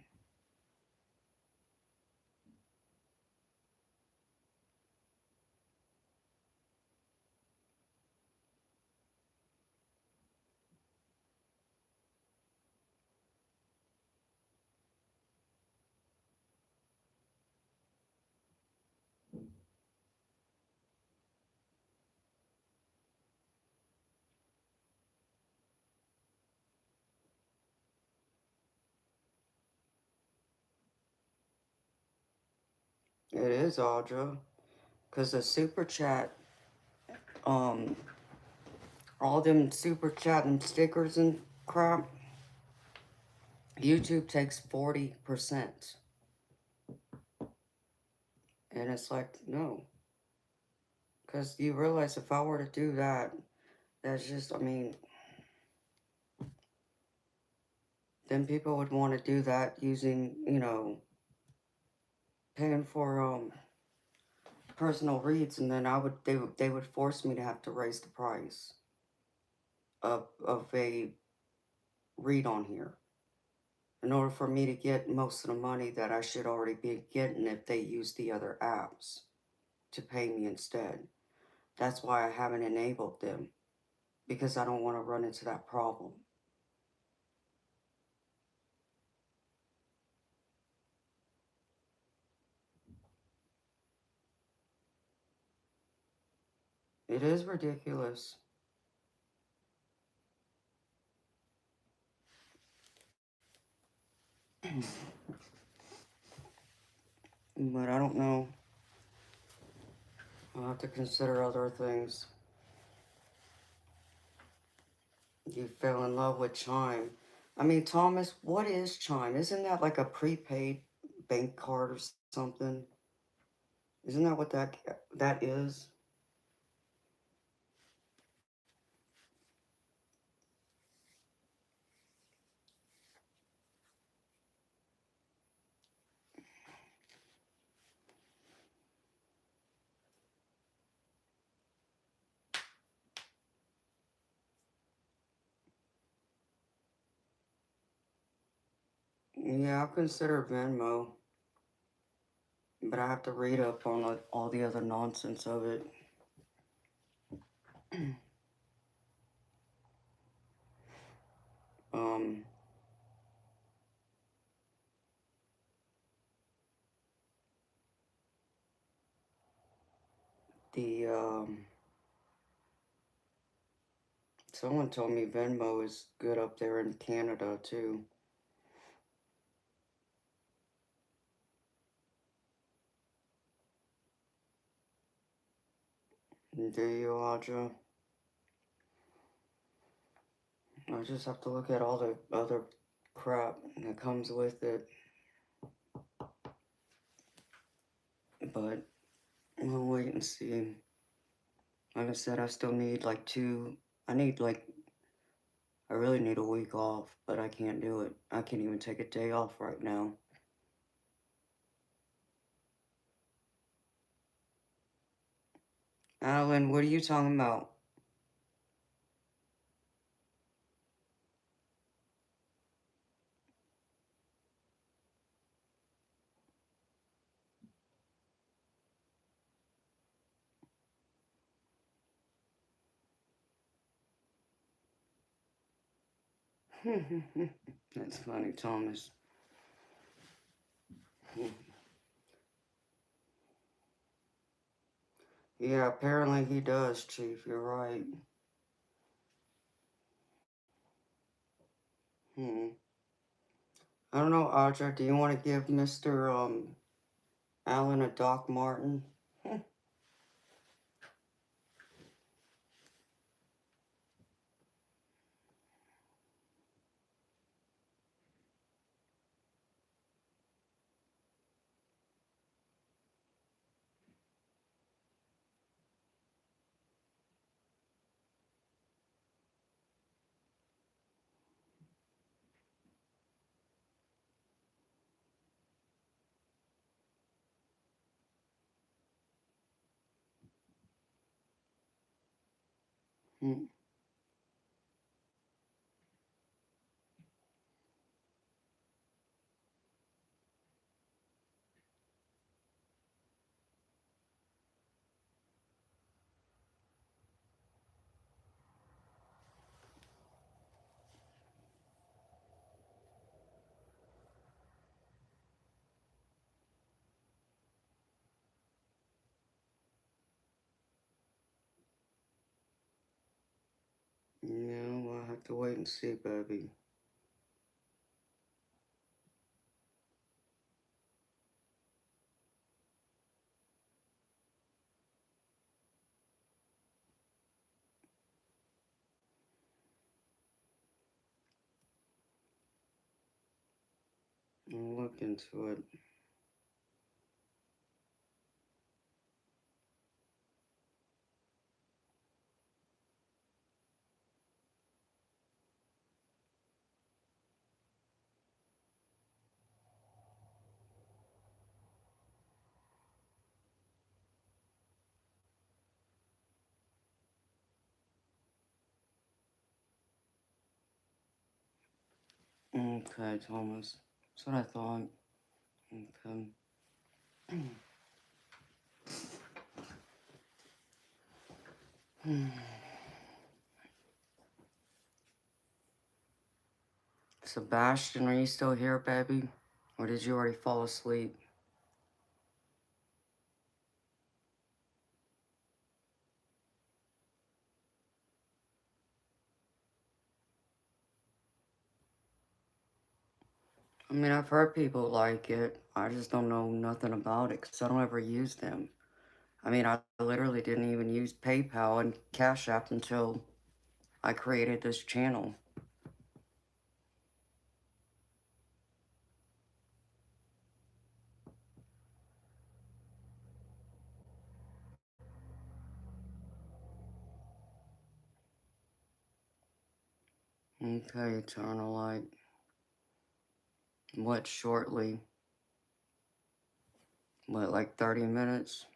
[SPEAKER 1] It is, Audra. Because the super chat, um, all them super chat and stickers and crap, YouTube takes 40%. And it's like, no. Because you realize if I were to do that, that's just, I mean, then people would want to do that using, paying for personal reads, and then they would force me to have to raise the price of a read on here in order for me to get most of the money that I should already be getting if they use the other apps to pay me instead. That's why I haven't enabled them, because I don't want to run into that problem. It is ridiculous. But I don't know. I'll have to consider other things. You fell in love with Chime. I mean, Thomas, what is Chime? Isn't that like a prepaid bank card or something? Isn't that what that is? Yeah, I consider Venmo, but I have to read up on all the other nonsense of it. um, the someone told me Venmo is good up there in Canada too. Do you, Audra? I just have to look at all the other crap that comes with it. But we'll wait and see. Like I said, I still need like I really need a week off, but I can't do it. I can't even take a day off right now. Alan, what are you talking about? That's funny, Thomas. Yeah, apparently he does, Chief. You're right. Hmm. I don't know, Audra. Do you want to give Mr. Allen a Doc Martin? Hmm. Yeah, we'll have to wait and see, baby. I'll look into it. Okay, Thomas. That's what I thought. Okay. Sebastian, are you still here, baby? Or did you already fall asleep? I mean, I've heard people like it. I just don't know nothing about it because I don't ever use them. I mean, I literally didn't even use PayPal and Cash App until I created this channel. Okay, eternal light. What, shortly? What, like 30 minutes?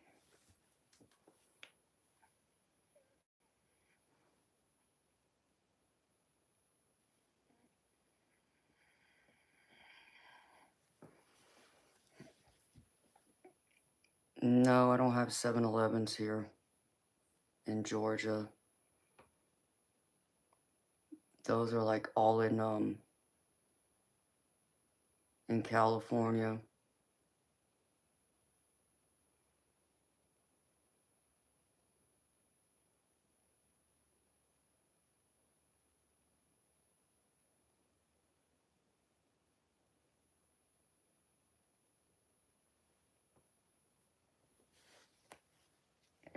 [SPEAKER 1] No, I don't have 7-Elevens here in Georgia. Those are like all in California.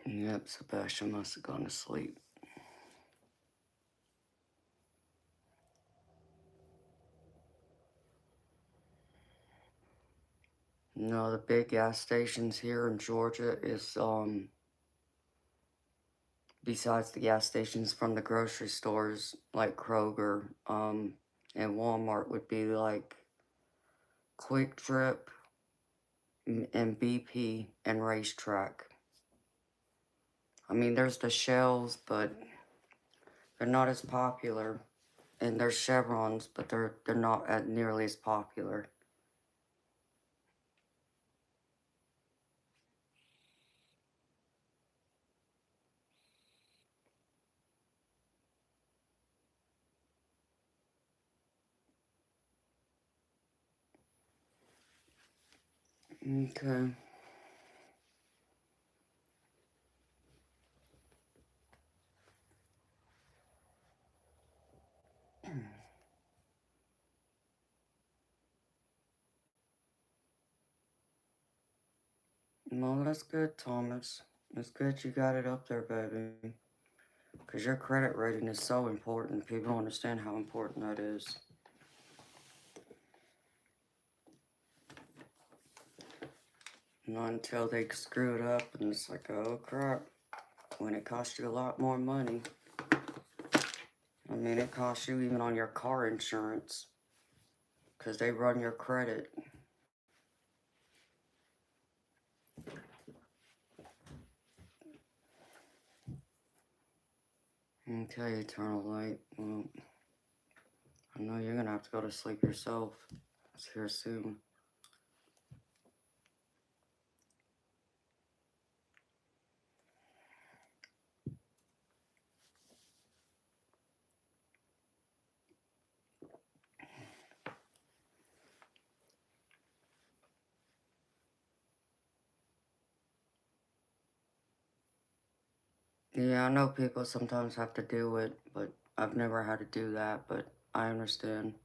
[SPEAKER 1] Yep, Sebastian must have gone to sleep. No, the big gas stations here in Georgia is, besides the gas stations from the grocery stores, like Kroger, and Walmart would be like Quick Trip and BP and Racetrack. I mean, there's the Shells, but they're not as popular. And there's Chevrons, but they're not nearly as popular. Okay. No, that's good, Thomas. It's good you got it up there, baby. Because your credit rating is so important. People don't understand how important that is. Not until they screw it up and it's like, oh crap. When it costs you a lot more money. I mean, it costs you even on your car insurance. Because they run your credit. Okay, Eternal Light. Well, I know you're gonna have to go to sleep yourself. It's here soon. Yeah, I know people sometimes have to do it, but I've never had to do that, but I understand.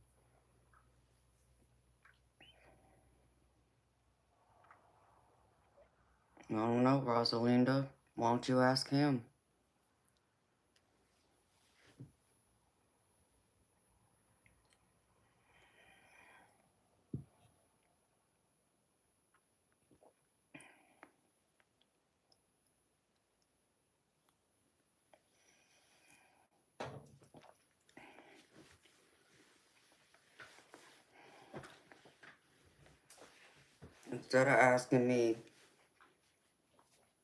[SPEAKER 1] I don't know, Rosalinda. Why don't you ask him? Instead of asking me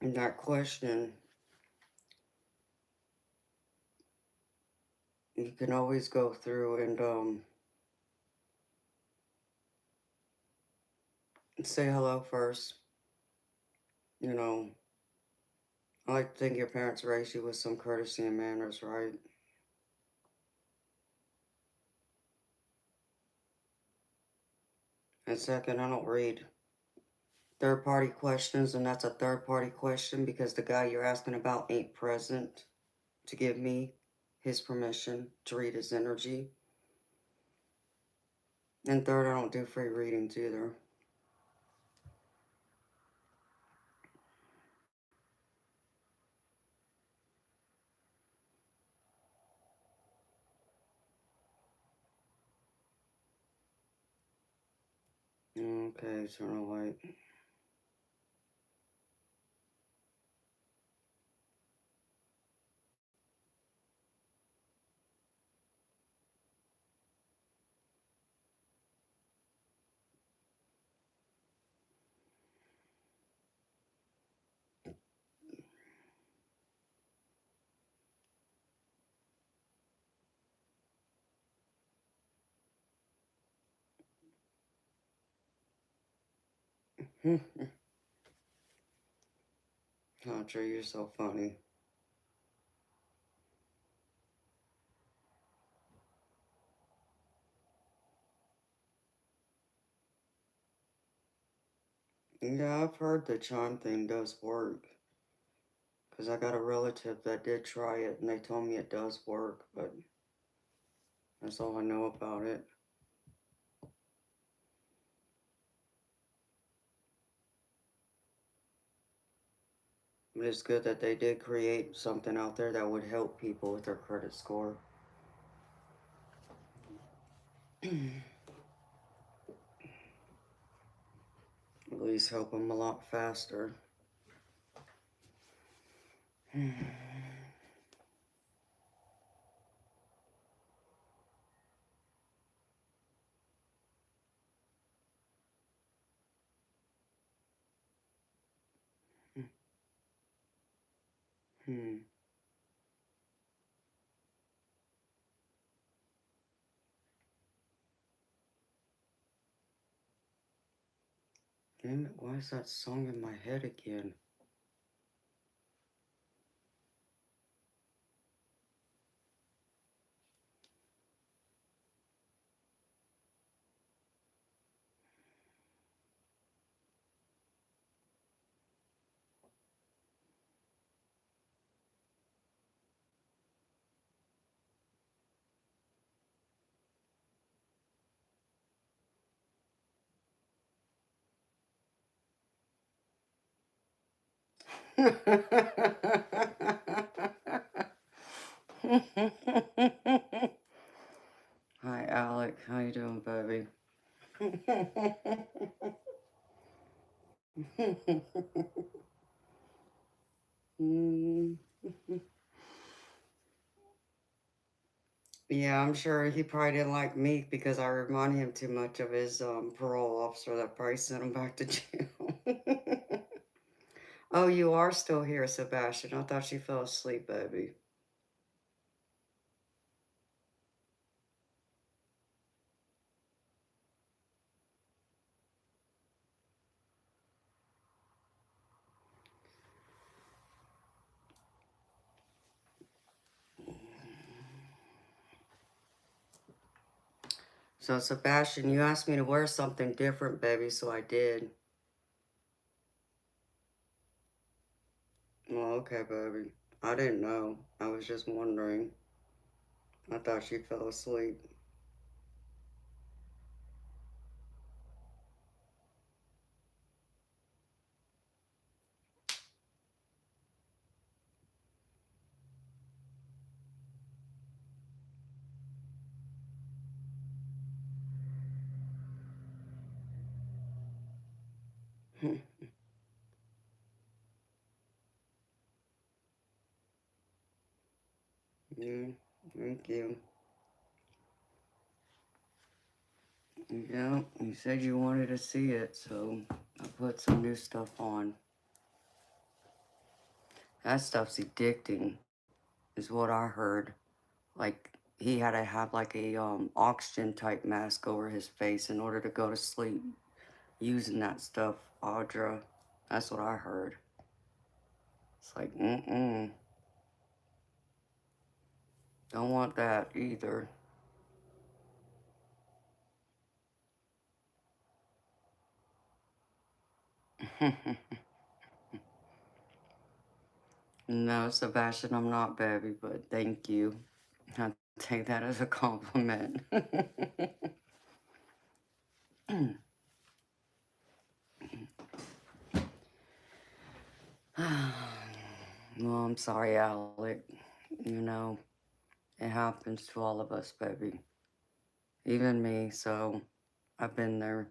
[SPEAKER 1] that question, you can always go through and say hello first. You know, I like to think your parents raised you with some courtesy and manners, right? And second, I don't read third-party questions, and that's a third-party question because the guy you're asking about ain't present to give me his permission to read his energy. And third, I don't do free readings either. Okay, Eternal Light. Contra, you're so funny. Yeah, I've heard the chime thing does work. Because I got a relative that did try it and they told me it does work, but that's all I know about it. But it's good that they did create something out there that would help people with their credit score. At least help them a lot faster. Hmm. Damn it, why is that song in my head again? Hi, Alec. How you doing, baby? Yeah, I'm sure he probably didn't like me because I remind him too much of his parole officer that probably sent him back to jail. Oh, you are still here, Sebastian. I thought you fell asleep, baby. So, Sebastian, you asked me to wear something different, baby, so I did. Well, okay, baby. I didn't know. I was just wondering. I thought she fell asleep. Yeah, thank you. Yeah, you said you wanted to see it, so I put some new stuff on. That stuff's addicting, is what I heard. Like, he had to have like a oxygen type mask over his face in order to go to sleep using that stuff, Audra. That's what I heard. It's like, don't want that either. No, Sebastian, I'm not, baby, but thank you. I take that as a compliment. Well, I'm sorry, Alec. You know, it happens to all of us, baby. Even me, so I've been there.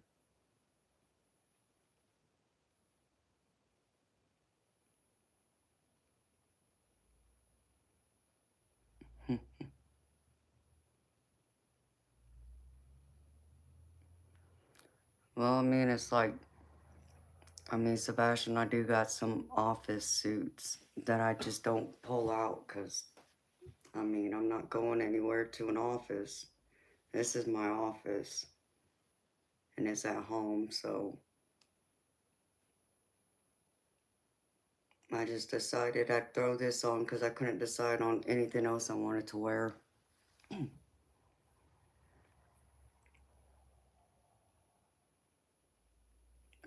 [SPEAKER 1] Well, I mean, it's like, I mean, Sebastian, I do got some office suits that I just don't pull out because, I mean, I'm not going anywhere to an office. This is my office, and it's at home, so I just decided I'd throw this on because I couldn't decide on anything else I wanted to wear.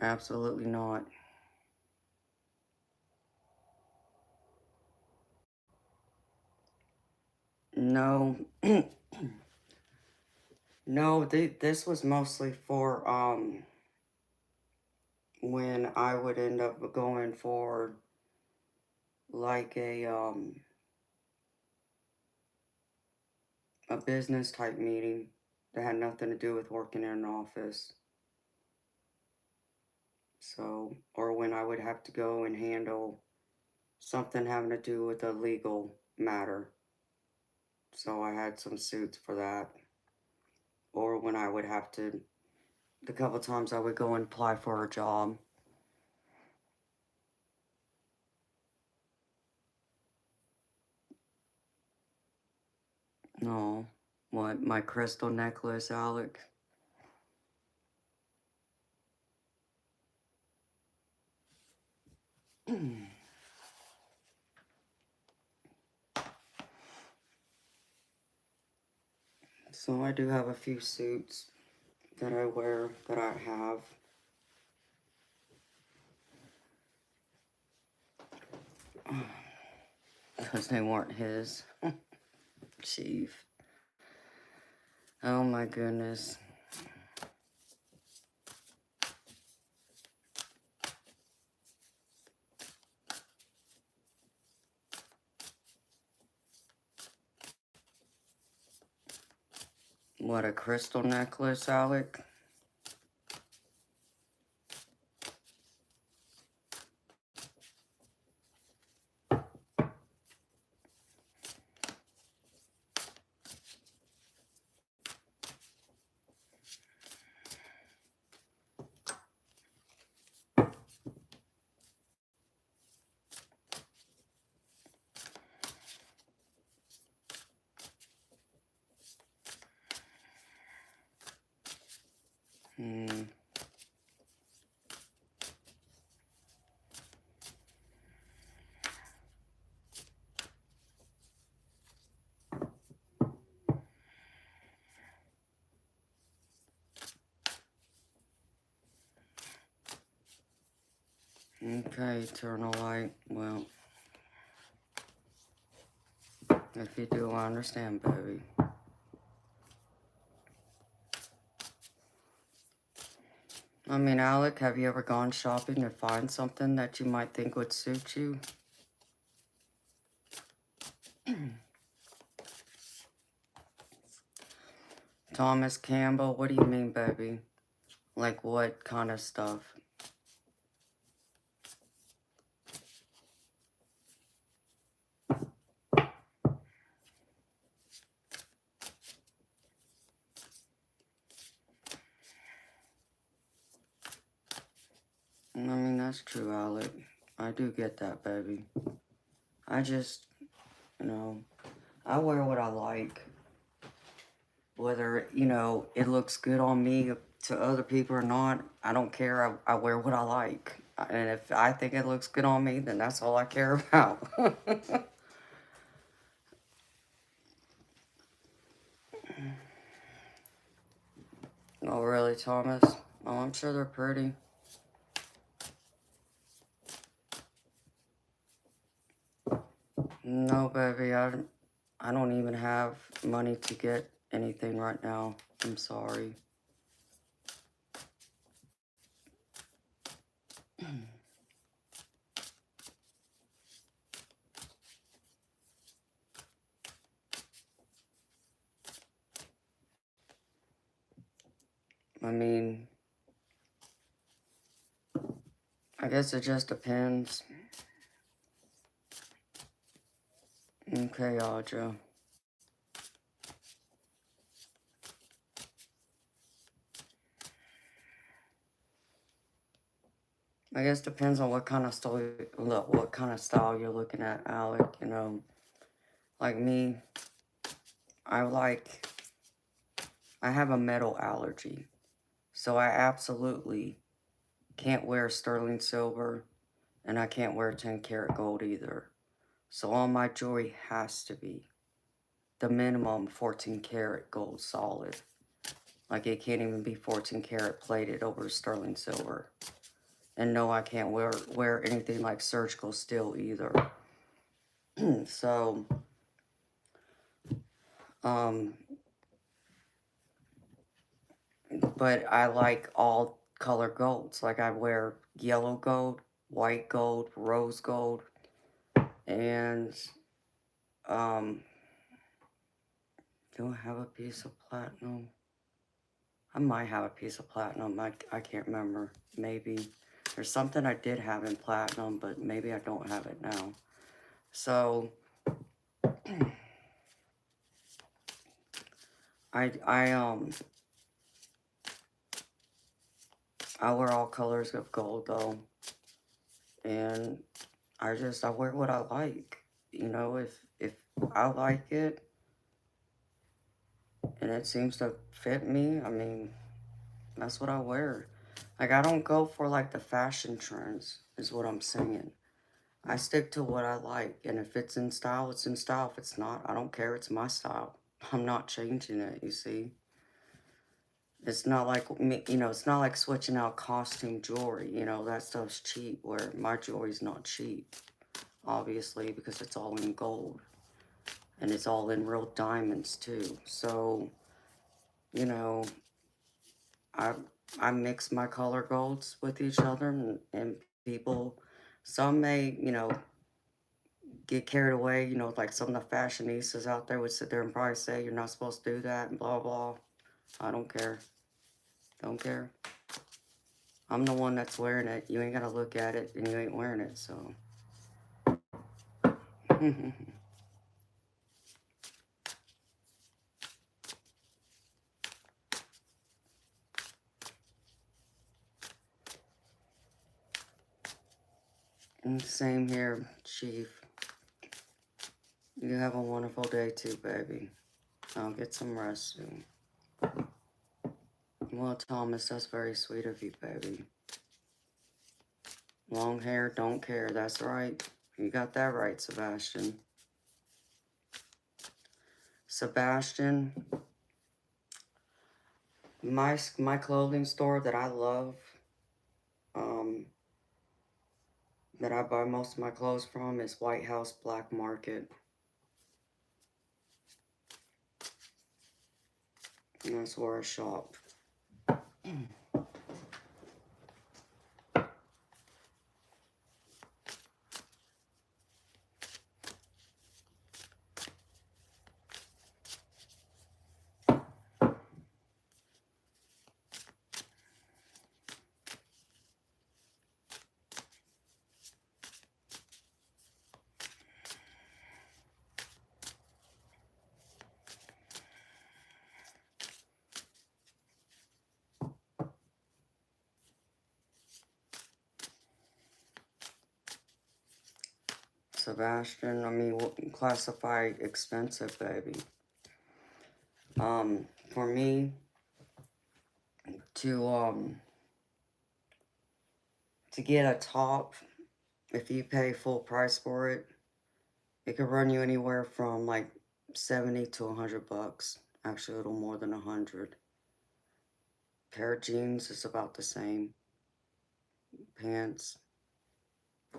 [SPEAKER 1] Absolutely not. No. No, this was mostly for, when I would end up going for, like, a business type meeting that had nothing to do with working in an office. So, or when I would have to go and handle something having to do with a legal matter. So I had some suits for that. Or when I would have to, the couple times I would go and apply for a job. No, what, my crystal necklace, Alec? So I do have a few suits that I wear, that I have. Because they weren't his. Chief. Oh my goodness. What, a crystal necklace, Alec? Hmm. Okay, eternal light. Well, if you do, I understand, baby. I mean, Alec, have you ever gone shopping and find something that you might think would suit you? Thomas Campbell, what do you mean, baby? Like what kind of stuff? I mean, that's true, Alec. I do get that, baby. I just, you know, I wear what I like. Whether, you know, it looks good on me to other people or not, I don't care. I wear what I like. And if I think it looks good on me, then that's all I care about. Oh, really, Thomas? Oh, I'm sure they're pretty. No, baby, I don't even have money to get anything right now. I'm sorry. I mean, I guess it just depends. Okay, Audra. I guess depends on what kind of style, what kind of style you're looking at, Alec. You know, like me, I have a metal allergy, so I absolutely can't wear sterling silver, And I can't wear 10 karat gold either. So all my jewelry has to be the minimum 14 karat gold solid. Like it can't even be 14 karat plated over sterling silver. And no, I can't wear anything like surgical steel either. So, but I like all color golds. Like I wear yellow gold, white gold, rose gold, and do I have a piece of platinum? I might have a piece of platinum. I can't remember. Maybe. There's something I did have in platinum, but maybe I don't have it now. So, I wear all colors of gold though. And I wear what I like. You know, if I like it and it seems to fit me, I mean, that's what I wear. Like, I don't go for, like, the fashion trends, is what I'm saying. I stick to what I like, and if it's in style, it's in style. If it's not, I don't care. It's my style. I'm not changing it, you see? It's not like, you know, it's not like switching out costume jewelry. You know, that stuff's cheap, where my jewelry's not cheap, obviously, because it's all in gold. And it's all in real diamonds, too. So, you know, I mix my color golds with each other, and people, some may, you know, get carried away, you know, like some of the fashionistas out there would sit there and probably say, you're not supposed to do that, and blah, blah. I don't care. Don't care. I'm the one that's wearing it. You ain't gotta look at it, and you ain't wearing it, so. And same here, Chief. You have a wonderful day too, baby. I'll get some rest soon. Well, Thomas, that's very sweet of you, baby. Long hair, don't care. That's right. You got that right, Sebastian. Sebastian, my clothing store that I love, that I buy most of my clothes from is White House Black Market. And that's where I shop. Sebastian, I mean, we'll classify expensive, baby. For me to get a top, if you pay full price for it, it could run you anywhere from like 70 to 100 bucks. Actually, a little more than 100. Pair of jeans is about the same. Pants,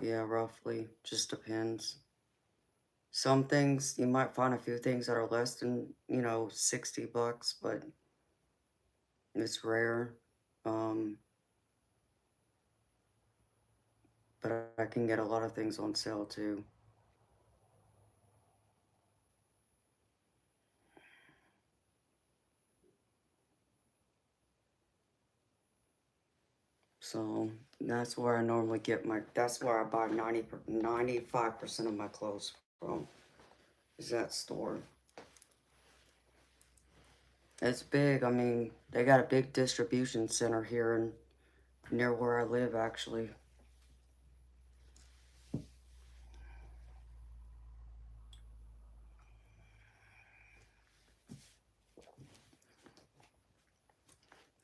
[SPEAKER 1] yeah, roughly. Just depends. Some things, you might find a few things that are less than, you know, 60 bucks, but it's rare. But I can get a lot of things on sale too. So that's where I normally get that's where I buy 95% of my clothes from, is that store. It's big. I mean, they got a big distribution center here near where I live, actually.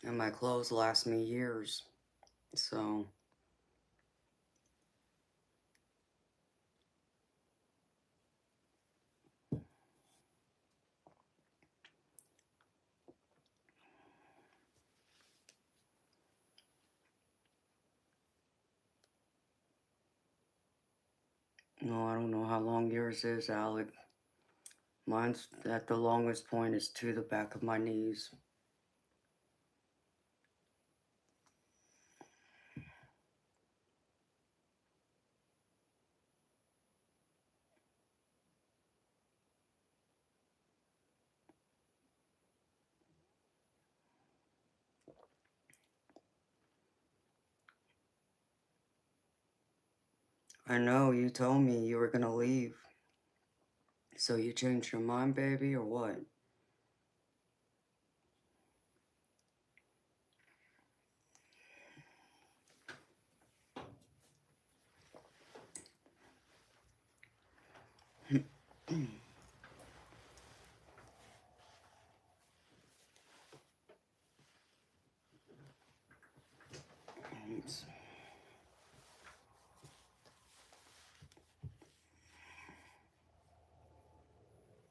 [SPEAKER 1] And my clothes last me years. So No, I don't know how long yours is, Alec. Mine's at the longest point is to the back of my knees. I know, you told me you were gonna leave. So you changed your mind, baby, or what?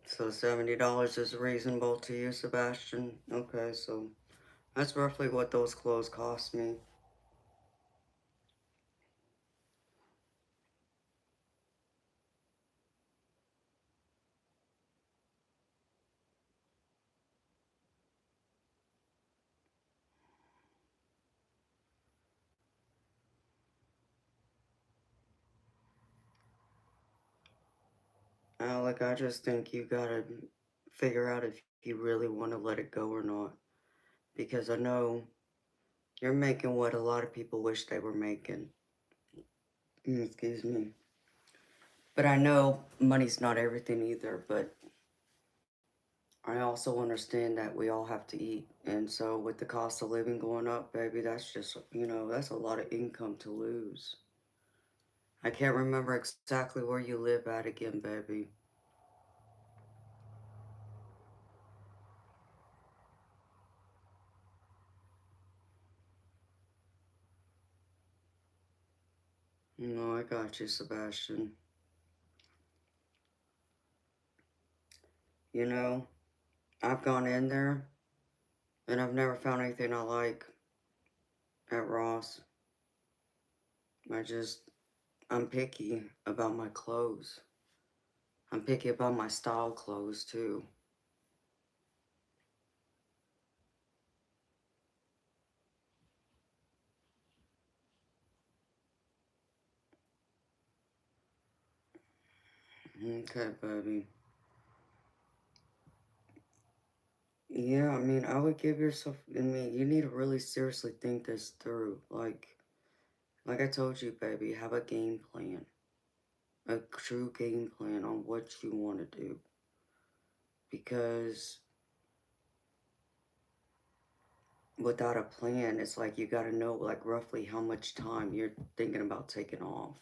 [SPEAKER 1] So $70 is reasonable to you, Sebastian? Okay, so that's roughly what those clothes cost me. Alec, I just think you gotta figure out if you really want to let it go or not. Because I know you're making what a lot of people wish they were making. Excuse me. But I know money's not everything either, but I also understand that we all have to eat. And so with the cost of living going up, baby, that's just, that's a lot of income to lose. I can't remember exactly where you live at again, baby. No, I got you, Sebastian. You know, I've gone in there and I've never found anything I like at Ross. I'm picky about my clothes. I'm picky about my style clothes too. Okay, baby. Yeah, I mean, I would give yourself, you need to really seriously think this through. Like I told you, baby, have a game plan. A true game plan on what you want to do. Because without a plan, it's like you got to know, like, roughly how much time you're thinking about taking off,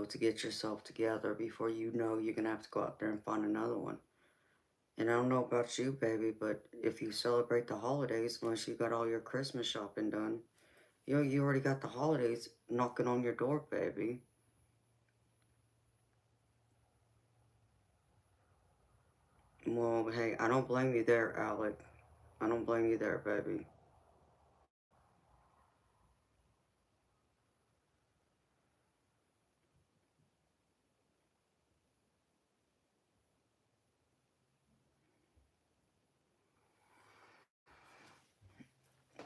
[SPEAKER 1] to get yourself together before you know you're going to have to go out there and find another one. And I don't know about you, baby, but if you celebrate the holidays, unless you got all your Christmas shopping done, you already got the holidays knocking on your door, baby. Well, hey, I don't blame you there, Alec. I don't blame you there, baby.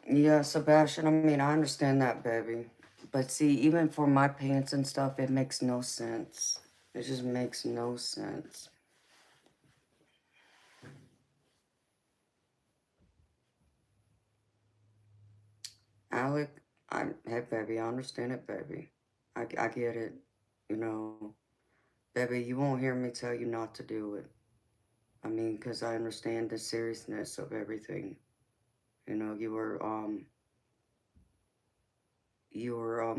[SPEAKER 1] Yeah, Sebastian, I understand that, baby. But see, even for my pants and stuff, it makes no sense. It just makes no sense. Alec, hey, baby, I understand it, baby. I get it. You know, baby, you won't hear me tell you not to do it. Because I understand the seriousness of everything. You were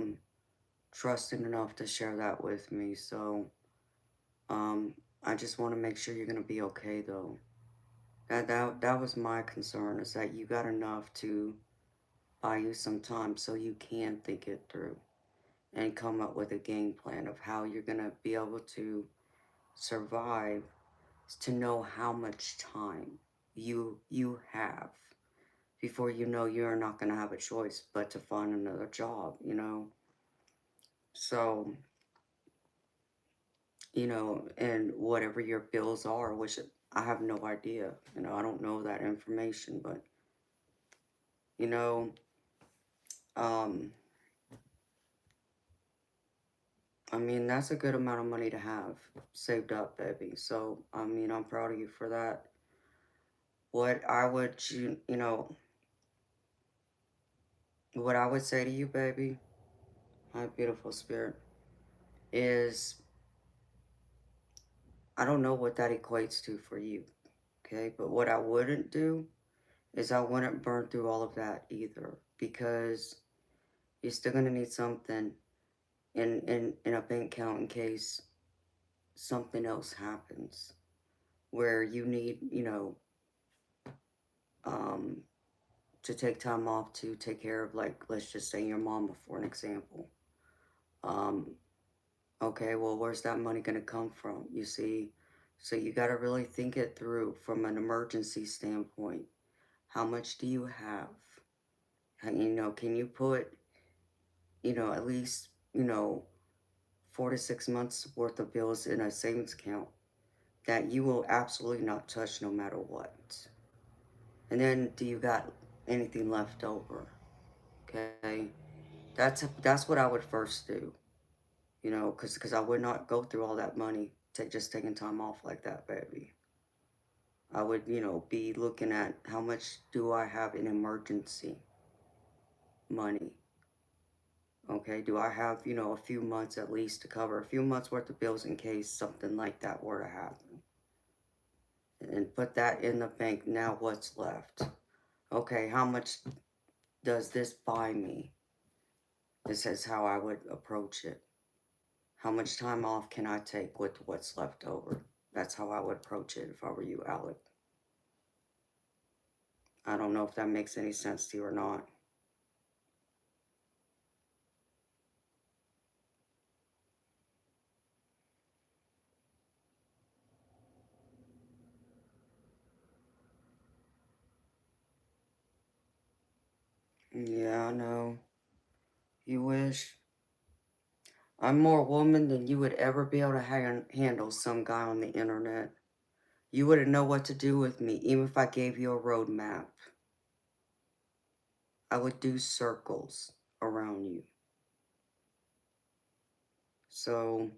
[SPEAKER 1] trusting enough to share that with me. So, um, I just want to make sure you're gonna be okay, though. That was my concern, is that you got enough to buy you some time so you can think it through and come up with a game plan of how you're gonna be able to survive, to know how much time you have before you know you're not gonna have a choice but to find another job. So you know, and whatever your bills are, which I have no idea. You know, I don't know that information, but, you know, um, I mean, that's a good amount of money to have saved up, baby. So, I mean, I'm proud of you for that. What I would, you know, what I would say to you, baby, my beautiful spirit, is I don't know what that equates to for you, okay? But what I wouldn't do is I wouldn't burn through all of that either, because you're still gonna need something in a bank account in case something else happens where you need, you know, um, to take time off to take care of, like, let's just say your mama, for an example. Um, okay, well, where's that money gonna come from? You see? So you gotta really think it through from an emergency standpoint. How much do you have? You know, can you put, you know, at least, you know, 4 to 6 months worth of bills in a savings account that you will absolutely not touch no matter what? And then do you got anything left over? Okay, that's what I would first do. You know, because I would not go through all that money just taking time off like that, baby. I would, you know, be looking at how much do I have in emergency money. Okay, do I have, you know, a few months at least to cover a few months worth of bills in case something like that were to happen? And put that in the bank. Now what's left? Okay, how much does this buy me? This is how I would approach it. How much time off can I take with what's left over? That's how I would approach it if I were you, Alec. I don't know if that makes any sense to you or not. Yeah, I know. You wish. I'm more woman than you would ever be able to handle some guy on the internet. You wouldn't know what to do with me, even if I gave you a roadmap. I would do circles around you. So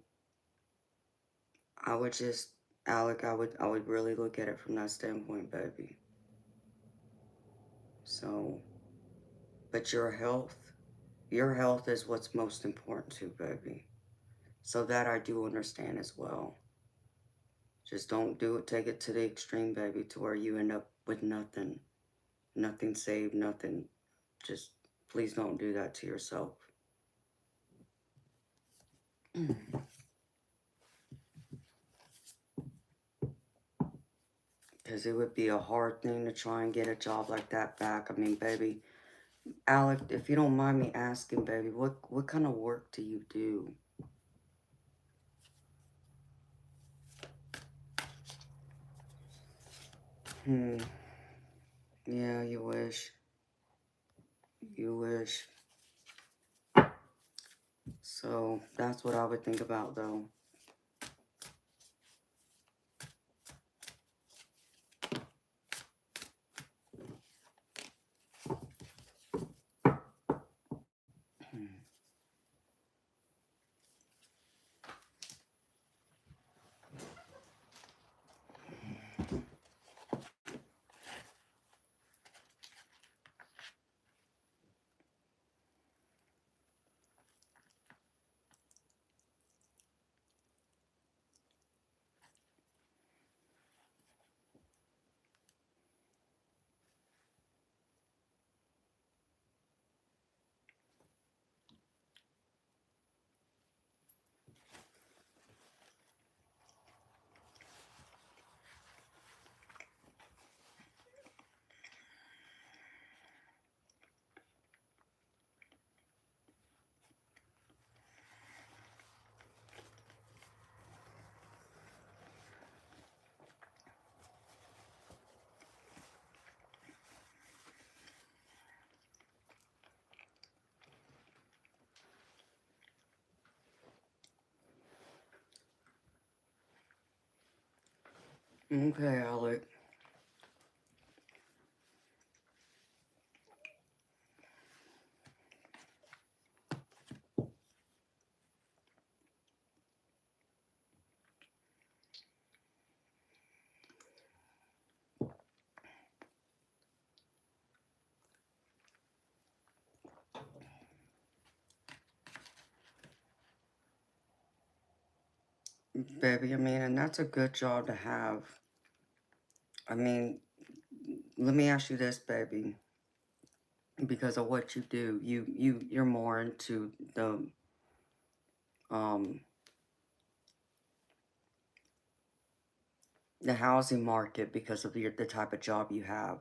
[SPEAKER 1] I would just, Alec, I would really look at it from that standpoint, baby. So, but your health is what's most important too, baby. So that I do understand as well. Just don't do it, take it to the extreme, baby, to where you end up with nothing. Nothing saved, nothing. Just please don't do that to yourself. Because it would be a hard thing to try and get a job like that back. I mean, baby, Alec, if you don't mind me asking, baby, what kind of work do you do? Yeah, you wish. You wish. So that's what I would think about, though. Okay, Alec. Baby, I mean, and that's a good job to have. I mean, let me ask you this, baby. Because of what you do, you're more into um the housing market because of the type of job you have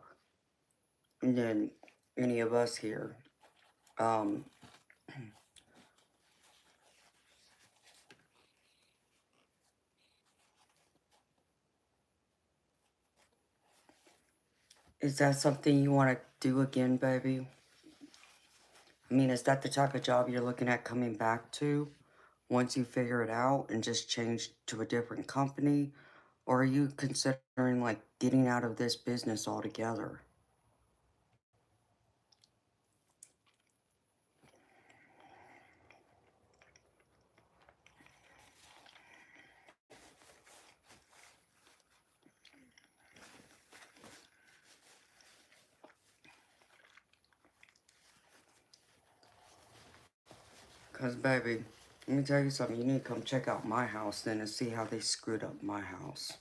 [SPEAKER 1] than any of us here. Um, is that something you want to do again, baby? I mean, is that the type of job you're looking at coming back to once you figure it out and just change to a different company? Or are you considering like getting out of this business altogether? Because, baby, let me tell you something. You need to come check out my house then and see how they screwed up my house.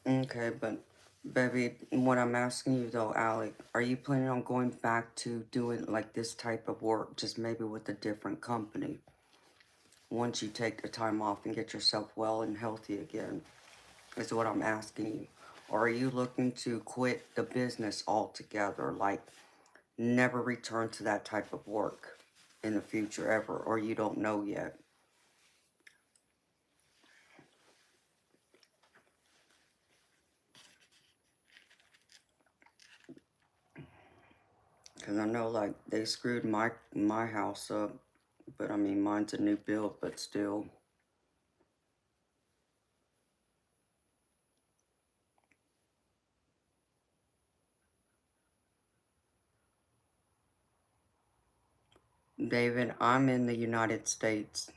[SPEAKER 1] Okay, but baby, what I'm asking you though, Alec, are you planning on going back to doing like this type of work, just maybe with a different company, once you take the time off and get yourself well and healthy again, is what I'm asking you. Or are you looking to quit the business altogether, like never return to that type of work in the future ever, or you don't know yet? Because I know like they screwed my house up, but I mean mine's a new build, but still. David, I'm in the United States.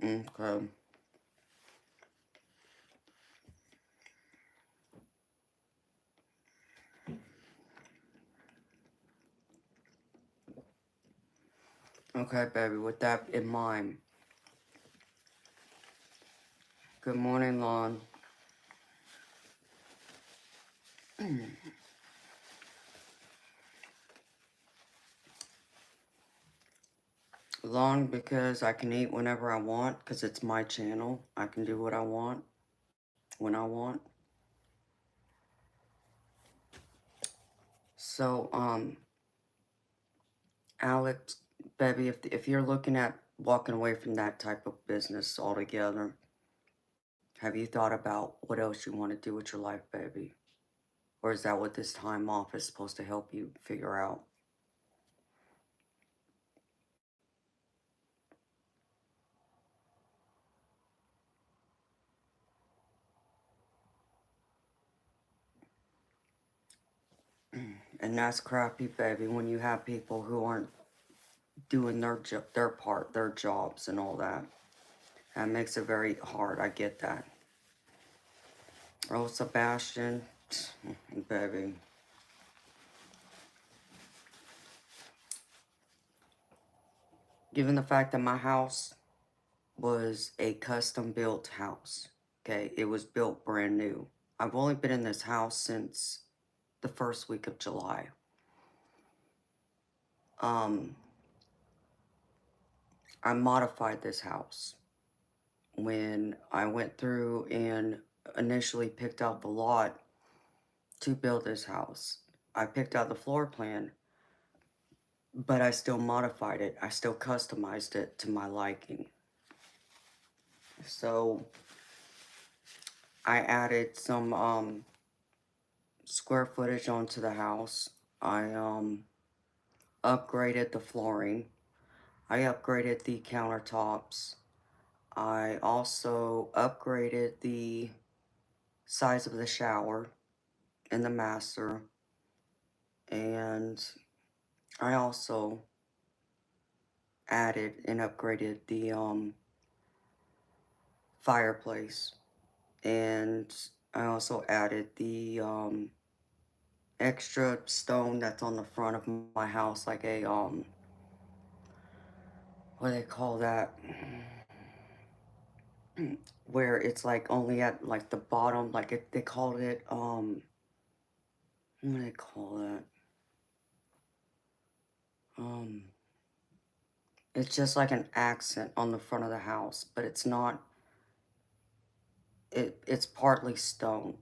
[SPEAKER 1] Okay. Okay, baby, with that in mind, good morning, Lon. Lon, because I can eat whenever I want, because it's my channel. I can do what I want, when I want. So, Alex, baby, if you're looking at walking away from that type of business altogether, have you thought about what else you want to do with your life, baby? Or is that what this time off is supposed to help you figure out? And that's crappy, baby, when you have people who aren't doing their part, their jobs and all that. That makes it very hard. I get that. Oh, Sebastian, baby. Given the fact that my house was a custom built house, Okay, it was built brand new. I've only been in this house since the first week of July. I modified this house when I went through and initially picked out the lot to build this house. I picked out the floor plan, but I still modified it. I still customized it to my liking. So I added some square footage onto the house. I upgraded the flooring. I upgraded the countertops. I also upgraded the size of the shower in the master. And I also added and upgraded the fireplace. And I also added the extra stone that's on the front of my house, like a what do they call that? Where it's like only at like the bottom, like they called it what do they call that? Um it's just like an accent on the front of the house, but it's not, it's partly stone.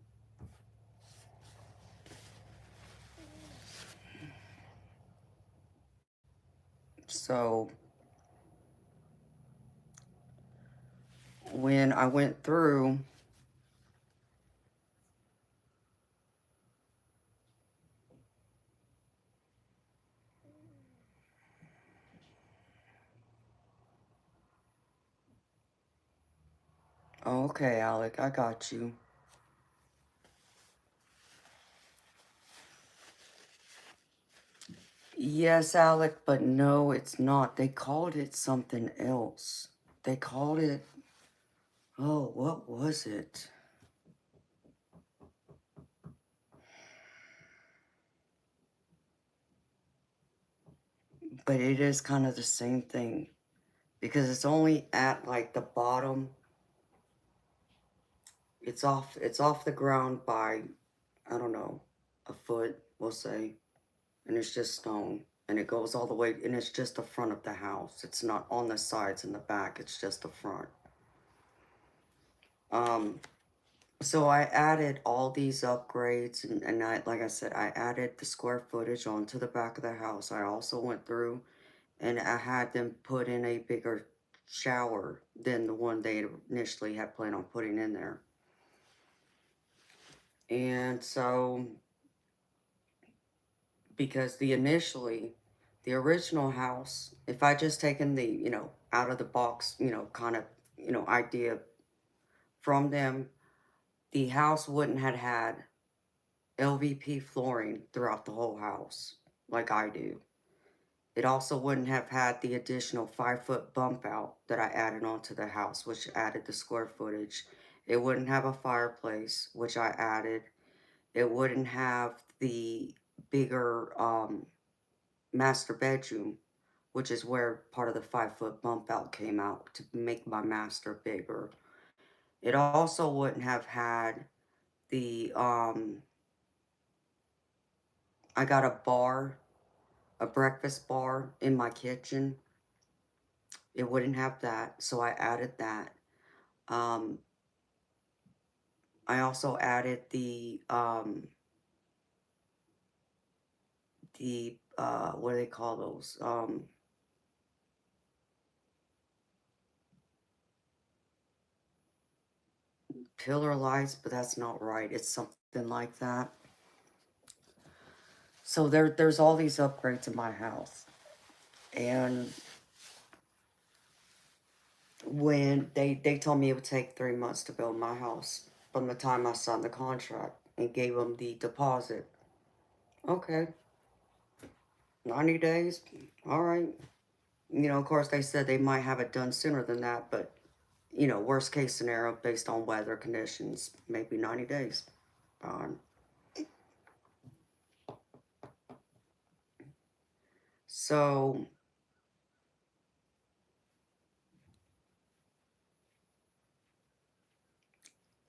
[SPEAKER 1] So when I went through, oh, okay, Alec, I got you. Yes, Alec, but no, it's not. They called it something else. They called it, oh, what was it? But it is kind of the same thing because it's only at like the bottom. It's off the ground by, I don't know, a foot, we'll say, and it's just stone. And it goes all the way, and it's just the front of the house. It's not on the sides and the back, it's just the front. So I added all these upgrades, and like I said, I added the square footage onto the back of the house. I also went through and I had them put in a bigger shower than the one they initially had planned on putting in there. And so, because the original house, if I just taken the, out of the box, kind of, idea from them, the house wouldn't have had LVP flooring throughout the whole house like I do. It also wouldn't have had the additional 5-foot bump out that I added onto the house, which added the square footage. It wouldn't have a fireplace, which I added. It wouldn't have the bigger master bedroom, which is where part of the 5-foot bump out came out to make my master bigger. It also wouldn't have had the I got a breakfast bar in my kitchen. It wouldn't have that, so I added that. Um, I also added the what do they call those? Pillar lights, but that's not right. It's something like that. So there's all these upgrades in my house, and when they told me it would take 3 months to build my house from the time I signed the contract and gave them the deposit. Okay, 90 days. All right. Of course, they said they might have it done sooner than that, but, worst case scenario based on weather conditions, maybe 90 days. Fine. So,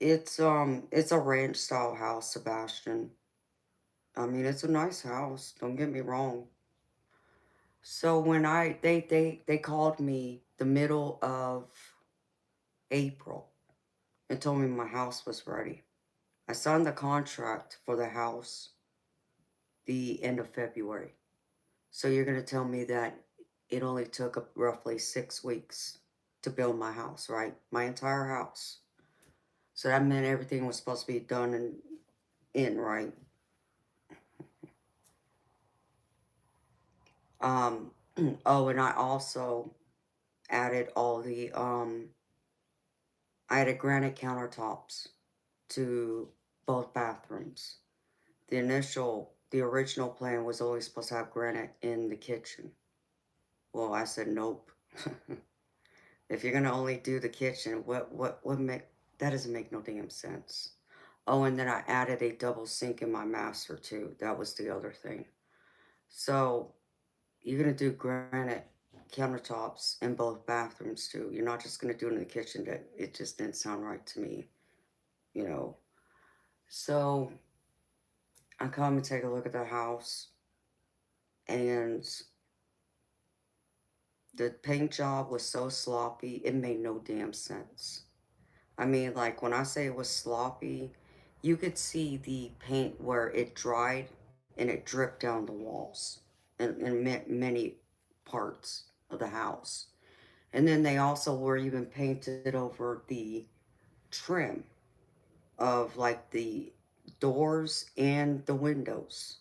[SPEAKER 1] it's a ranch style house, Sebastian. I mean, it's a nice house, don't get me wrong. So when they called me the middle of April and told me my house was ready. I signed the contract for the house the end of February. So you're going to tell me that it only took roughly 6 weeks to build my house, right? My entire house. So that meant everything was supposed to be done and in, right? Um, oh, and I also added I added granite countertops to both bathrooms. The original plan was always supposed to have granite in the kitchen. Well, I said nope. If you're gonna only do the kitchen, what make that doesn't make no damn sense. Oh, and then I added a double sink in my master too. That was the other thing. So you're gonna do granite countertops in both bathrooms too. You're not just gonna do it in the kitchen. That it just didn't sound right to me, you know. So I come and take a look at the house, and the paint job was so sloppy, it made no damn sense. I mean, like, when I say it was sloppy, you could see the paint where it dried and it dripped down the walls in many parts of the house. And then they also were even painted over the trim of, like, the doors and the windows.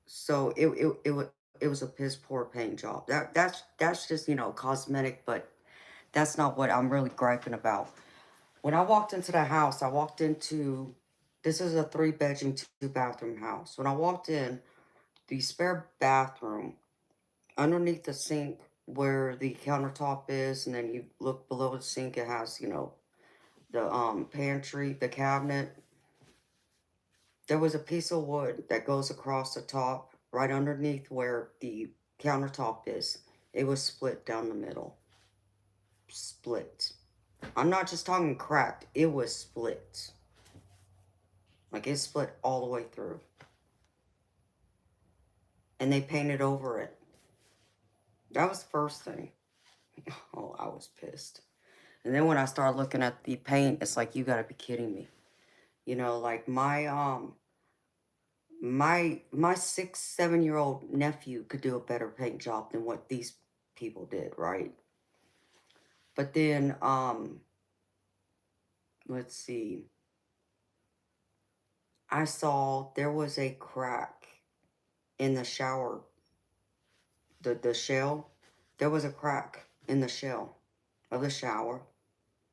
[SPEAKER 1] So it was a piss poor paint job. That's just, cosmetic, but that's not what I'm really griping about. When I walked into the house, I walked into this is a 3 bedroom, 2 bathroom house. When I walked in, the spare bathroom, underneath the sink where the countertop is, and then you look below the sink, it has, the pantry, the cabinet. There was a piece of wood that goes across the top, right underneath where the countertop is. It was split down the middle. Split. I'm not just talking cracked, it was split. Like, it split all the way through. And they painted over it. That was the first thing. Oh, I was pissed. And then when I started looking at the paint, it's like, you gotta be kidding me. Like my 6, 7 year old nephew could do a better paint job than what these people did, right? But then, let's see. I saw there was a crack in the shower, the shell. There was a crack in the shell of the shower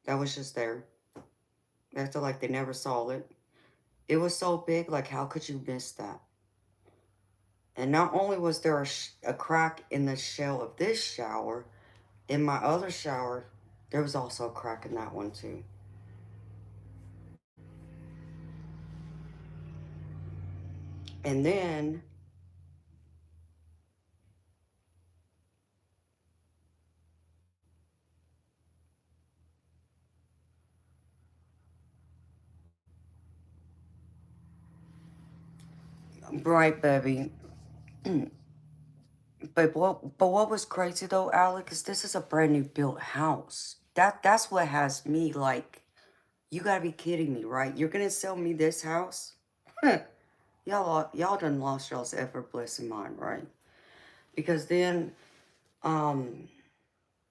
[SPEAKER 1] that was just there. They acted like they never saw it. It was so big, like, how could you miss that? And not only was there a crack in the shell of this shower, in my other shower, there was also a crack in that one too. And then, right, baby. But what was crazy though, Alex, is this is a brand new built house. That's what has me like, you gotta be kidding me, right? You're gonna sell me this house? Y'all done lost y'all's ever blessing mind, right? Because then, um,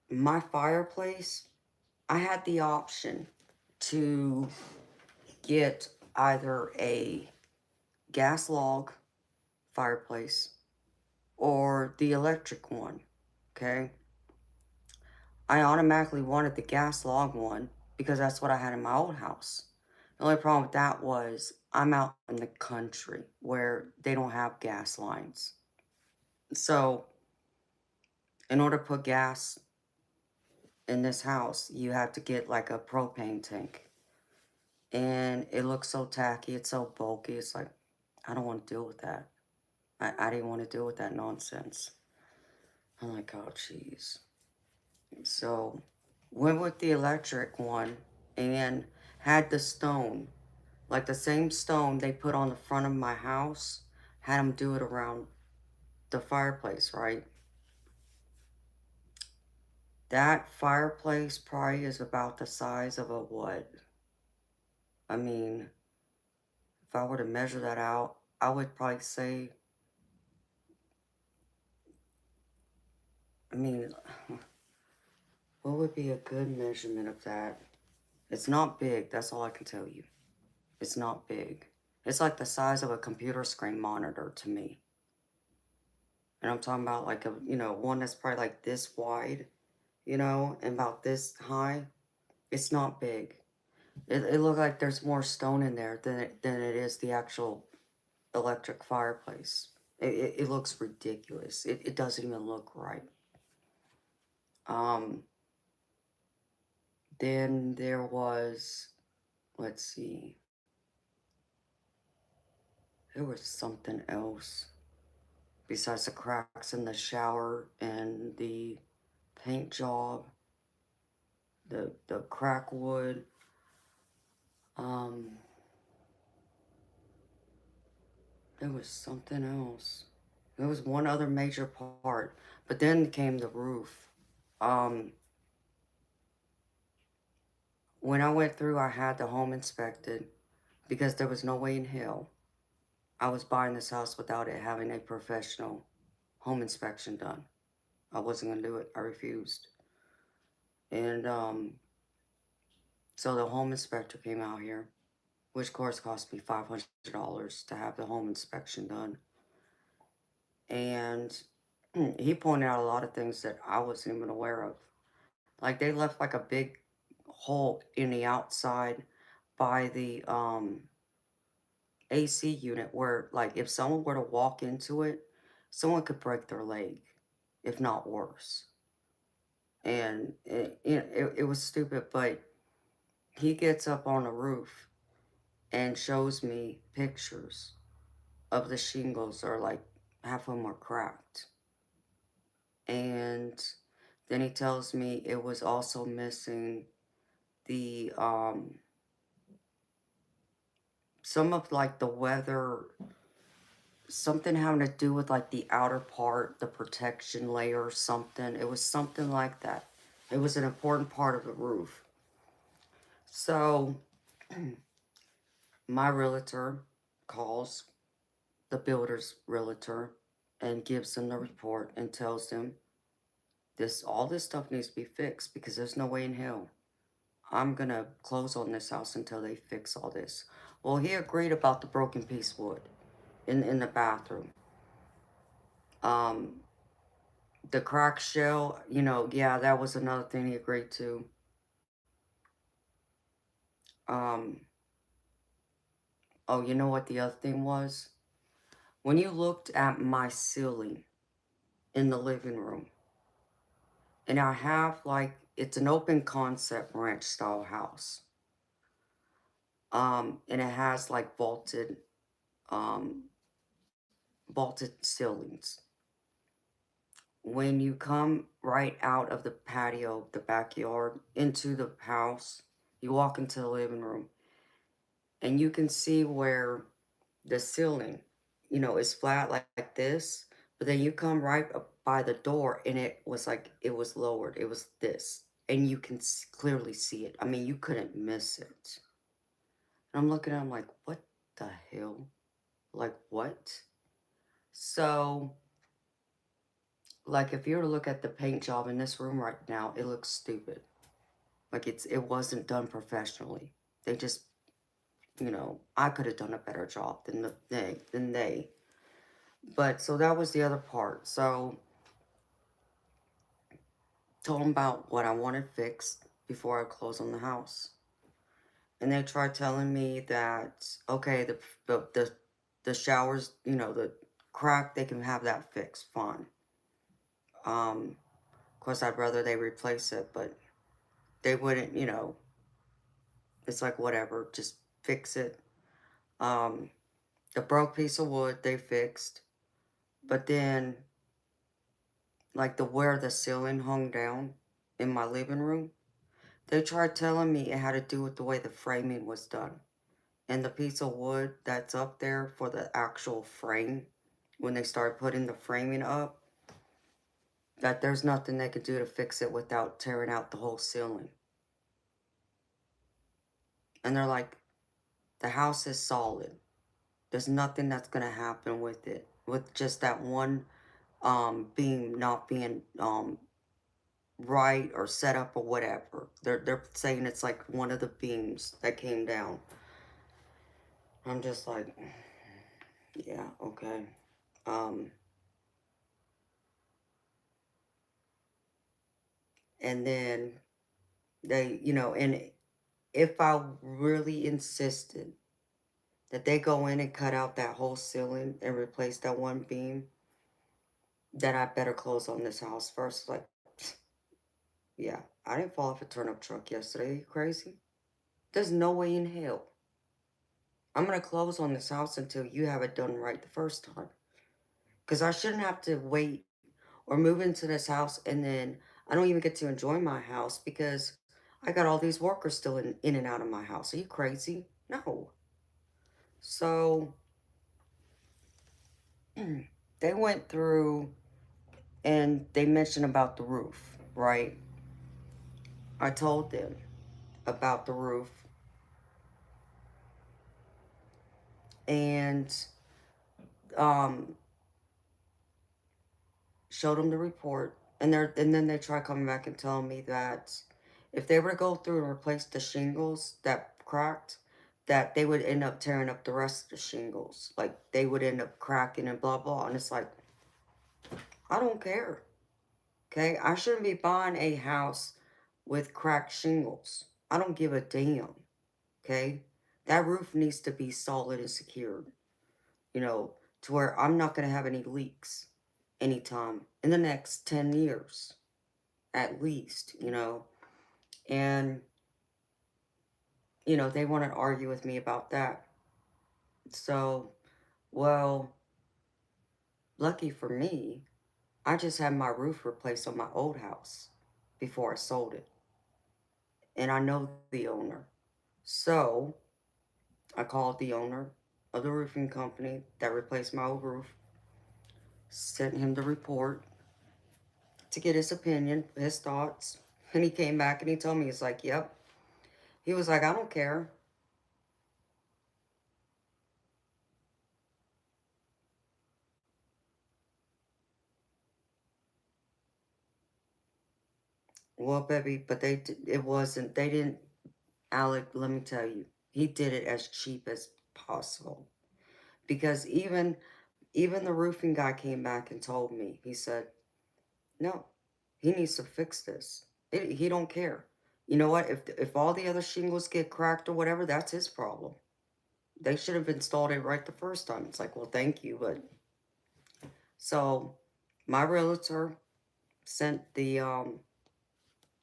[SPEAKER 1] my fireplace, I had the option to get either a gas log fireplace or the electric one, okay? I automatically wanted the gas log one because that's what I had in my old house. The only problem with that was I'm out in the country where they don't have gas lines. So, in order to put gas in this house, you have to get like a propane tank. And it looks so tacky, it's so bulky. It's like, I don't want to deal with that. I didn't want to deal with that nonsense. I'm like, oh, jeez. So, went with the electric one and had the stone, like the same stone they put on the front of my house, had them do it around the fireplace, right? That fireplace probably is about the size of a what? I mean, if I were to measure that out, I would probably say, I mean, what would be a good measurement of that? It's not big, that's all I can tell you. It's not big. It's like the size of a computer screen monitor to me. And I'm talking about like a, one that's probably like this wide, and about this high. It's not big. It looked like there's more stone in there than it is the actual electric fireplace. It looks ridiculous. It doesn't even look right. Um, then there was, let's see, there was something else besides the cracks in the shower and the paint job, the crack wood. Um, there was something else. There was one other major part, but then came the roof. Um, when I went through, I had the home inspected because there was no way in hell I was buying this house without it having a professional home inspection done. I wasn't going to do it. I refused. And so the home inspector came out here, which of course cost me $500 to have the home inspection done. And he pointed out a lot of things that I wasn't even aware of. Like they left like a big hole in the outside by the AC unit where like if someone were to walk into it, someone could break their leg, if not worse. And it was stupid, but he gets up on the roof and shows me pictures of the shingles, or like half of them are cracked. And then he tells me it was also missing the some of like the weather, something having to do with like the outer part, the protection layer or something. It was something like that. It was an important part of the roof. So my realtor calls the builder's realtor and gives them the report and tells them all this stuff needs to be fixed because there's no way in hell I'm gonna close on this house until they fix all this. Well, he agreed about the broken piece wood in the bathroom. Um, the crack shell, yeah, that was another thing he agreed to. Um, oh, you know what the other thing was? When you looked at my ceiling in the living room, and I have like, it's an open concept ranch style house. And it has like um, vaulted ceilings. When you come right out of the patio, the backyard, into the house, you walk into the living room, and you can see where the ceiling, is flat like this, but then you come right up by the door, and it was like, it was lowered. It was this, and you can clearly see it. I mean, you couldn't miss it. And I'm looking at him like, what the hell? Like, what? So, like, if you were to look at the paint job in this room right now, it looks stupid. Like, it wasn't done professionally. They just, I could have done a better job than they. But, so that was the other part. So, told them about what I wanted fixed before I close on the house. And they tried telling me that, okay, the showers, the crack, they can have that fixed, fine. Of course, I'd rather they replace it, but they wouldn't, it's like, whatever, just fix it. Um, the broke piece of wood, they fixed. But then, like, where the ceiling hung down in my living room, They tried telling me it had to do with the way the framing was done. And the piece of wood that's up there for the actual frame, when they started putting the framing up, that there's nothing they could do to fix it without tearing out the whole ceiling. And they're like, the house is solid. There's nothing that's going to happen with it. With just that one beam not being right or set up or whatever. They're saying it's like one of the beams that came down. I'm just like, yeah, okay. Um, and then they, you know, and if I really insisted that they go in and cut out that whole ceiling and replace that one beam, then I better close on this house first. Like, yeah, I didn't fall off a turnip truck yesterday. Are you crazy? There's no way in hell. I'm going to close on this house until you have it done right the first time. Because I shouldn't have to wait or move into this house and then I don't even get to enjoy my house because I got all these workers still in and out of my house. Are you crazy? No. So they went through and they mentioned about the roof, right? I told them about the roof and um, showed them the report. And then they try coming back and telling me that if they were to go through and replace the shingles that cracked, that they would end up tearing up the rest of the shingles. Like, they would end up cracking and blah, blah. And it's like, I don't care. Okay? I shouldn't be buying a house with cracked shingles. I don't give a damn. Okay? That roof needs to be solid and secured. You know, to where I'm not going to have any leaks anytime in the next 10 years. At least, you know. And, you know, they want to argue with me about that. So, well, lucky for me, I just had my roof replaced on my old house before I sold it. And I know the owner. So, I called the owner of the roofing company that replaced my old roof, sent him the report to get his opinion, his thoughts. And he came back and he told me, he's like, yep. He was like, I don't care. Well, baby, but it wasn't, they didn't, Alec, let me tell you, he did it as cheap as possible. Because even the roofing guy came back and told me, he said, no, he needs to fix this. He don't care. You know what? If all the other shingles get cracked or whatever, that's his problem. They should have installed it right the first time. It's like, well, thank you, but so my realtor sent the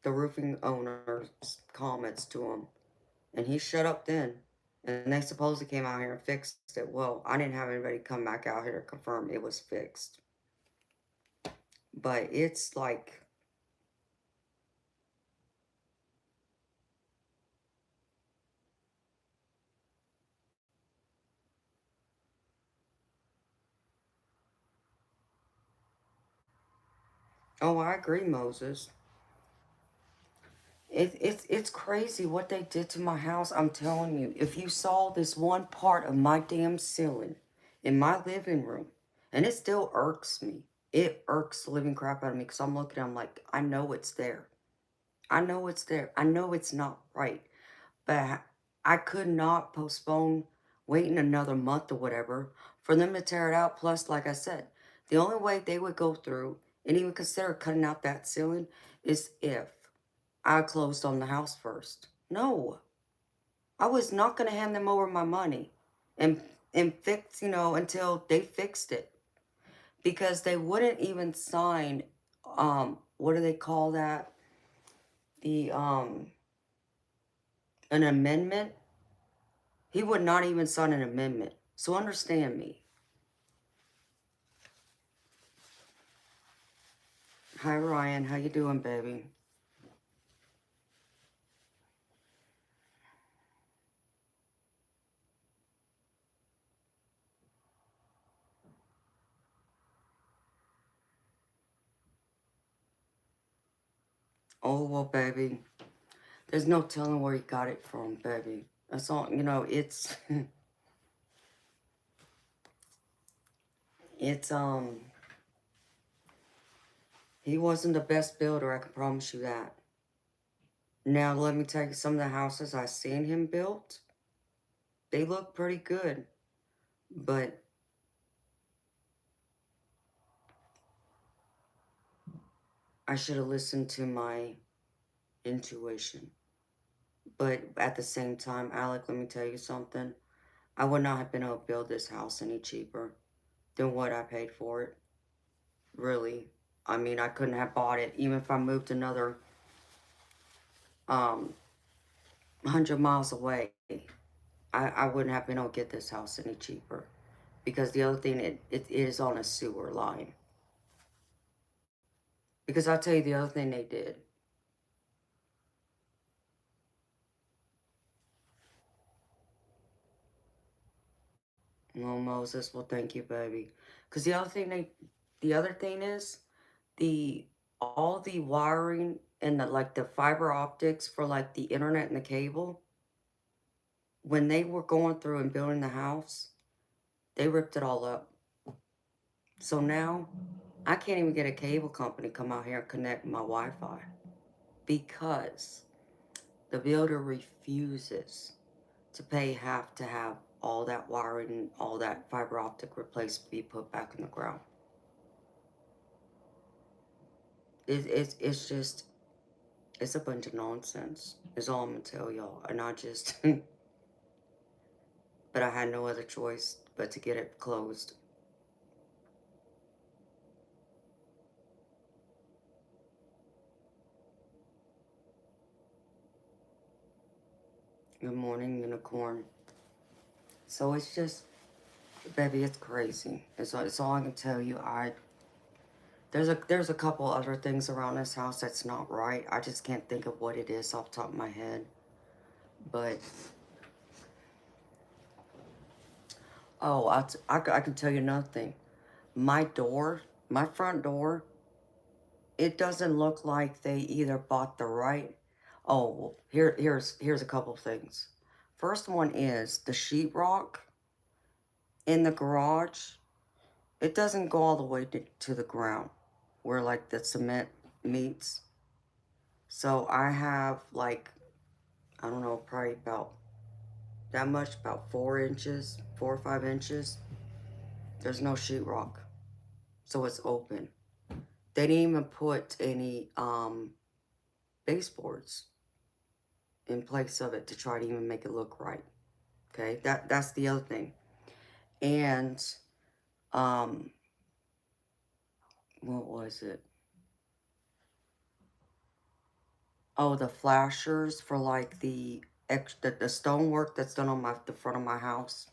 [SPEAKER 1] roofing owner's comments to him, and he shut up then. And they supposedly came out here and fixed it. Well, I didn't have anybody come back out here to confirm it was fixed. But it's like, oh, I agree, Moses. It's crazy what they did to my house. I'm telling you, if you saw this one part of my damn ceiling in my living room, and it still irks me. It irks the living crap out of me because I'm looking, I'm like, I know it's there. I know it's there. I know it's not right. But I could not postpone waiting another month or whatever for them to tear it out. Plus, like I said, the only way they would go through and even consider cutting out that ceiling is if I closed on the house first. No, I was not going to hand them over my money and fix, you know, until they fixed it, because they wouldn't even sign what do they call that? The an amendment. He would not even sign an amendment. So understand me. Hi Ryan, how you doing, baby? Oh, well, baby. There's no telling where he got it from, baby. That's all, you know, it's, it's, he wasn't the best builder, I can promise you that. Now, let me tell you, some of the houses I seen him built, they look pretty good. But I should have listened to my intuition. But at the same time, Alec, let me tell you something. I would not have been able to build this house any cheaper than what I paid for it. Really. I mean, I couldn't have bought it even if I moved another 100 miles away. I wouldn't have been able to get this house any cheaper. Because the other thing, it is on a sewer line. Because I'll tell you the other thing they did. Well, Moses, well, thank you, baby. Because the other thing is, all the wiring and the fiber optics for like the internet and the cable, when they were going through and building the house, they ripped it all up. So now I can't even get a cable company to come out here and connect my Wi-Fi because the builder refuses to pay half to have all that wiring and all that fiber optic replaced to be put back in the ground. It's just, it's a bunch of nonsense, is all I'm gonna tell y'all. And I just, but I had no other choice but to get it closed. Good morning, unicorn. So it's just, baby, it's crazy. It's all I can tell you. There's a couple other things around this house that's not right. I just can't think of what it is off the top of my head. But oh, I can tell you another thing. My door, my front door, it doesn't look like they either bought the right. Oh, well, here's a couple things. First one is the sheetrock in the garage. It doesn't go all the way to the ground where like the cement meets. So I have like, I don't know, probably about that much, about 4 inches, 4 or 5 inches. There's no sheetrock. So it's open. They didn't even put any baseboards in place of it to try to even make it look right. Okay, that's the other thing. And what was it? Oh, the flashers for like the stonework that's done on the front of my house.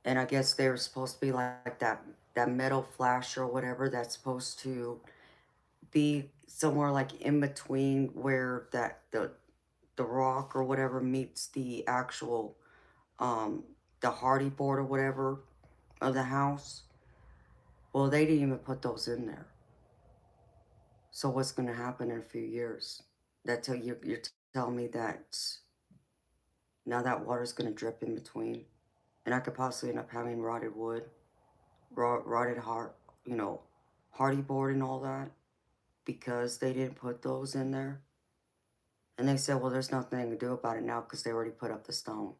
[SPEAKER 1] And I guess they were supposed to be like that metal flasher or whatever that's supposed to be somewhere like in between where the rock or whatever meets the actual the hardy board or whatever of the house. Well, they didn't even put those in there. So what's going to happen in a few years? You're telling me that now that water's going to drip in between, and I could possibly end up having rotted wood, rotted hardy board and all that because they didn't put those in there. And they said, well, there's nothing they can do about it now because they already put up the stone.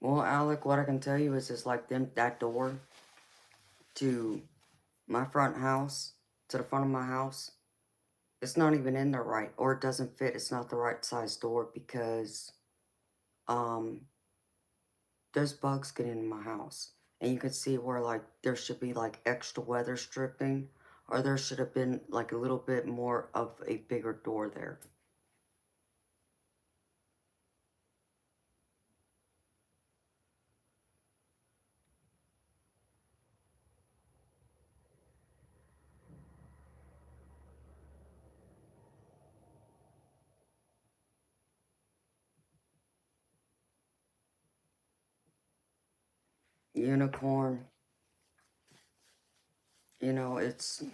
[SPEAKER 1] Well, Alec, what I can tell you is it's like that door to my front house, to the front of my house, it's not even in there right, or it doesn't fit. It's not the right size door because um there's bugs getting in my house. And you can see where like there should be like extra weather stripping, or there should have been like a little bit more of a bigger door there. unicorn, you know, it's,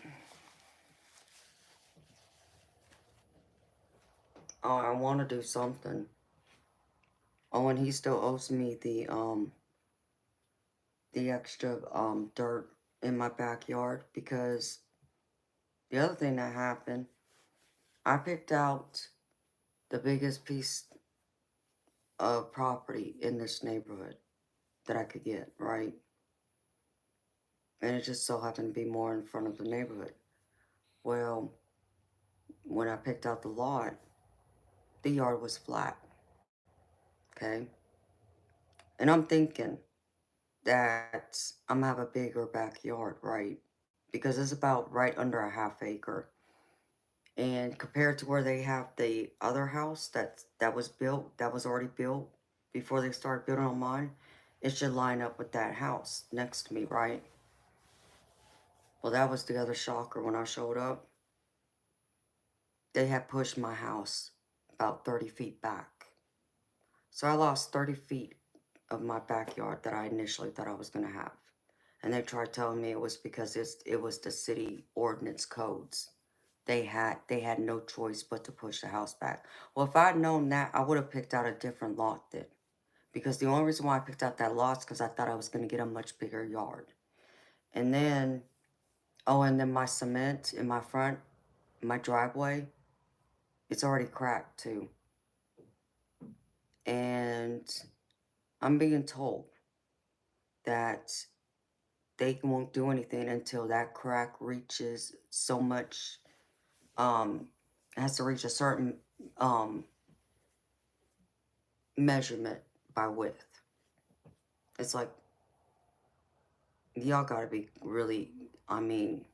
[SPEAKER 1] oh, I want to do something. Oh, and he still owes me the extra, dirt in my backyard, because the other thing that happened, I picked out the biggest piece of property in this neighborhood that I could get, right? And it just so happened to be more in front of the neighborhood. Well, when I picked out the lot, the yard was flat, okay? And I'm thinking that I'm gonna have a bigger backyard, right? Because it's about right under a half acre. And compared to where they have the other house that was built, that was already built before they started building on mine, it should line up with that house next to me, right? Well, that was the other shocker when I showed up. They had pushed my house about 30 feet back. So I lost 30 feet of my backyard that I initially thought I was going to have. And they tried telling me it was because it was the city ordinance codes. They had no choice but to push the house back. Well, if I'd known that, I would have picked out a different lot then. Because the only reason why I picked out that lot is because I thought I was going to get a much bigger yard. And then, oh, and then my cement in my front, my driveway, it's already cracked too. And I'm being told that they won't do anything until that crack reaches so much, it has to reach a certain measurement by width. It's like, y'all gotta be really, I mean,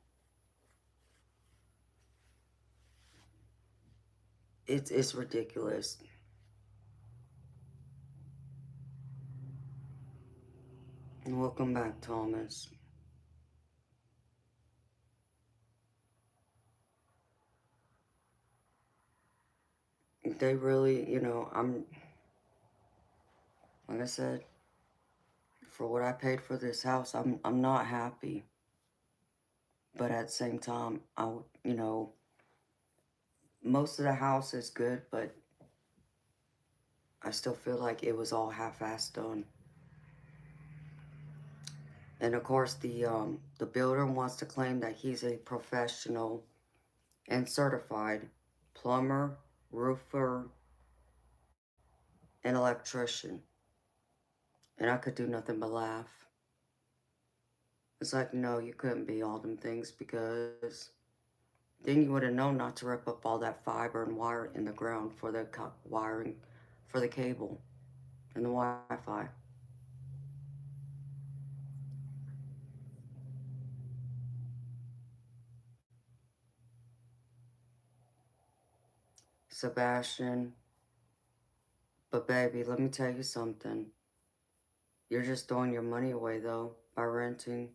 [SPEAKER 1] it's ridiculous. Welcome back, Thomas. They really, you know, like I said, for what I paid for this house, I'm not happy. But at the same time, you know, most of the house is good, but I still feel like it was all half-assed done. And of course, the builder wants to claim that he's a professional and certified plumber, roofer, and electrician. And I could do nothing but laugh. It's like, no, you couldn't be all them things, because then you would have known not to rip up all that fiber and wire in the ground for the wiring for the cable and the Wi-Fi. Sebastian, but baby, let me tell you something. You're just throwing your money away, though, by renting.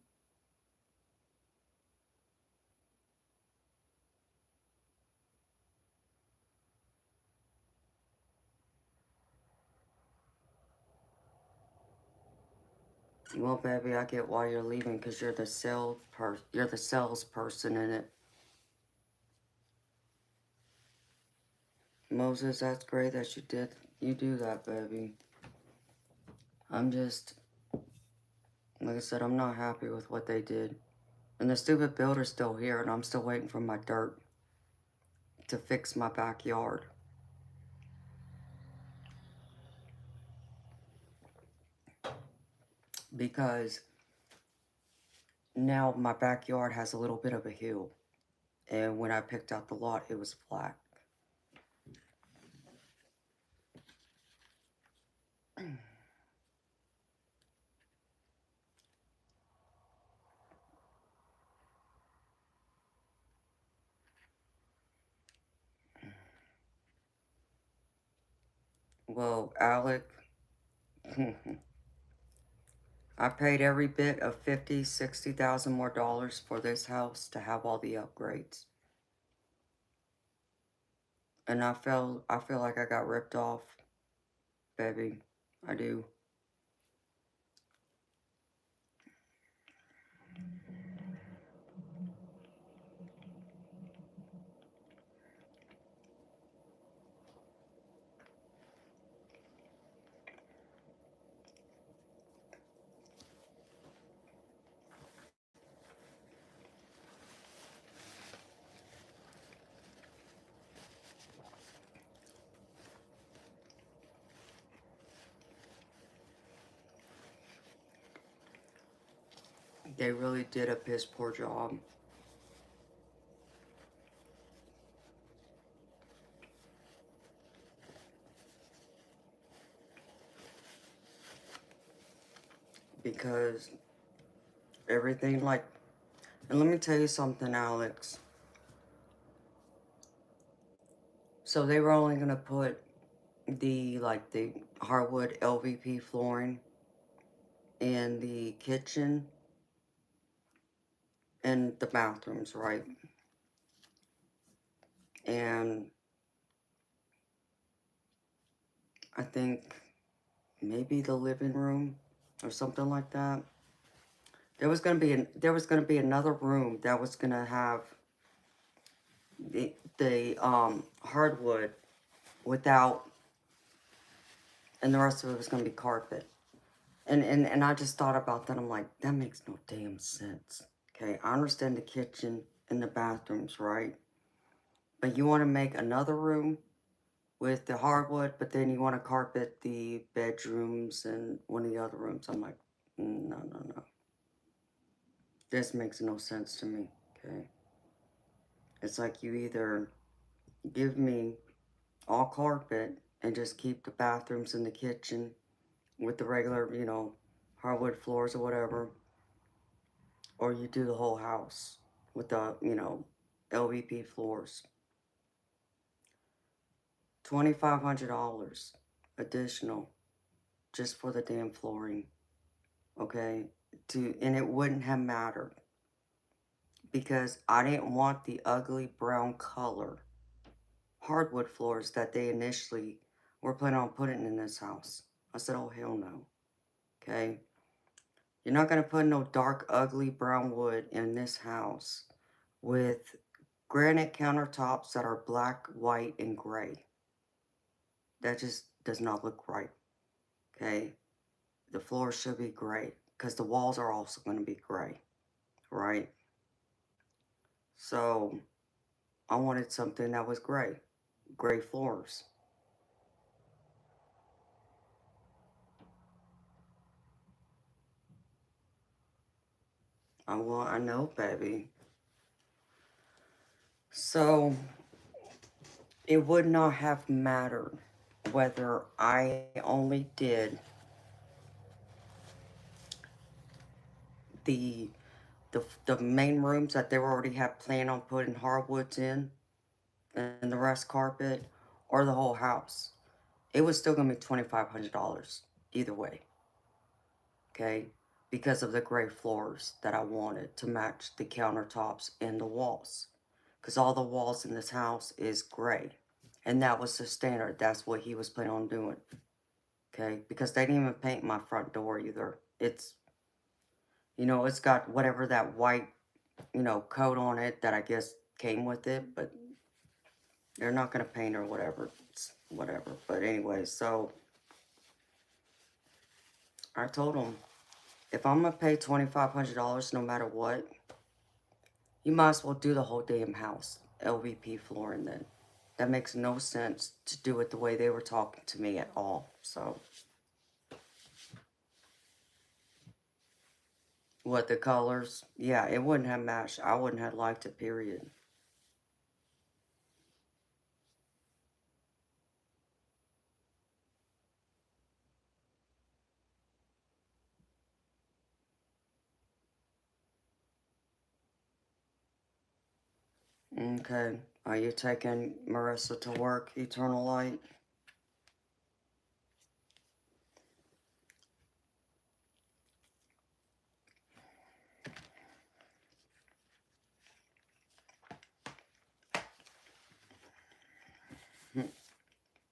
[SPEAKER 1] Well, baby, I get why you're leaving, because you're the salesperson in it. Moses, that's great that you do that, baby. I'm just, like I said, I'm not happy with what they did. And the stupid builder's still here, and I'm still waiting for my dirt to fix my backyard. Because now my backyard has a little bit of a hill. And when I picked out the lot, it was flat. Well, Alec, I paid every bit of 50, 60,000 more dollars for this house to have all the upgrades. And I feel like I got ripped off, baby. I do. They really did a piss poor job. Because everything, like, and let me tell you something, Alex. So they were only going to put the hardwood LVP flooring in the kitchen and the bathrooms, right? And I think maybe the living room or something like that. There was gonna be another room that was gonna have the hardwood without, and the rest of it was gonna be carpet. And I just thought about that. I'm like, that makes no damn sense. Okay, I understand the kitchen and the bathrooms, right? But you want to make another room with the hardwood, but then you want to carpet the bedrooms and one of the other rooms. I'm like, no, no, no. This makes no sense to me, okay? It's like you either give me all carpet and just keep the bathrooms and the kitchen with the regular, hardwood floors or whatever, or you do the whole house with the, LVP floors. $2,500 additional just for the damn flooring, okay? And it wouldn't have mattered because I didn't want the ugly brown color hardwood floors that they initially were planning on putting in this house. I said, oh, hell no, okay? You're not going to put no dark, ugly brown wood in this house with granite countertops that are black, white, and gray. That just does not look right, okay? The floor should be gray because the walls are also going to be gray, right? So I wanted something that was gray floors. I know, baby. So it would not have mattered whether I only did the the main rooms that they already had planned on putting hardwoods in and the rest carpet, or the whole house. It was still gonna be $2,500 either way, okay? Because of the gray floors that I wanted to match the countertops and the walls. Because all the walls in this house is gray. And that was the standard. That's what he was planning on doing. Okay? Because they didn't even paint my front door either. It's, it's got whatever that white, coat on it that I guess came with it. But they're not going to paint or whatever. It's whatever. But anyway, so I told him, if I'm going to pay $2,500 no matter what, you might as well do the whole damn house. LVP flooring then. That makes no sense to do it the way they were talking to me at all. So, what, the colors? Yeah, it wouldn't have matched. I wouldn't have liked it, period. Okay. Are you taking Marissa to work, Eternal Light?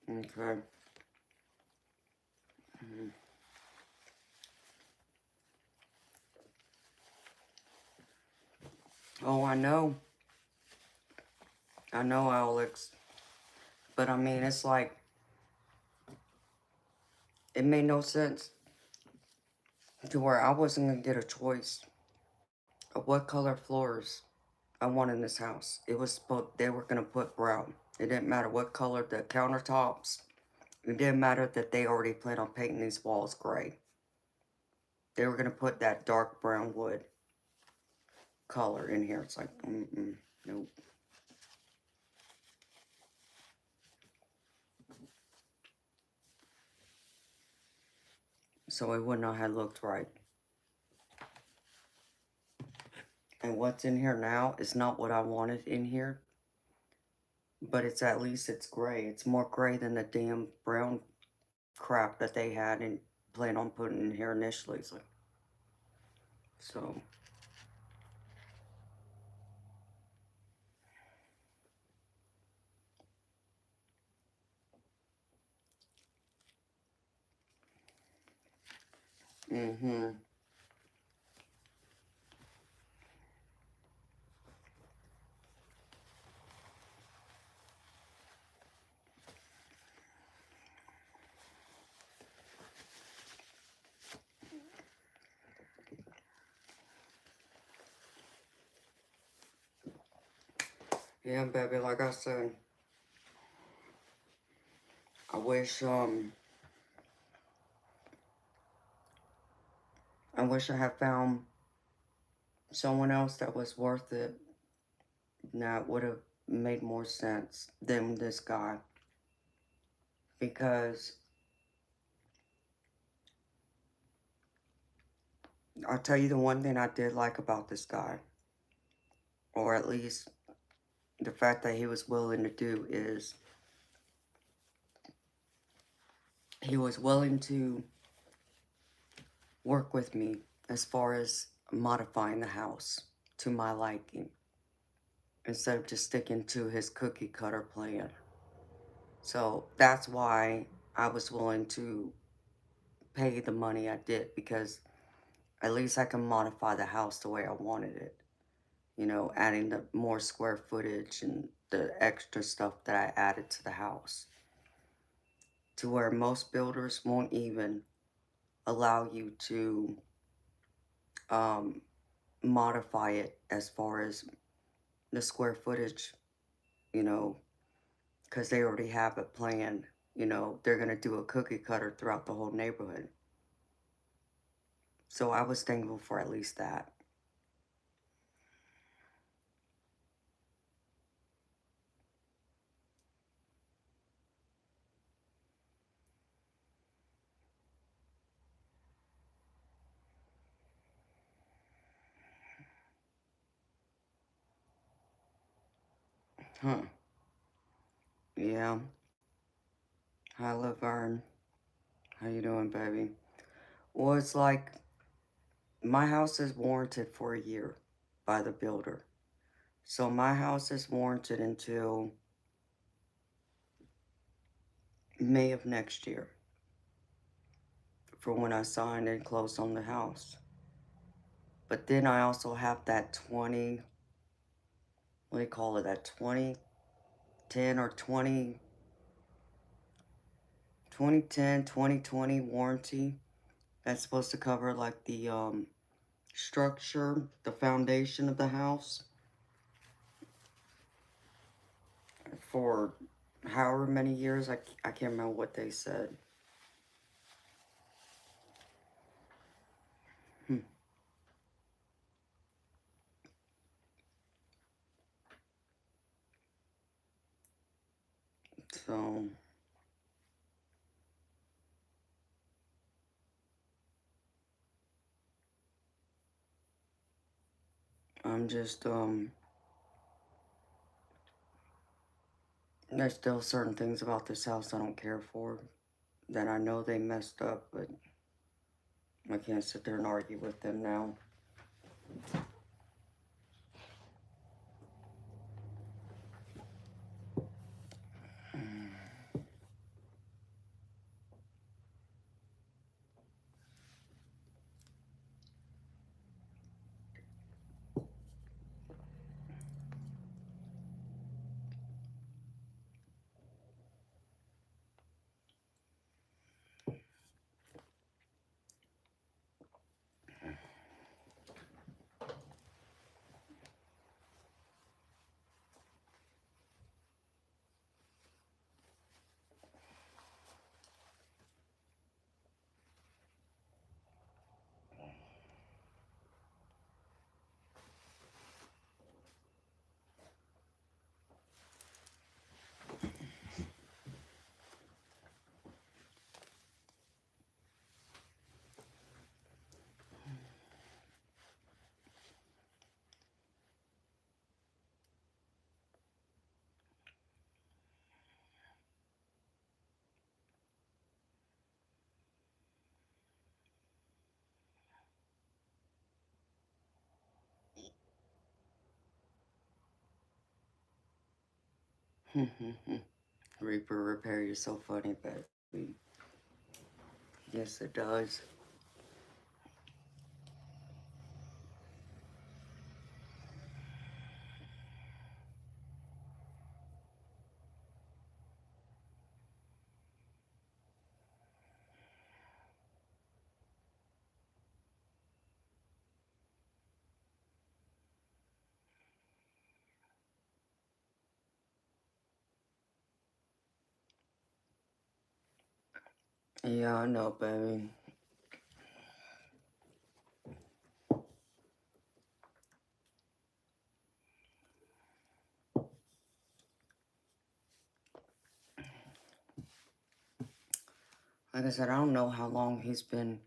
[SPEAKER 1] Okay. Oh, I know. I know, Alex. But I mean, it's like, it made no sense to where I wasn't going to get a choice of what color floors I want in this house. It was supposed, they were going to put brown. It didn't matter what color the countertops. It didn't matter that they already planned on painting these walls gray. They were going to put that dark brown wood. color in here. It's like, nope. So it would not have looked right. And what's in here now is not what I wanted in here. But it's at least it's gray. It's more gray than the damn brown crap that they had and planned on putting in here initially. So. Yeah, baby, like I said, I wish I had found someone else that was worth it. That would have made more sense than this guy. Because I'll tell you the one thing I did like about this guy, or at least the fact that he was willing to do, is he was willing to work with me as far as modifying the house to my liking, instead of just sticking to his cookie cutter plan. So that's why I was willing to pay the money I did, because at least I can modify the house the way I wanted it. You know, adding the more square footage and the extra stuff that I added to the house. To where most builders won't even allow you to modify it as far as the square footage, you know, because they already have it planned. You know, they're going to do a cookie cutter throughout the whole neighborhood. So I was thankful for at least that. Huh. Yeah. Hi, Laverne. How you doing, baby? Well, it's like my house is warranted for a year by the builder. So my house is warranted until May of next year for when I signed and closed on the house. But then I also have that 20, what do you call it, that 2010 or 2010, 2020 warranty. That's supposed to cover like the structure, the foundation of the house for however many years. I can't remember what they said. So I'm just there's still certain things about this house I don't care for, that I know they messed up, but I can't sit there and argue with them now. Reaper repair, you're so funny, baby. Yes, it does. Yeah, I know, baby. Like I said, I don't know how long he's been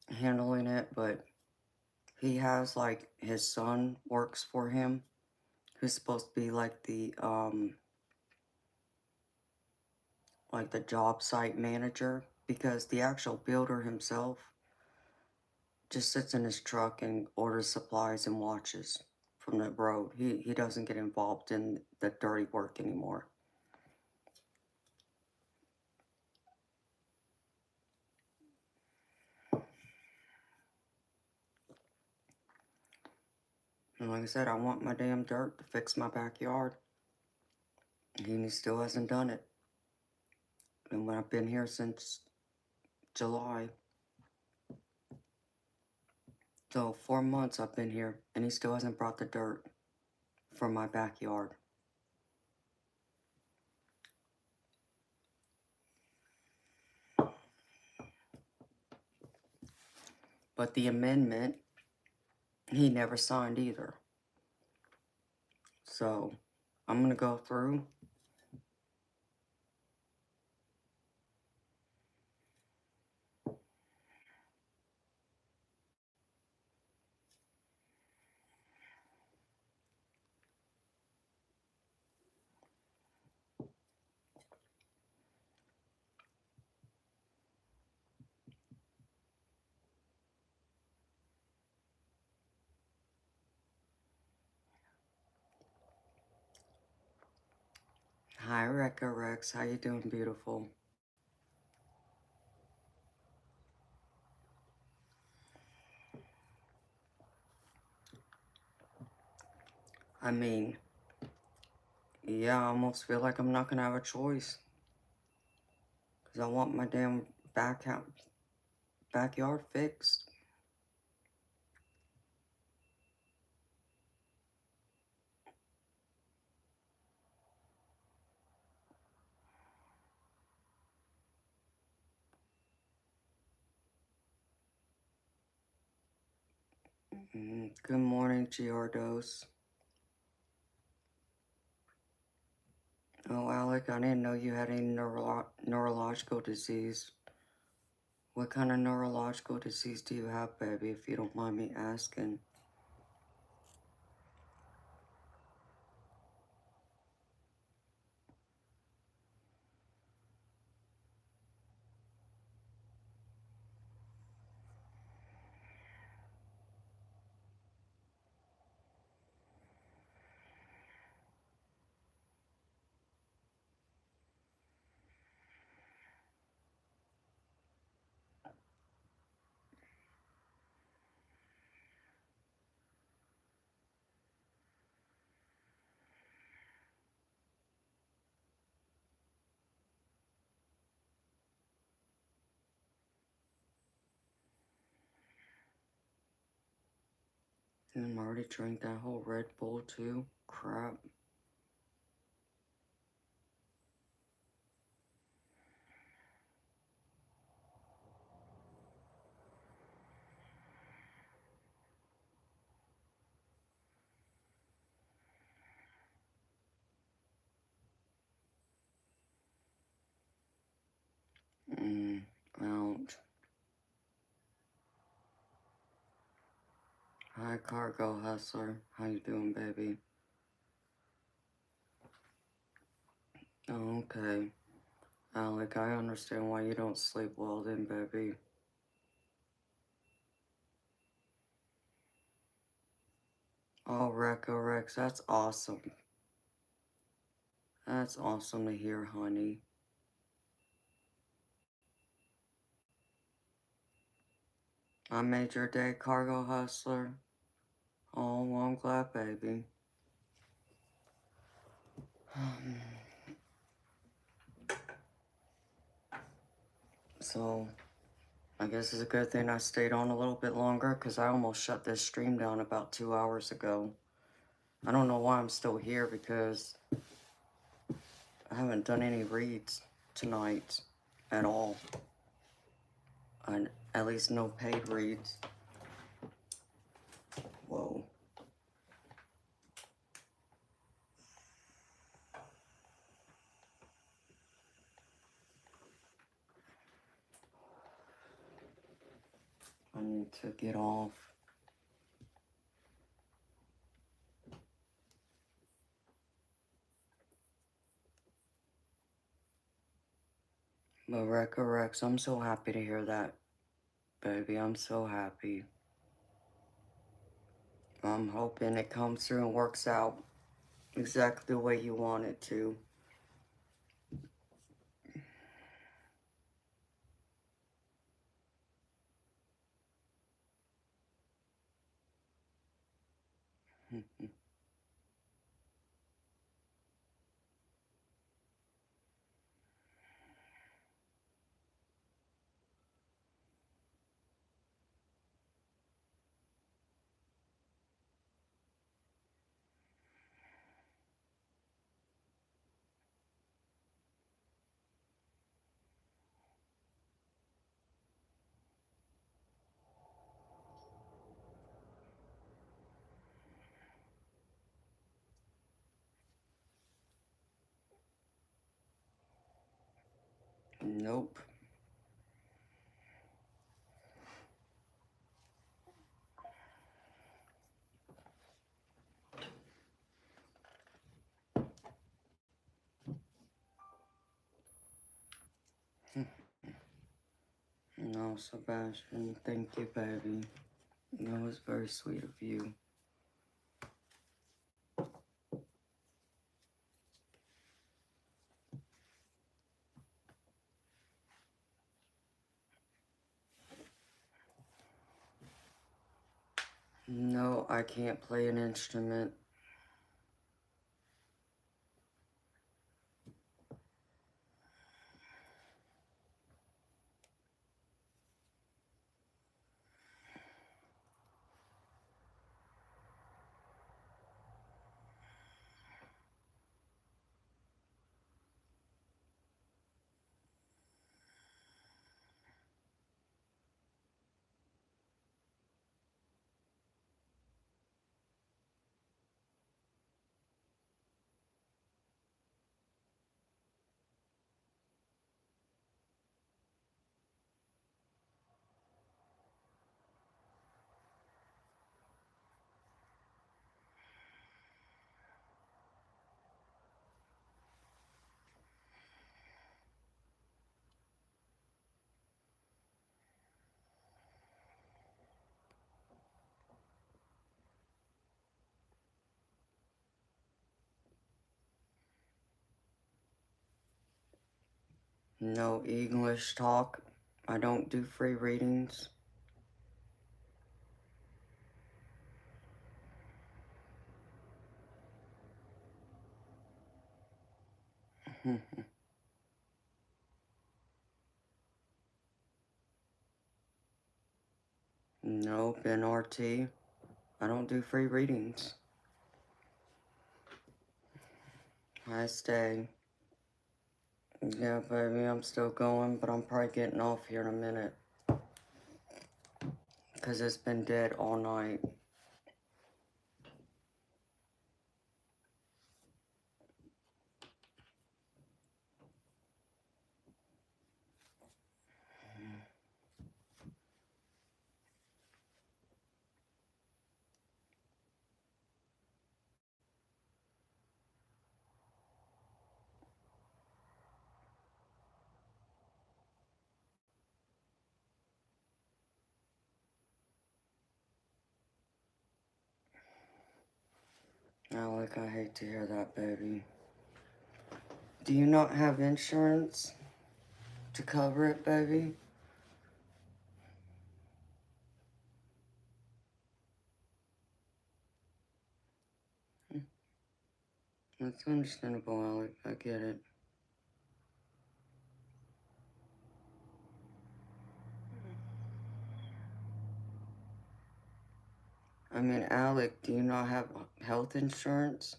[SPEAKER 1] handling it, but he has, like, his son works for him, who's supposed to be like the job site manager, because the actual builder himself just sits in his truck and orders supplies and watches from the road. He doesn't get involved in the dirty work anymore. And like I said, I want my damn dirt to fix my backyard. And he still hasn't done it. And when I've been here since July, so 4 months I've been here, and he still hasn't brought the dirt from my backyard. But the amendment, he never signed either. So I'm gonna go through. Hi, Rekka Rex. How you doing, beautiful? I mean, yeah, I almost feel like I'm not gonna have a choice. Because I want my damn backyard fixed. Good morning, Giardos. Oh, Alec, I didn't know you had any neurological disease. What kind of neurological disease do you have, baby, if you don't mind me asking? And I already drank that whole Red Bull, too. Crap. Ouch. Hi, Cargo Hustler. How you doing, baby? Okay. Alec, I understand why you don't sleep well then, baby. Oh, Rex, that's awesome. That's awesome to hear, honey. I made your day, cargo hustler. Oh, well, I'm glad, baby. So, I guess it's a good thing I stayed on a little bit longer because I almost shut this stream down about 2 hours ago. I don't know why I'm still here because I haven't done any reads tonight at all. At least no paid reads. Whoa. I need to get off. But Rex, I'm so happy to hear that, baby. I'm so happy. I'm hoping it comes through and works out exactly the way you want it to. Nope. No, Sebastian, thank you, baby. That was very sweet of you. No, I can't play an instrument. No English talk. I don't do free readings. Nope, NRT. I don't do free readings. I stay. Yeah, baby, I'm still going, but I'm probably getting off here in a minute. Because it's been dead all night. Alec, I hate to hear that, baby. Do you not have insurance to cover it, baby? That's understandable, Alec. I get it. I mean, Alec, do you not have health insurance?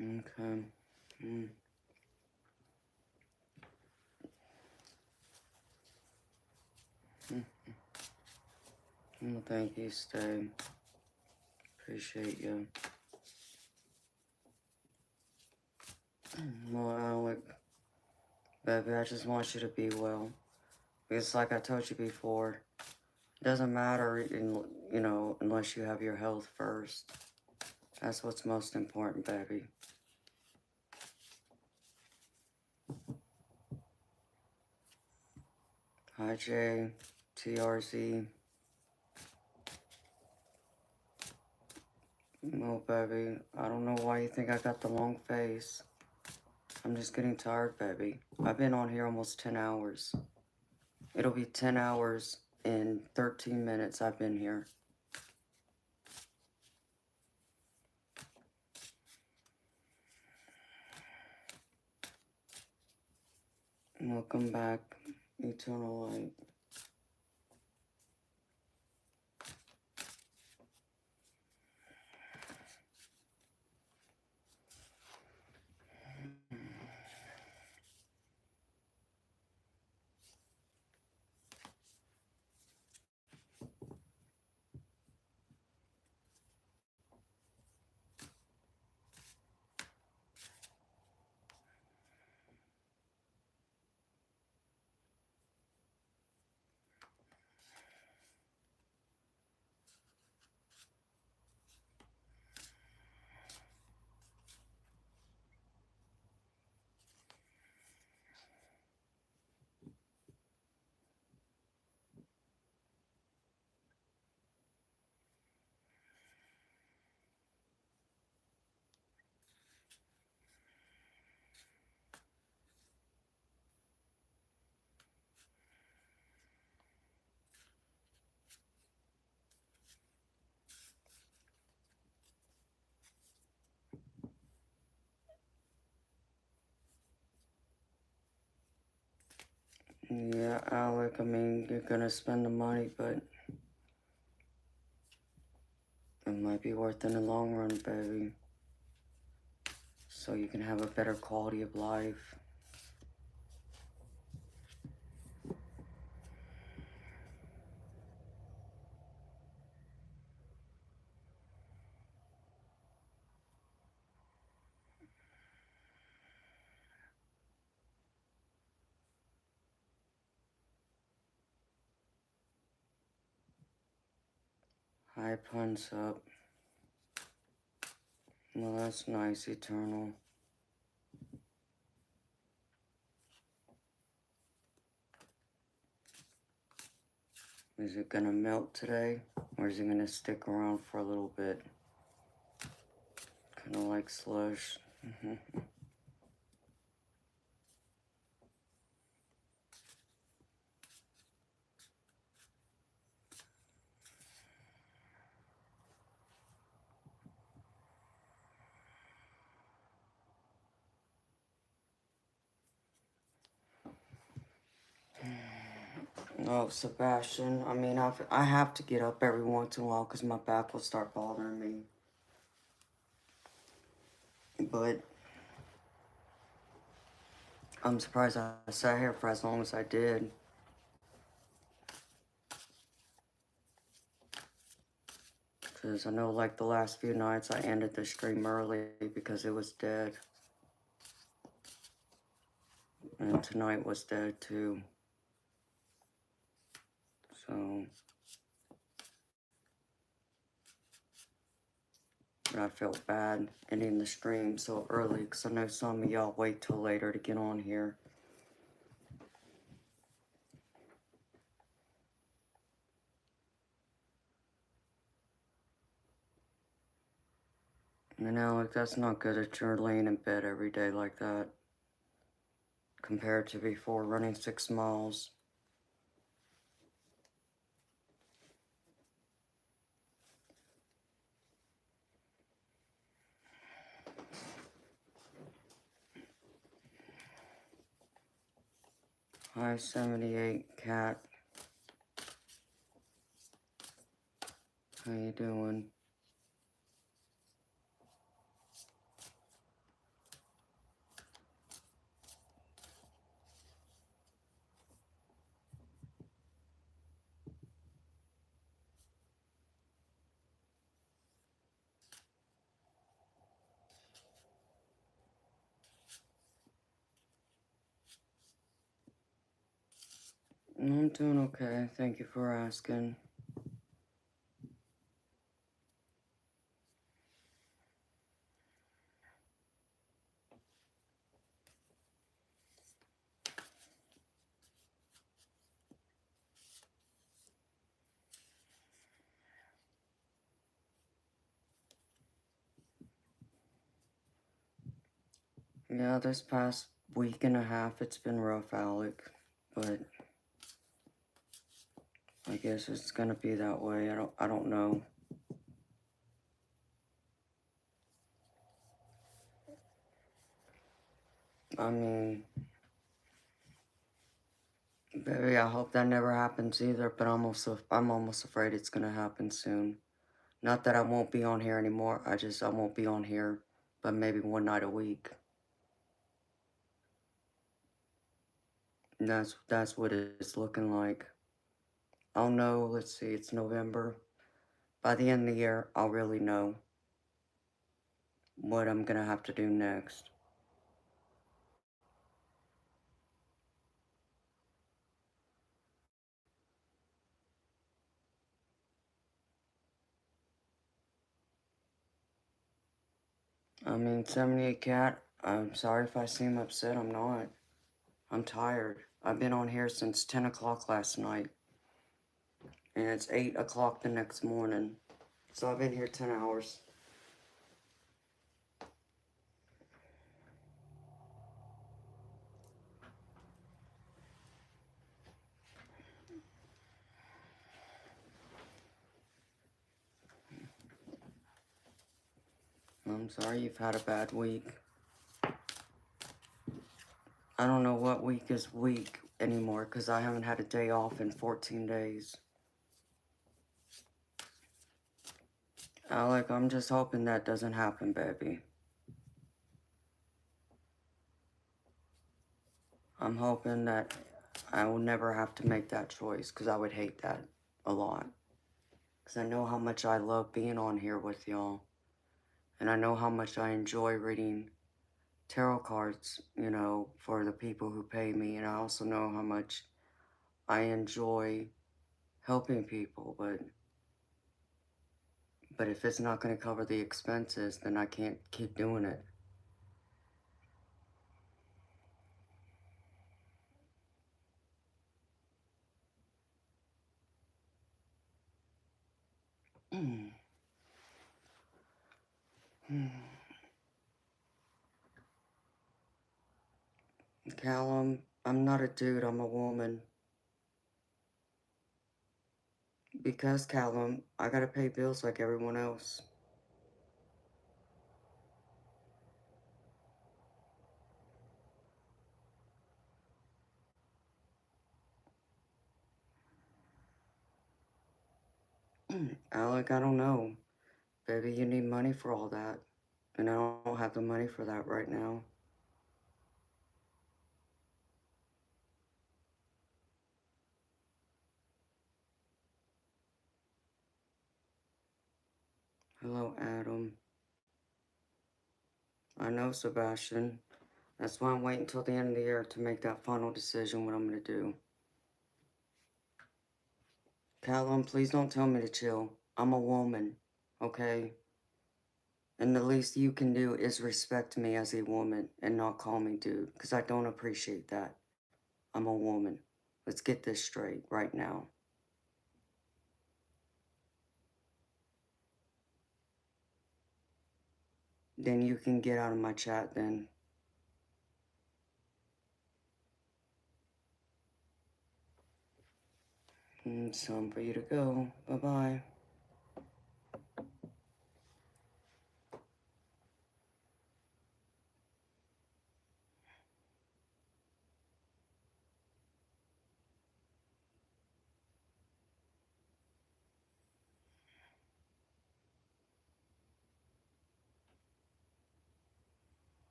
[SPEAKER 1] Okay. Mm. Mm. Well, thank you, Stay. Appreciate you. Well, Alec, baby, I just want you to be well. Because like I told you before, it doesn't matter, unless you have your health first. That's what's most important, baby. Hi, Jay. TRZ. Well, baby, I don't know why you think I got the long face. I'm just getting tired, baby. I've been on here almost 10 hours. It'll be 10 hours in 13 minutes I've been here. Welcome back, Eternal Light. Yeah, Alec, I mean, you're gonna spend the money, but it might be worth it in the long run, baby. So you can have a better quality of life. High punch up. Well, that's nice, Eternal. Is it gonna melt today? Or is it gonna stick around for a little bit? Kinda like slush. Oh, Sebastian, I mean, I have to get up every once in a while because my back will start bothering me. But I'm surprised I sat here for as long as I did. Because I know, like, the last few nights I ended the stream early because it was dead. And tonight was dead, too. So, but I felt bad ending the stream so early because I know some of y'all wait till later to get on here. And Alex, that's not good if you're laying in bed every day like that. Compared to before running 6 miles. Hi, 78 Cat. How you doing? I'm doing okay. Thank you for asking. Yeah, this past week and a half, it's been rough, Alec. But I guess it's gonna be that way. I don't know. I mean, baby, I hope that never happens either. But I'm almost afraid it's gonna happen soon. Not that I won't be on here anymore. I won't be on here, but maybe one night a week. And that's what it's looking like. I'll know. Let's see. It's November. By the end of the year, I'll really know what I'm gonna have to do next. I mean, 78 Cat, I'm sorry if I seem upset. I'm not. I'm tired. I've been on here since 10 o'clock last night. And it's 8 o'clock the next morning. So I've been here 10 hours. I'm sorry you've had a bad week. I don't know what week is week anymore because I haven't had a day off in 14 days. Alec, I'm just hoping that doesn't happen, baby. I'm hoping that I will never have to make that choice because I would hate that a lot. Because I know how much I love being on here with y'all. And I know how much I enjoy reading tarot cards, you know, for the people who pay me. And I also know how much I enjoy helping people. But if it's not going to cover the expenses, then I can't keep doing it. Callum, I'm not a dude, I'm a woman. Because, Callum, I gotta pay bills like everyone else. Alec, I don't know. Baby, you need money for all that. And I don't have the money for that right now. Hello, Adam. I know, Sebastian. That's why I'm waiting until the end of the year to make that final decision what I'm gonna do. Callum, please don't tell me to chill. I'm a woman, okay? And the least you can do is respect me as a woman and not call me dude, because I don't appreciate that. I'm a woman. Let's get this straight right now. Then you can get out of my chat then. It's time for you to go. Bye-bye.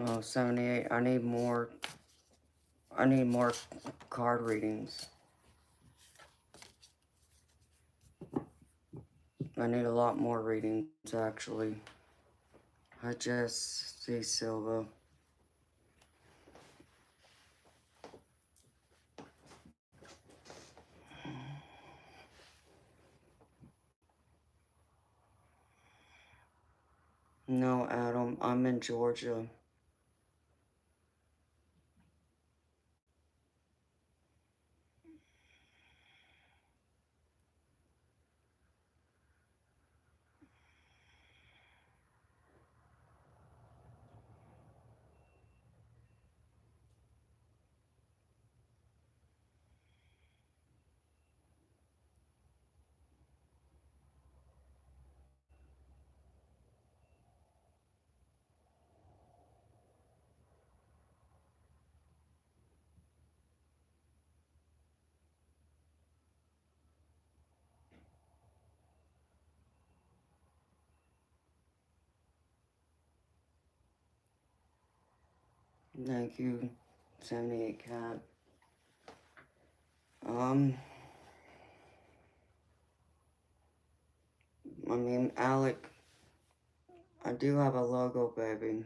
[SPEAKER 1] Oh, 78. I need more card readings. I need a lot more readings, actually. I just see Silva. No, Adam, I'm in Georgia. Thank you, 78 Cat. I mean, Alec, I do have a logo, baby.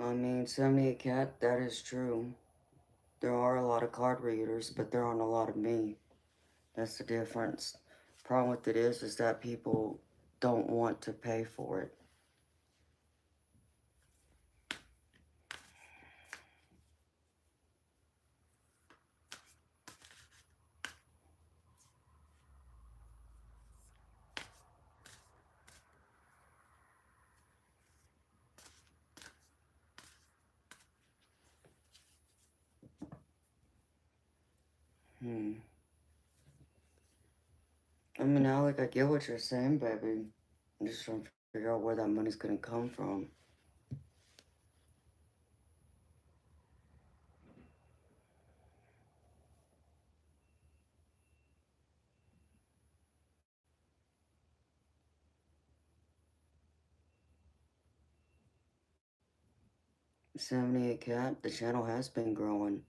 [SPEAKER 1] I mean, 78 Cat, that is true. There are a lot of card readers, but there aren't a lot of me. That's the difference. Problem with it is that people don't want to pay for it. I mean, Alec, I get what you're saying, baby. I'm just trying to figure out where that money's gonna come from. 78 Cat, the channel has been growing.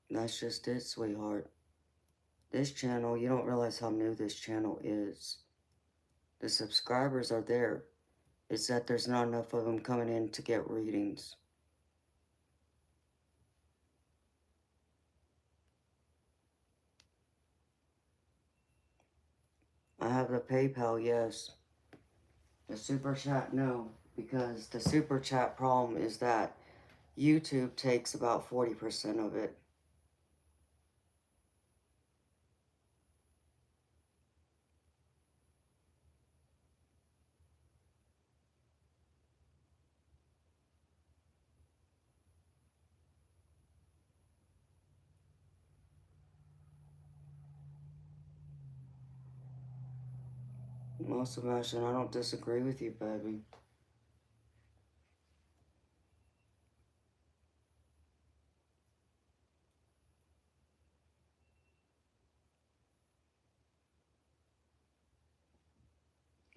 [SPEAKER 1] That's just it, sweetheart. This channel, you don't realize how new this channel is. The subscribers are there. It's that there's not enough of them coming in to get readings. I have the PayPal, yes. The Super Chat, no. Because the Super Chat problem is that YouTube takes about 40% of it. Well, Sebastian, I don't disagree with you, baby.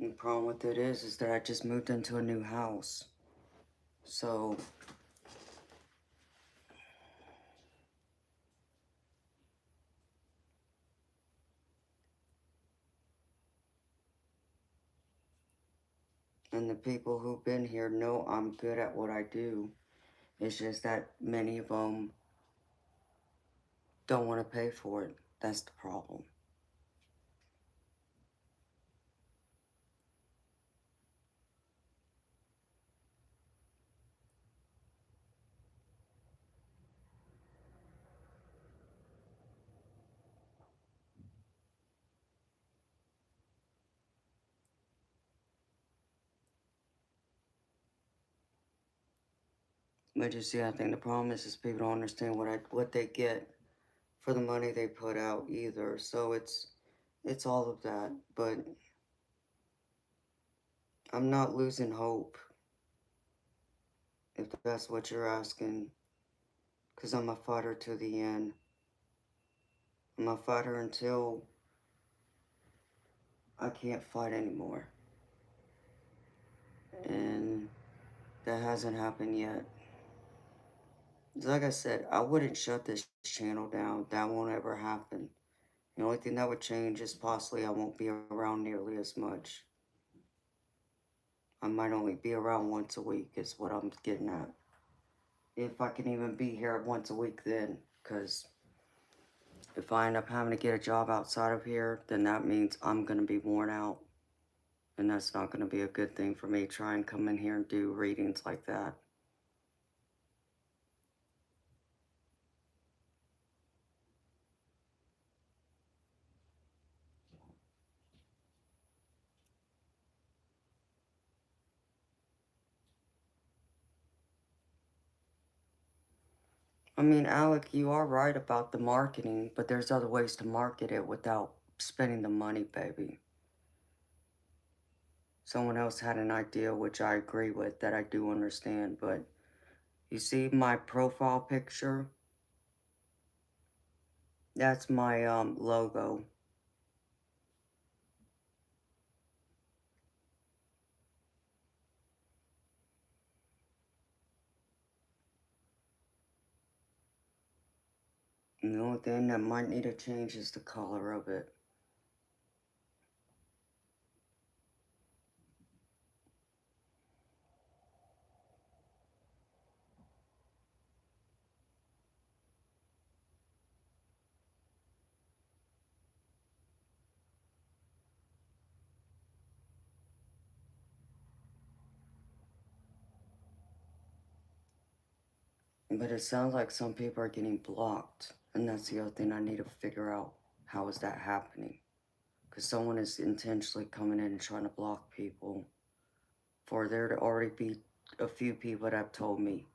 [SPEAKER 1] The problem with it is that I just moved into a new house. So, and the people who've been here know I'm good at what I do. It's just that many of them don't want to pay for it. That's the problem. But you see, I think the problem is people don't understand what they get for the money they put out either. So it's all of that. But I'm not losing hope, if that's what you're asking, because I'm a fighter to the end. I'm a fighter until I can't fight anymore. And that hasn't happened yet. Like I said, I wouldn't shut this channel down. That won't ever happen. The only thing that would change is possibly I won't be around nearly as much. I might only be around once a week is what I'm getting at. If I can even be here once a week then. Because if I end up having to get a job outside of here, then that means I'm going to be worn out. And that's not going to be a good thing for me. Try and come in here and do readings like that. I mean, Alec, you are right about the marketing, but there's other ways to market it without spending the money, baby. Someone else had an idea, which I agree with, that I do understand, but you see my profile picture? That's my logo. And the only thing that might need to change is the color of it. But it sounds like some people are getting blocked. And that's the other thing I need to figure out. How is that happening? Because someone is intentionally coming in and trying to block people. For there to already be a few people that have told me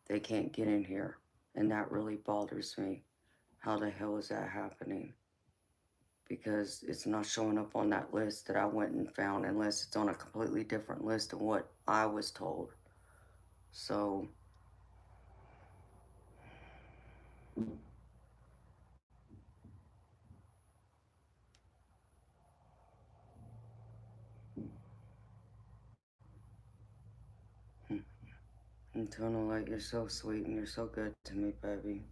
[SPEAKER 1] they can't get in here. And that really bothers me. How the hell is that happening? Because it's not showing up on that list that I went and found unless it's on a completely different list than what I was told. So Internal light, you're so sweet and you're so good to me, baby.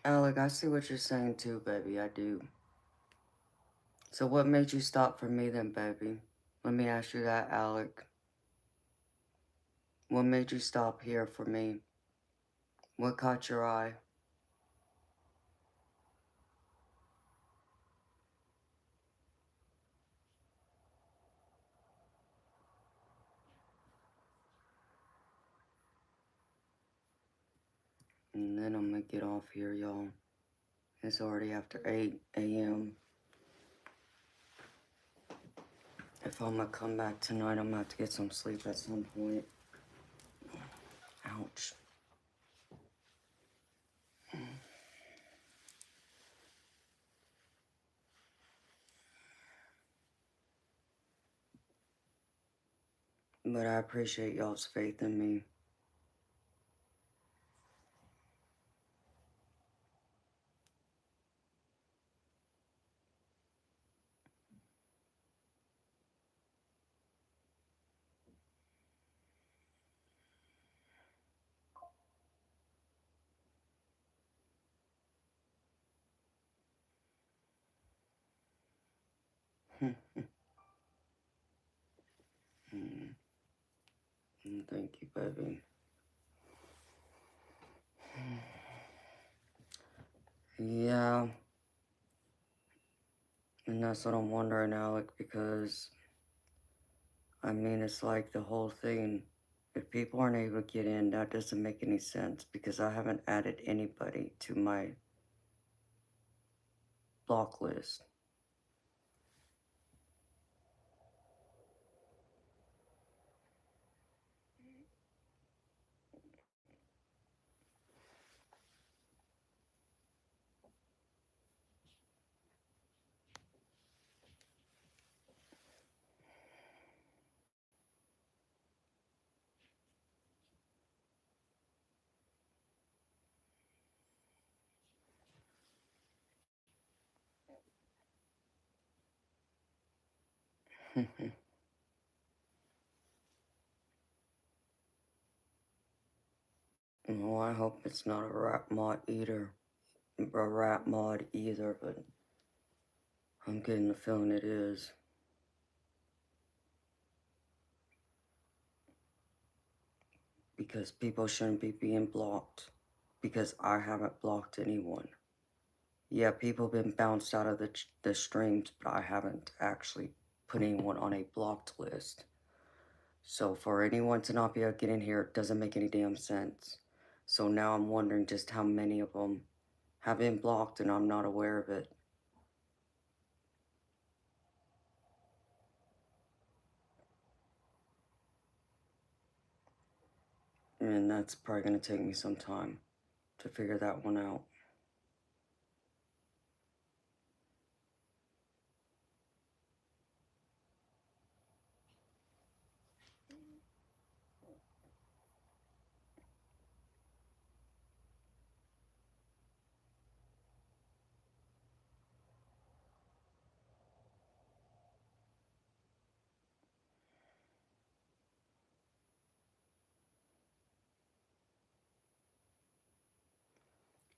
[SPEAKER 1] Alec, I see what you're saying too, baby, I do. So what made you stop for me then, baby? Let me ask you that, Alec. What made you stop here for me? What caught your eye? And then I'm gonna get off here, y'all. It's already after 8 a.m. If I'm gonna come back tonight, I'm gonna have to get some sleep at some point. Ouch. But I appreciate y'all's faith in me. Thank you, baby. Yeah. And that's what I'm wondering, Alec, because, I mean, it's like the whole thing. If people aren't able to get in, that doesn't make any sense because I haven't added anybody to my block list. Well, I hope it's not a rat mod either. But I'm getting the feeling it is. Because people shouldn't be being blocked. Because I haven't blocked anyone. Yeah, people have been bounced out of the streams, but I haven't actually put anyone on a blocked list. So for anyone to not be able to get in here, it doesn't make any damn sense. So now I'm wondering just how many of them have been blocked and I'm not aware of it. And that's probably going to take me some time to figure that one out.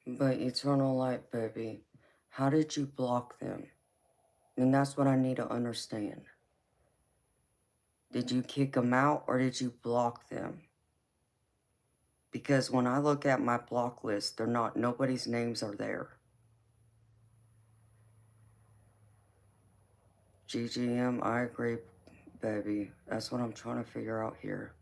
[SPEAKER 1] But Eternal Light, baby, how did you block them? And that's what I need to understand. Did you kick them out or did you block them? Because when I look at my block list, they're not, nobody's names are there. GGM, I agree, baby. That's what I'm trying to figure out here.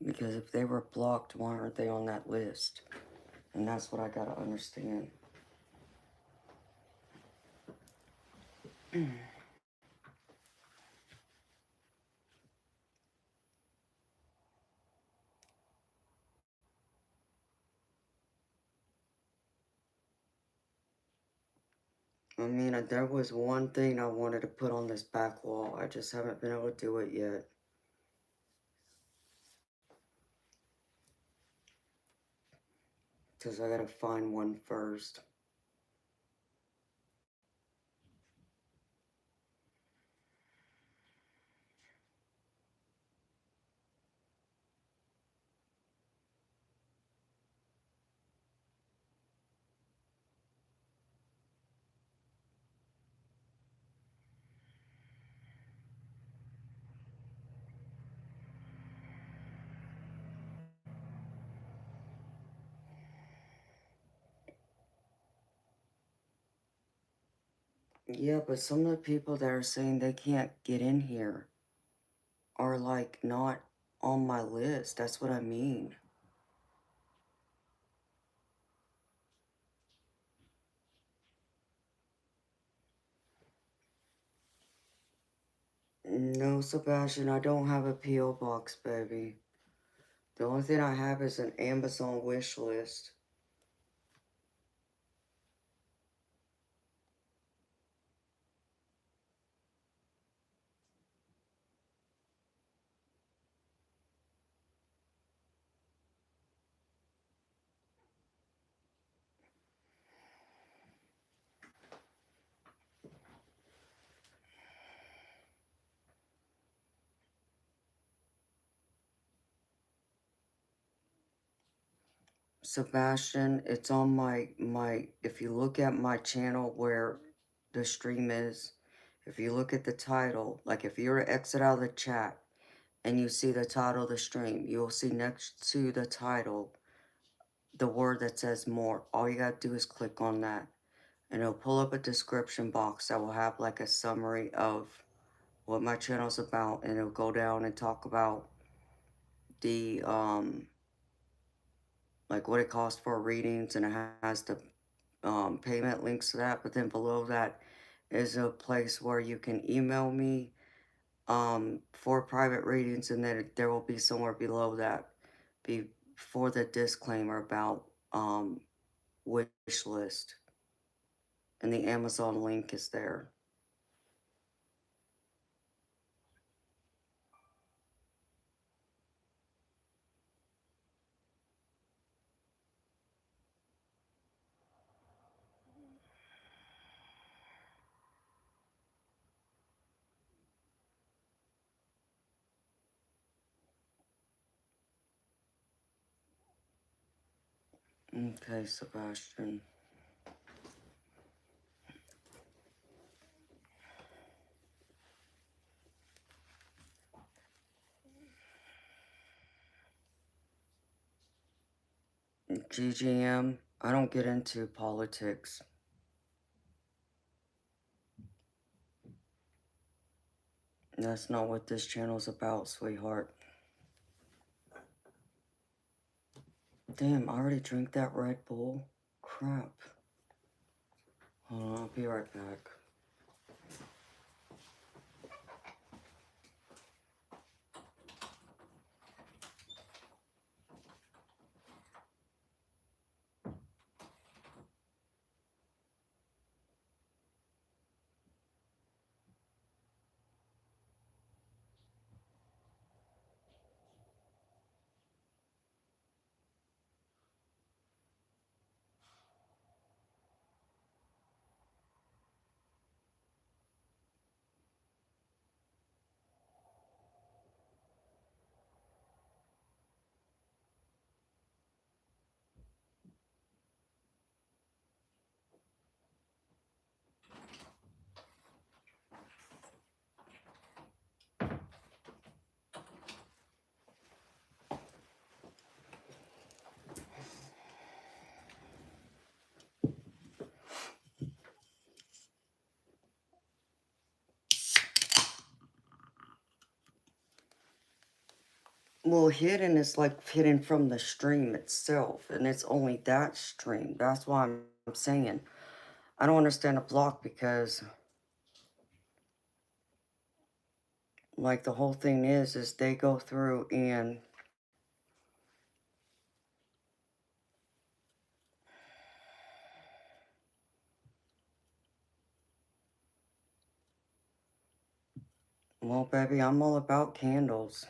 [SPEAKER 1] Because if they were blocked, why aren't they on that list? And that's what I gotta understand. I mean, there was one thing I wanted to put on this back wall. I just haven't been able to do it yet. Because I gotta find one first. Yeah, but some of the people that are saying they can't get in here are like not on my list. That's what I mean. No, Sebastian, I don't have a P.O. box, baby. The only thing I have is an Amazon wish list. Sebastian, it's on my if you look at my channel where the stream is, if you look at the title, like if you were to exit out of the chat and you see the title of the stream, you'll see next to the title the word that says more. All you gotta do is click on that and it'll pull up a description box that will have like a summary of what my channel's about, and it'll go down and talk about the like what it costs for readings, and it has the payment links to that. But then below that is a place where you can email me for private readings, and then there will be somewhere below that before the disclaimer about wish list, and the Amazon link is there. Okay, Sebastian. GGM, I don't get into politics. That's not what this channel's about, sweetheart. Damn, I already drank that Red Bull? Crap. Hold on, I'll be right back. Well, hidden is like hidden from the stream itself, and it's only that stream. That's why I'm saying I don't understand a block, because like the whole thing is they go through and well, baby, I'm all about candles.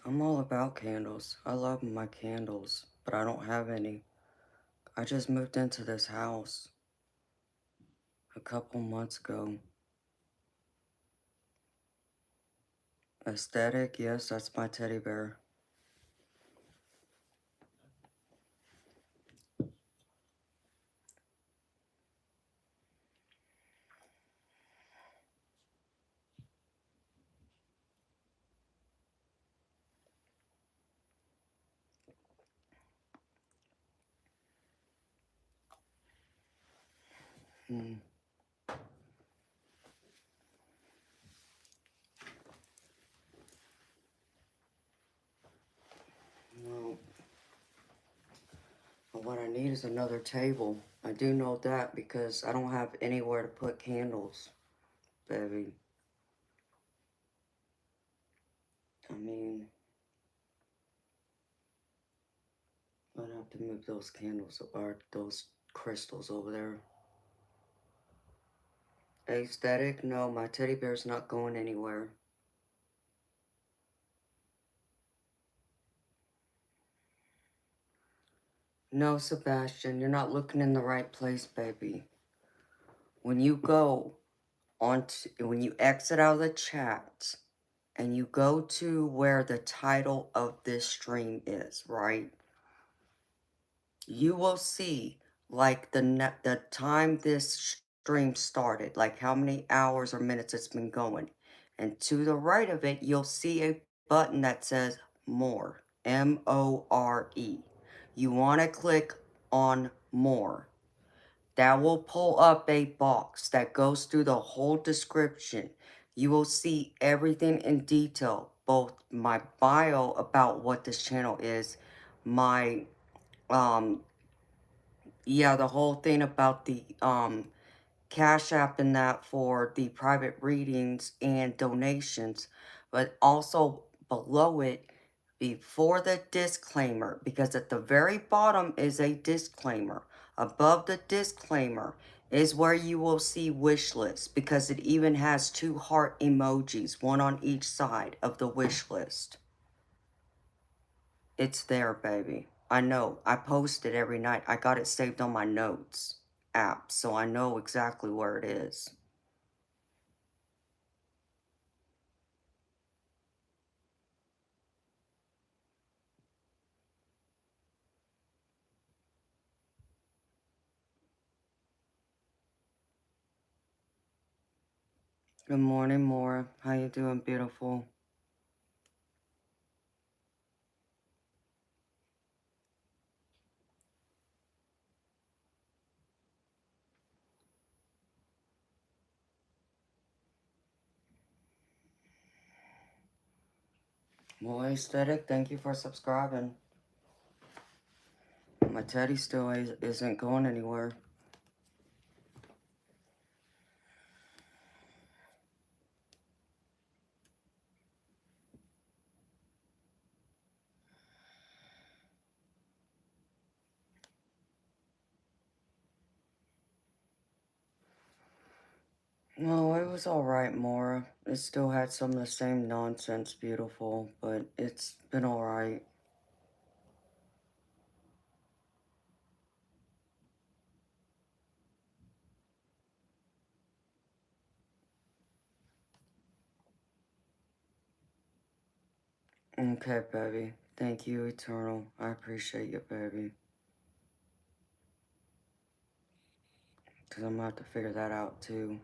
[SPEAKER 1] I'm all about candles. I love my candles, but I don't have any. I just moved into this house a couple months ago. Aesthetic, yes, that's my teddy bear. Hmm. Well, what I need is another table. I do know that because I don't have anywhere to put candles, baby. I mean, I'd have to move those candles or those crystals over there. Aesthetic? No, my teddy bear's not going anywhere. No, Sebastian, you're not looking in the right place, baby. When you go when you exit out of the chat and you go to where the title of this stream is, right? You will see like the time this stream started, like how many hours or minutes it's been going. And to the right of it, you'll see a button that says more, M-O-R-E. You want to click on more. That will pull up a box that goes through the whole description. You will see everything in detail, both my bio about what this channel is, my yeah, the whole thing about the Cash App and that for the private readings and donations, but also below it, before the disclaimer, because at the very bottom is a disclaimer. Above the disclaimer is where you will see wish list, because it even has 2 heart emojis, one on each side of the wish list. It's there, baby. I know. I post it every night. I got it saved on my notes app, so I know exactly where it is. Good morning, Maura. How you doing, beautiful? Well, Aesthetic, thank you for subscribing. My teddy still isn't going anywhere. No, it was alright, Maura. It still had some of the same nonsense, beautiful, but it's been alright. Okay, baby. Thank you, Eternal. I appreciate you, baby. Because I'm going to have to figure that out, too.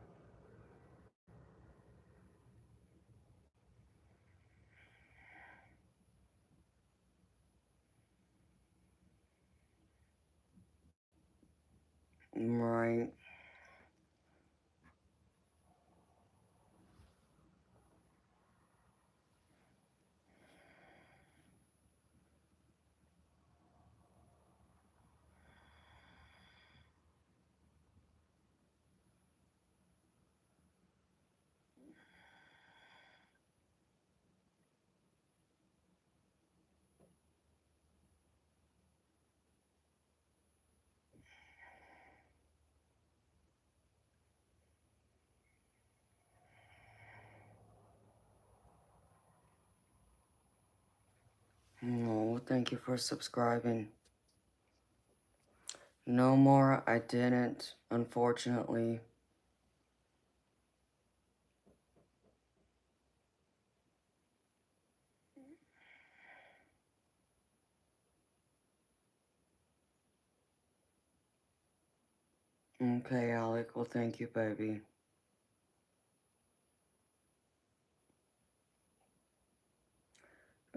[SPEAKER 1] Right. Oh, thank you for subscribing. No more, I didn't, unfortunately. Okay, Alec, well, thank you, baby.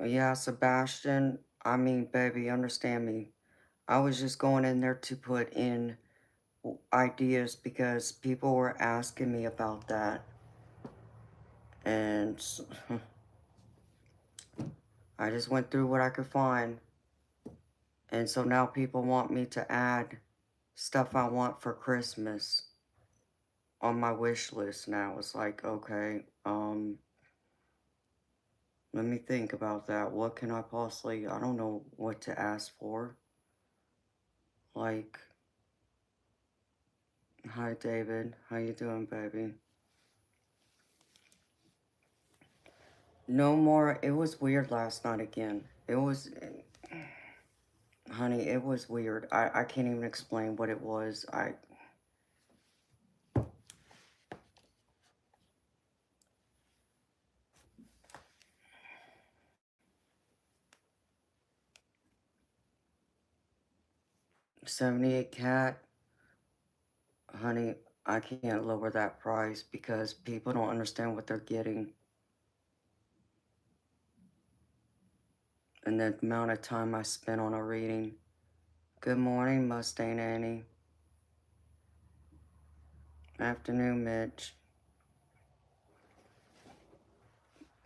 [SPEAKER 1] Yeah, Sebastian, I mean, baby, understand me. I was just going in there to put in ideas because people were asking me about that. And I just went through what I could find. And so now people want me to add stuff I want for Christmas on my wish list now. It's like, okay, let me think about that. What can I possibly, I don't know what to ask for. Like, hi David, how you doing, baby? No more, it was weird last night again. It was, honey, it was weird. I can't even explain what it was. 78 cat, honey, I can't lower that price because people don't understand what they're getting. And the amount of time I spent on a reading. Good morning, Mustang Annie. Afternoon, Mitch.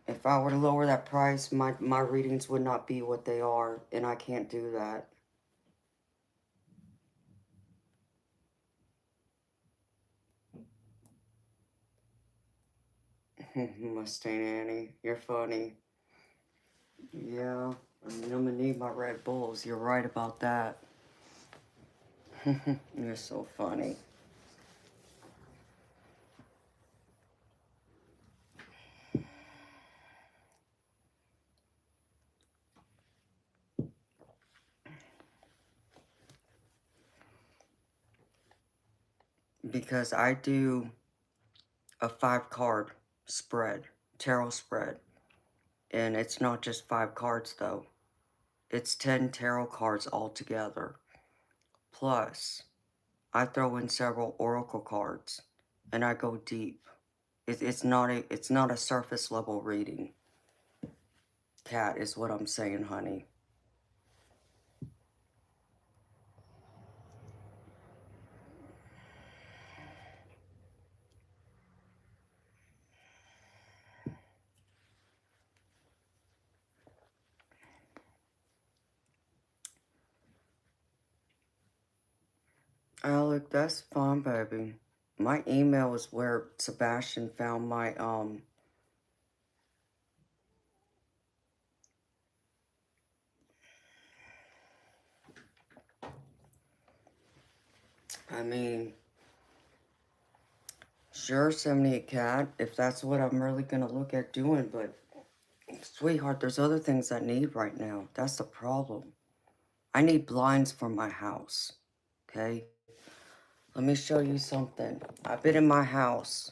[SPEAKER 1] If I were to lower that price, my readings would not be what they are, and I can't do that. Mustang Annie, you're funny. Yeah, I mean, I'm gonna need my Red Bulls. You're right about that. You're so funny. Because I do a 5-card spread, tarot spread. And it's not just 5 cards though. It's 10 tarot cards altogether. Plus, I throw in several oracle cards, and I go deep. It's not a surface level reading. Cat is what I'm saying, honey. Alec, that's fine, baby. My email is where Sebastian found my I mean, sure, 78 cat, if that's what I'm really gonna look at doing, but sweetheart, there's other things I need right now. That's the problem. I need blinds for my house. Okay? Let me show you something. I've been in my house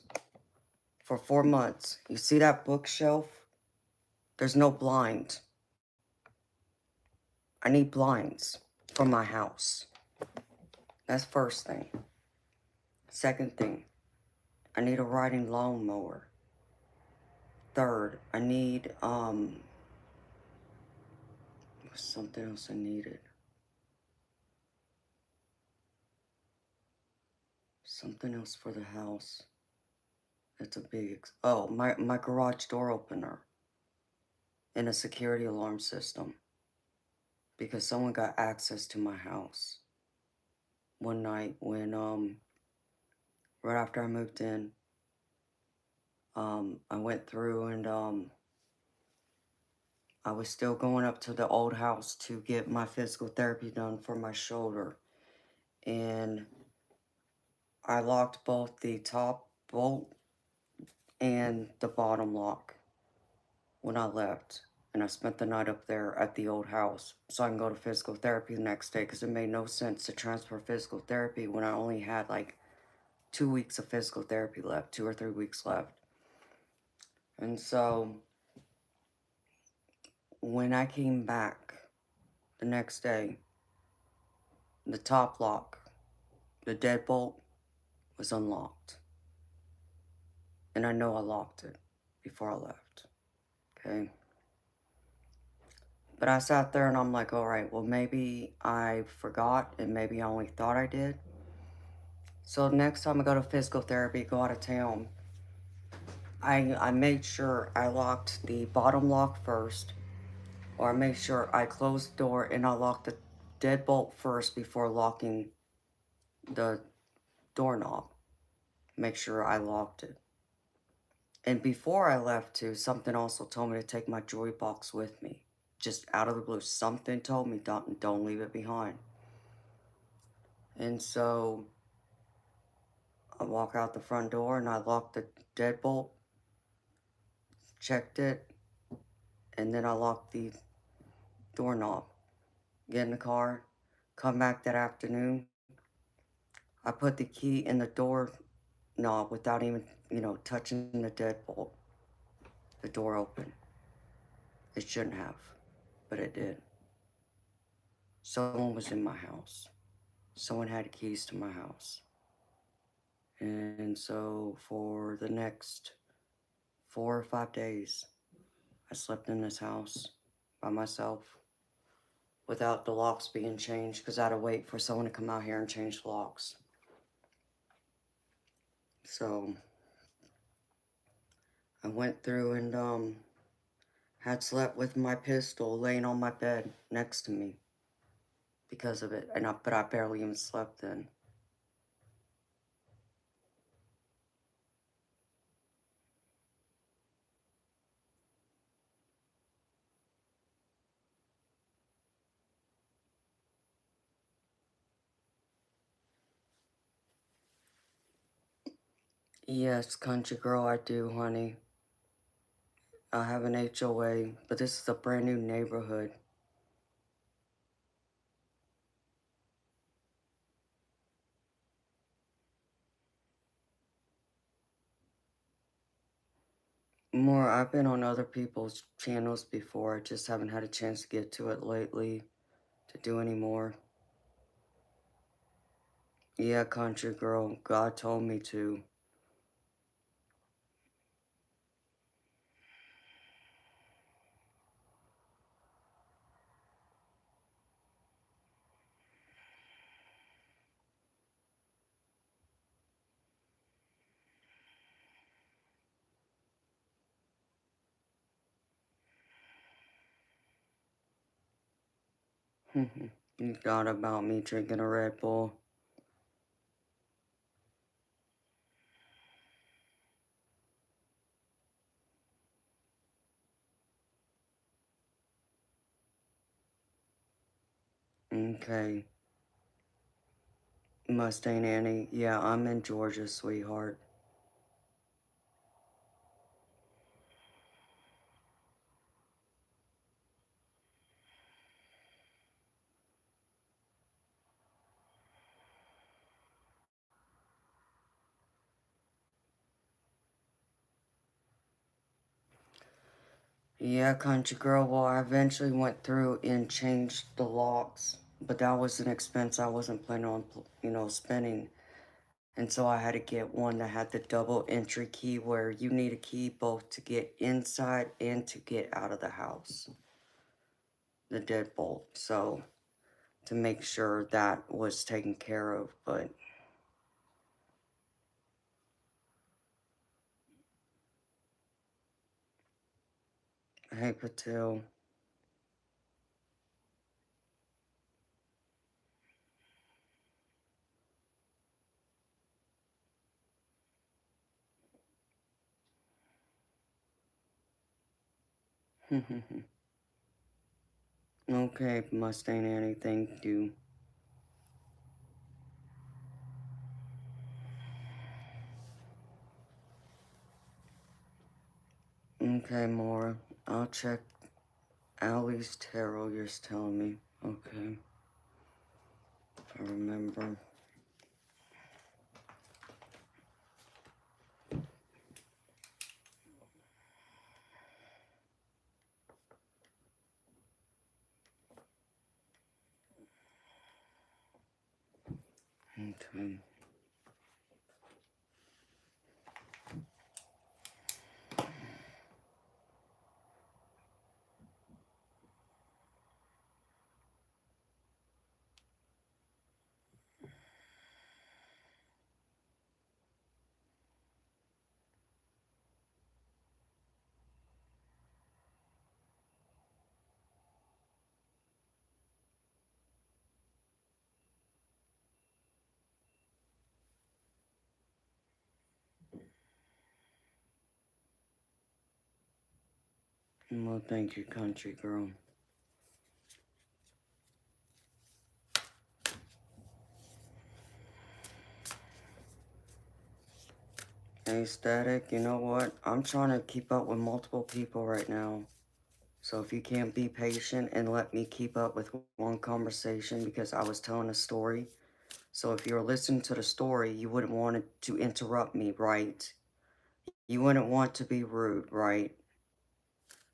[SPEAKER 1] for 4 months. You see that bookshelf? There's no blind. I need blinds for my house. That's first thing. Second thing, I need a riding lawnmower. Third, I need something else I needed. Something else for the house. That's a big oh, my garage door opener and a security alarm system. Because someone got access to my house one night when right after I moved in. I went through and I was still going up to the old house to get my physical therapy done for my shoulder. And I locked both the top bolt and the bottom lock when I left. and I spent the night up there at the old house so I can go to physical therapy the next day, because it made no sense to transfer physical therapy when I only had like 2 weeks of physical therapy left, 2 or 3 weeks left. And so when I came back the next day, the top lock, the deadbolt, was unlocked. And I know I locked it before I left. Okay. But I sat there and I'm like, all right, well, maybe I forgot and maybe I only thought I did. So next time I go to physical therapy, go out of town, I made sure I locked the bottom lock first, or I made sure I closed the door and I locked the deadbolt first before locking the doorknob. Make sure I locked it. And before I left too, something also told me to take my jewelry box with me. Just out of the blue, something told me don't leave it behind. And so I walk out the front door and I locked the deadbolt, checked it, and then I locked the doorknob. Get in the car, come back that afternoon. I put the key in the door knob without even, touching the deadbolt. The door opened. It shouldn't have, but it did. Someone was in my house. Someone had keys to my house. And so for the next 4 or 5 days, I slept in this house by myself without the locks being changed, because I had to wait for someone to come out here and change the locks. So I went through and had slept with my pistol laying on my bed next to me because of it, but I barely even slept then. Yes, country girl, I do, honey. I have an HOA, but this is a brand new neighborhood. More, I've been on other people's channels before, I just haven't had a chance to get to it lately to do any more. Yeah, country girl, God told me to. You thought about me drinking a Red Bull. Okay. Mustang Annie. Yeah, I'm in Georgia, sweetheart. Yeah, country girl. Well, I eventually went through and changed the locks, but that was an expense I wasn't planning on, spending. And so I had to get one that had the double entry key, where you need a key both to get inside and to get out of the house. The deadbolt. So to make sure that was taken care of, but hey, Patil. Okay, Mustang Annie, thank you. Okay, Maura, I'll check Allie's Tarot, you're telling me. Okay. If I remember. Okay. Well, thank you, country girl. Hey, Static, you know what? I'm trying to keep up with multiple people right now. So if you can't be patient and let me keep up with one conversation because I was telling a story. So if you're listening to the story, you wouldn't want it to interrupt me, right? You wouldn't want to be rude, right?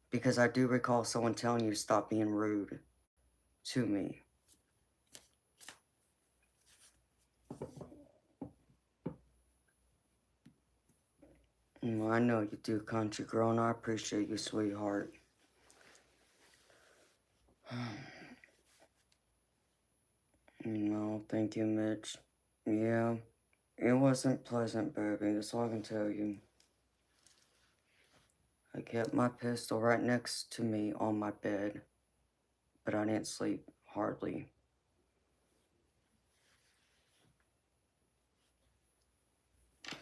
[SPEAKER 1] Because I do recall someone telling you to stop being rude to me. Well, I know you do, country girl, and I appreciate you, sweetheart. No, thank you, Mitch. Yeah, it wasn't pleasant, baby. That's all I can tell you. I kept my pistol right next to me on my bed, but I didn't sleep, hardly.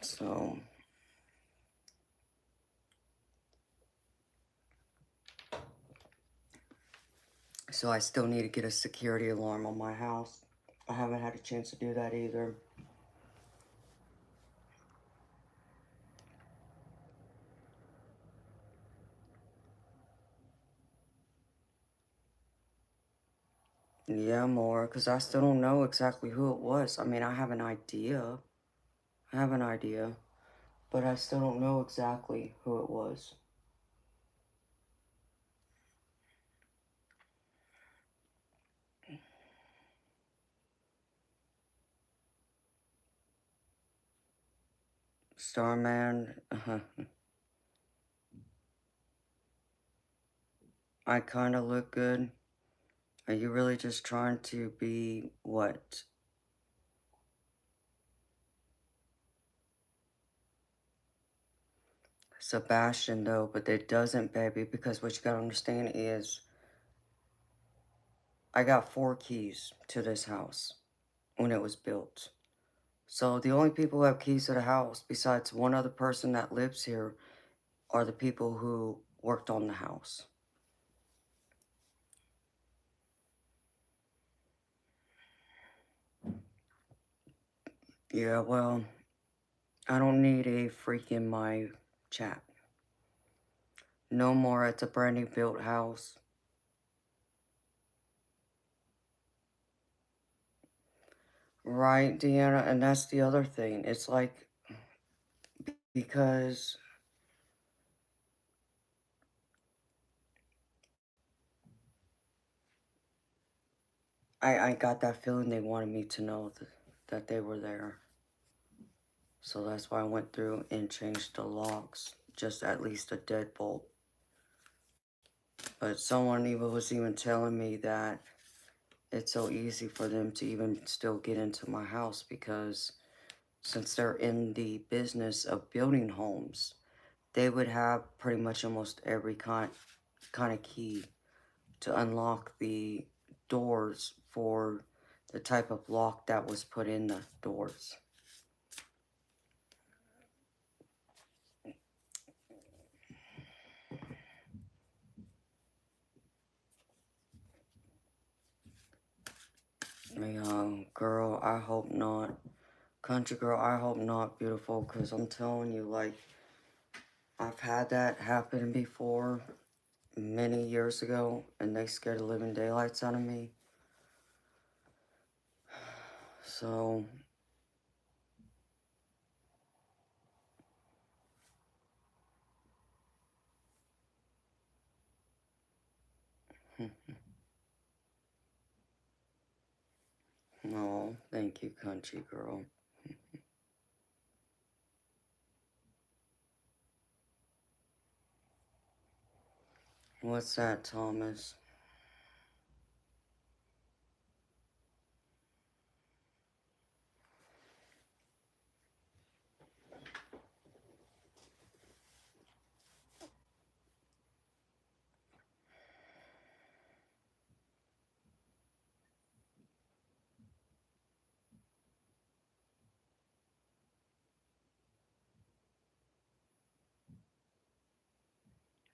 [SPEAKER 1] So I still need to get a security alarm on my house. I haven't had a chance to do that either. Yeah, more, because I still don't know exactly who it was. I mean, I have an idea. But I still don't know exactly who it was. Starman, I kind of look good. Are you really just trying to be what? Sebastian, though, but it doesn't, baby, because what you gotta understand is I got 4 keys to this house when it was built. So the only people who have keys to the house, besides one other person that lives here, are the people who worked on the house. Yeah, well, I don't need a freak in my chat. No more, it's a brand new built house. Right, Deanna, and that's the other thing. It's like, because I got that feeling they wanted me to know that they were there. So that's why I went through and changed the locks, just at least a deadbolt. But someone even was even telling me that it's so easy for them to even still get into my house because since they're in the business of building homes, they would have pretty much almost every kind of key to unlock the doors for the type of lock that was put in the doors. Girl, I hope not. Country girl, I hope not, beautiful, because I'm telling you, like, I've had that happen before, many years ago, and they scared the living daylights out of me. So, oh, thank you, country girl. What's that, Thomas?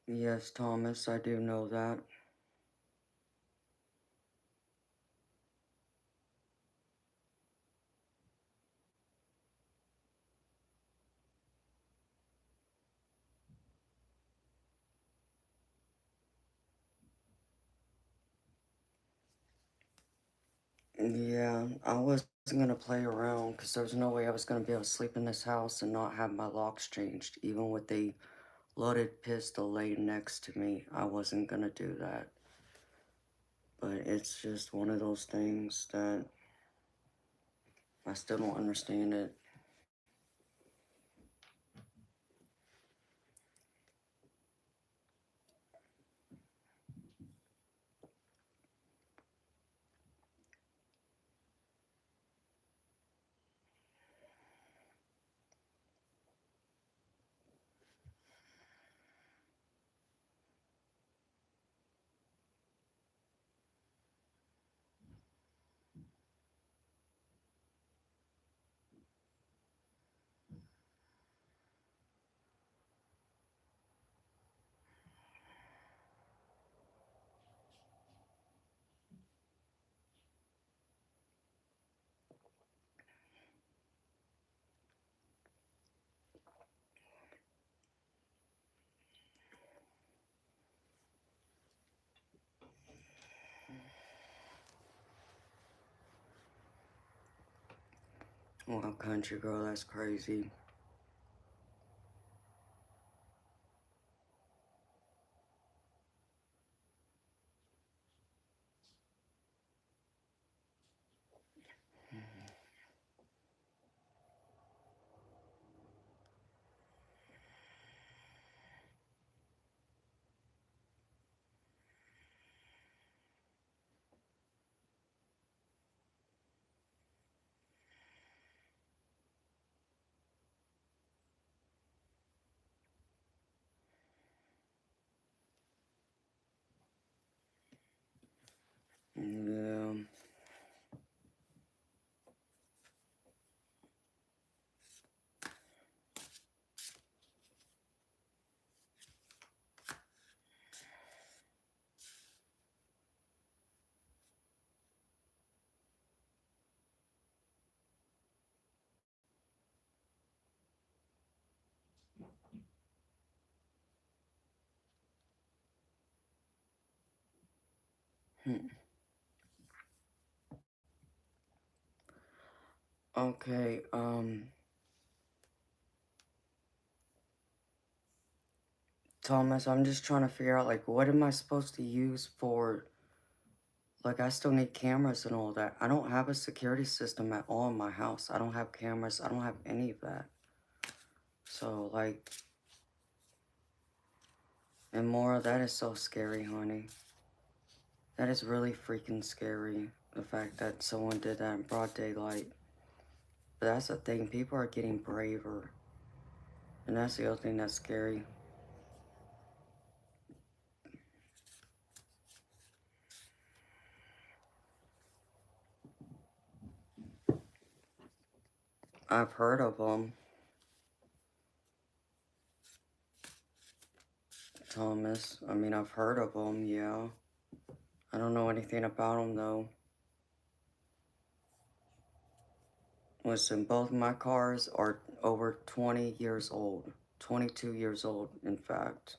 [SPEAKER 1] Yes, Thomas, I do know that. Yeah, I wasn't gonna play around because there was no way I was gonna be able to sleep in this house and not have my locks changed, even with a loaded pistol laid next to me. I wasn't gonna do that. But it's just one of those things that I still don't understand it. Well, country girl, that's crazy. Yeah. Hmm. Okay, Thomas, I'm just trying to figure out, like, what am I supposed to use for, like, I still need cameras and all that. I don't have a security system at all in my house. I don't have cameras. I don't have any of that. So, like, and more, that is so scary, honey. That is really freaking scary. The fact that someone did that in broad daylight. But that's the thing, people are getting braver. And that's the other thing that's scary. I've heard of them, Thomas. I mean, I've heard of them, yeah. I don't know anything about them, though. Listen, both my cars are over 20 years old. 22 years old, in fact.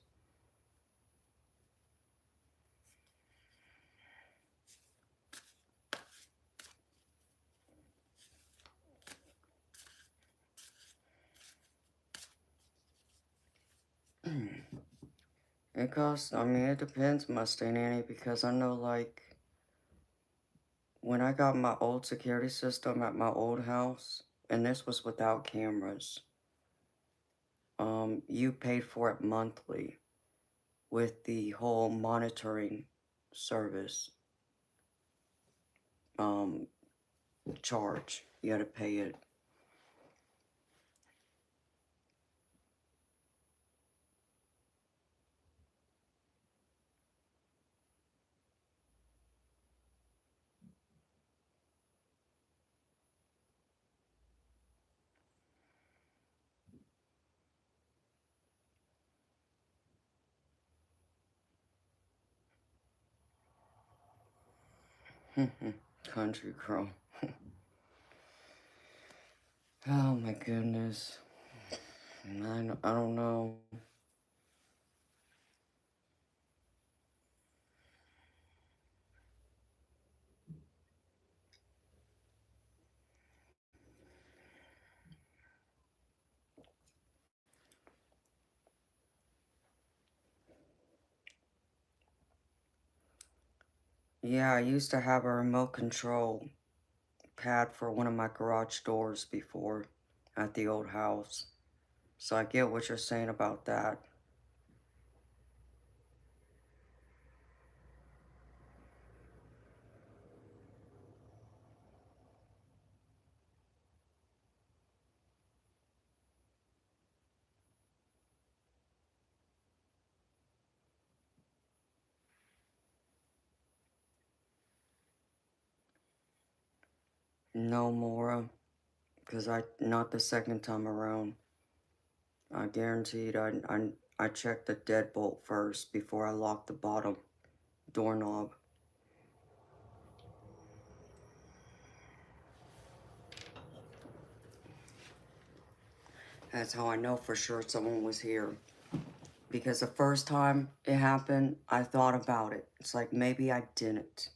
[SPEAKER 1] It costs, I mean, it depends, Mustang Annie, because I know, like, when I got my old security system at my old house, and this was without cameras, you paid for it monthly with the whole monitoring service, um, charge. You had to pay it. Country girl. Oh my goodness. I don't know. Yeah, I used to have a remote control pad for one of my garage doors before at the old house. So I get what you're saying about that. No more, because not the second time around. I guaranteed I checked the deadbolt first before I locked the bottom doorknob. That's how I know for sure someone was here. Because the first time it happened, I thought about it. It's like maybe I didn't.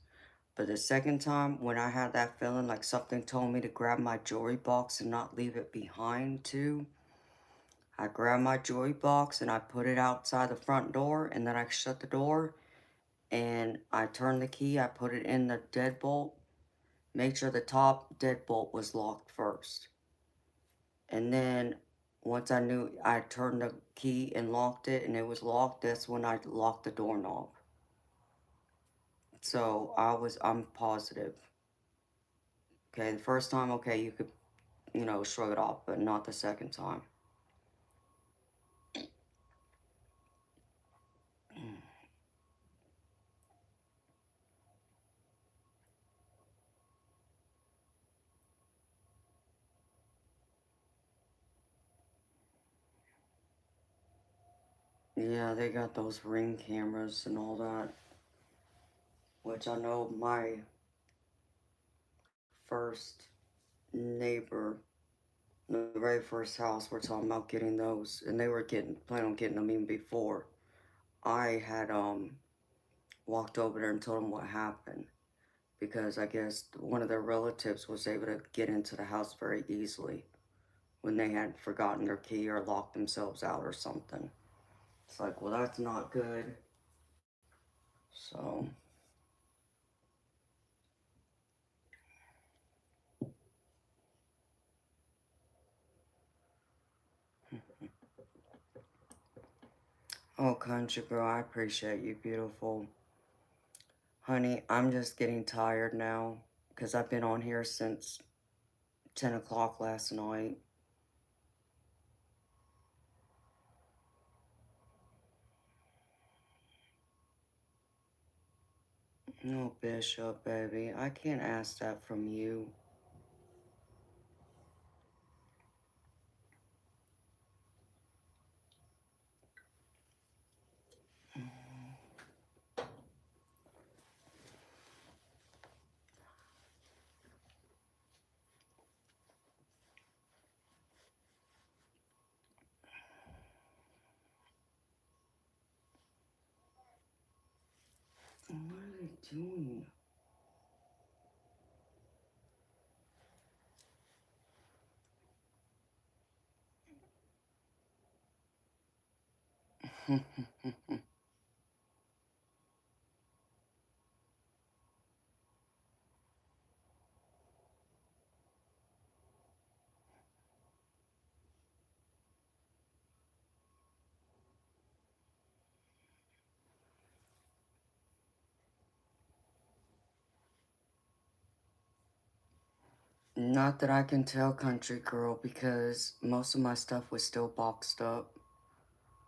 [SPEAKER 1] But the second time, when I had that feeling like something told me to grab my jewelry box and not leave it behind too, I grabbed my jewelry box and I put it outside the front door, and then I shut the door and I turned the key, I put it in the deadbolt, made sure the top deadbolt was locked first. And then once I knew I turned the key and locked it and it was locked, that's when I locked the doorknob. So I'm positive. Okay, the first time, okay, you could, shrug it off, but not the second time. Yeah, they got those Ring cameras and all that, which I know my first neighbor, the very first house, we're talking about getting those, and they were planning on getting them even before. I had walked over there and told them what happened, because I guess one of their relatives was able to get into the house very easily when they had forgotten their key or locked themselves out or something. It's like, well, that's not good. So, oh, country girl, I appreciate you, beautiful. Honey, I'm just getting tired now because I've been on here since 10 o'clock last night. No, Bishop, baby, I can't ask that from you. What are they doing? Not that I can tell, country girl, because most of my stuff was still boxed up.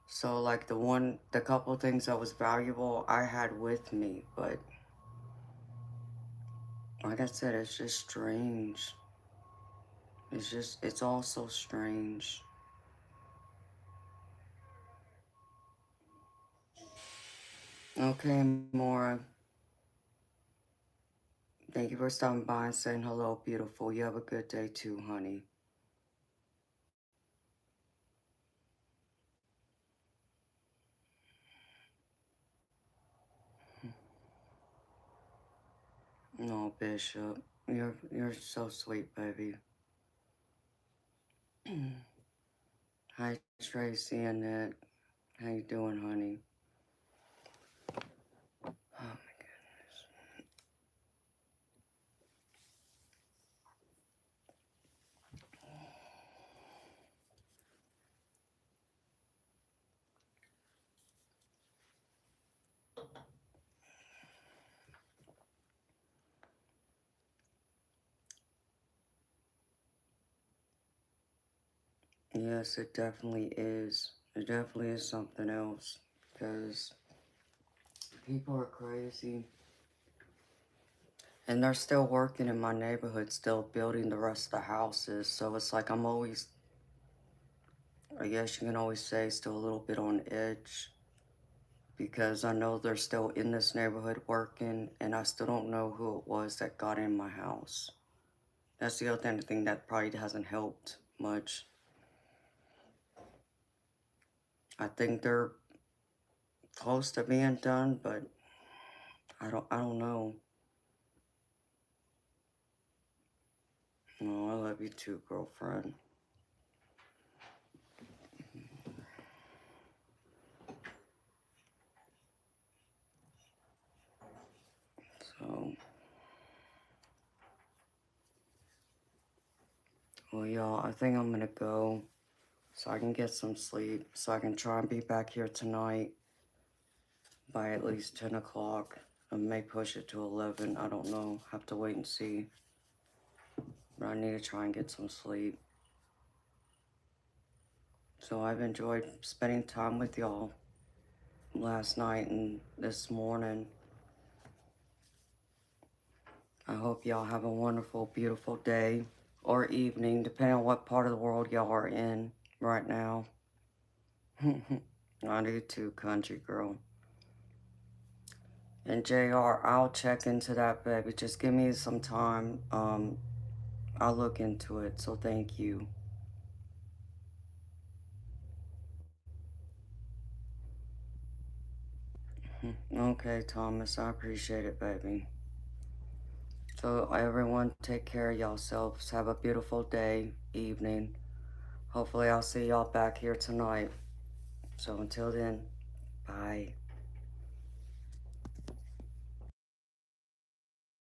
[SPEAKER 1] So, like, the couple things that was valuable, I had with me. But, like I said, it's just strange. It's all so strange. Okay, Mora. Thank you for stopping by and saying hello, beautiful. You have a good day too, honey. No, Bishop. You're so sweet, baby. Hi, Tracy and Annette. How you doing, honey? Oh my goodness. Yes, it definitely is. It definitely is something else. Because people are crazy. And they're still working in my neighborhood, still building the rest of the houses. So it's like I'm always, I guess you can always say, still a little bit on edge. Because I know they're still in this neighborhood working, and I still don't know who it was that got in my house. That's the other thing that probably hasn't helped much. I think they're close to being done, but I don't know. No, I love you too, girlfriend. So, well, y'all, I think I'm gonna go so I can get some sleep, so I can try and be back here tonight by at least 10 o'clock. I may push it to 11, I don't know. Have to wait and see. But I need to try and get some sleep. So I've enjoyed spending time with y'all last night and this morning. I hope y'all have a wonderful, beautiful day or evening, depending on what part of the world y'all are in right now. I do too, country girl. And JR, I'll check into that, baby. Just give me some time. I'll look into it, so thank you. Okay, Thomas, I appreciate it, baby. So everyone, take care of yourselves. Have a beautiful day, evening. Hopefully I'll see y'all back here tonight. So until then, bye.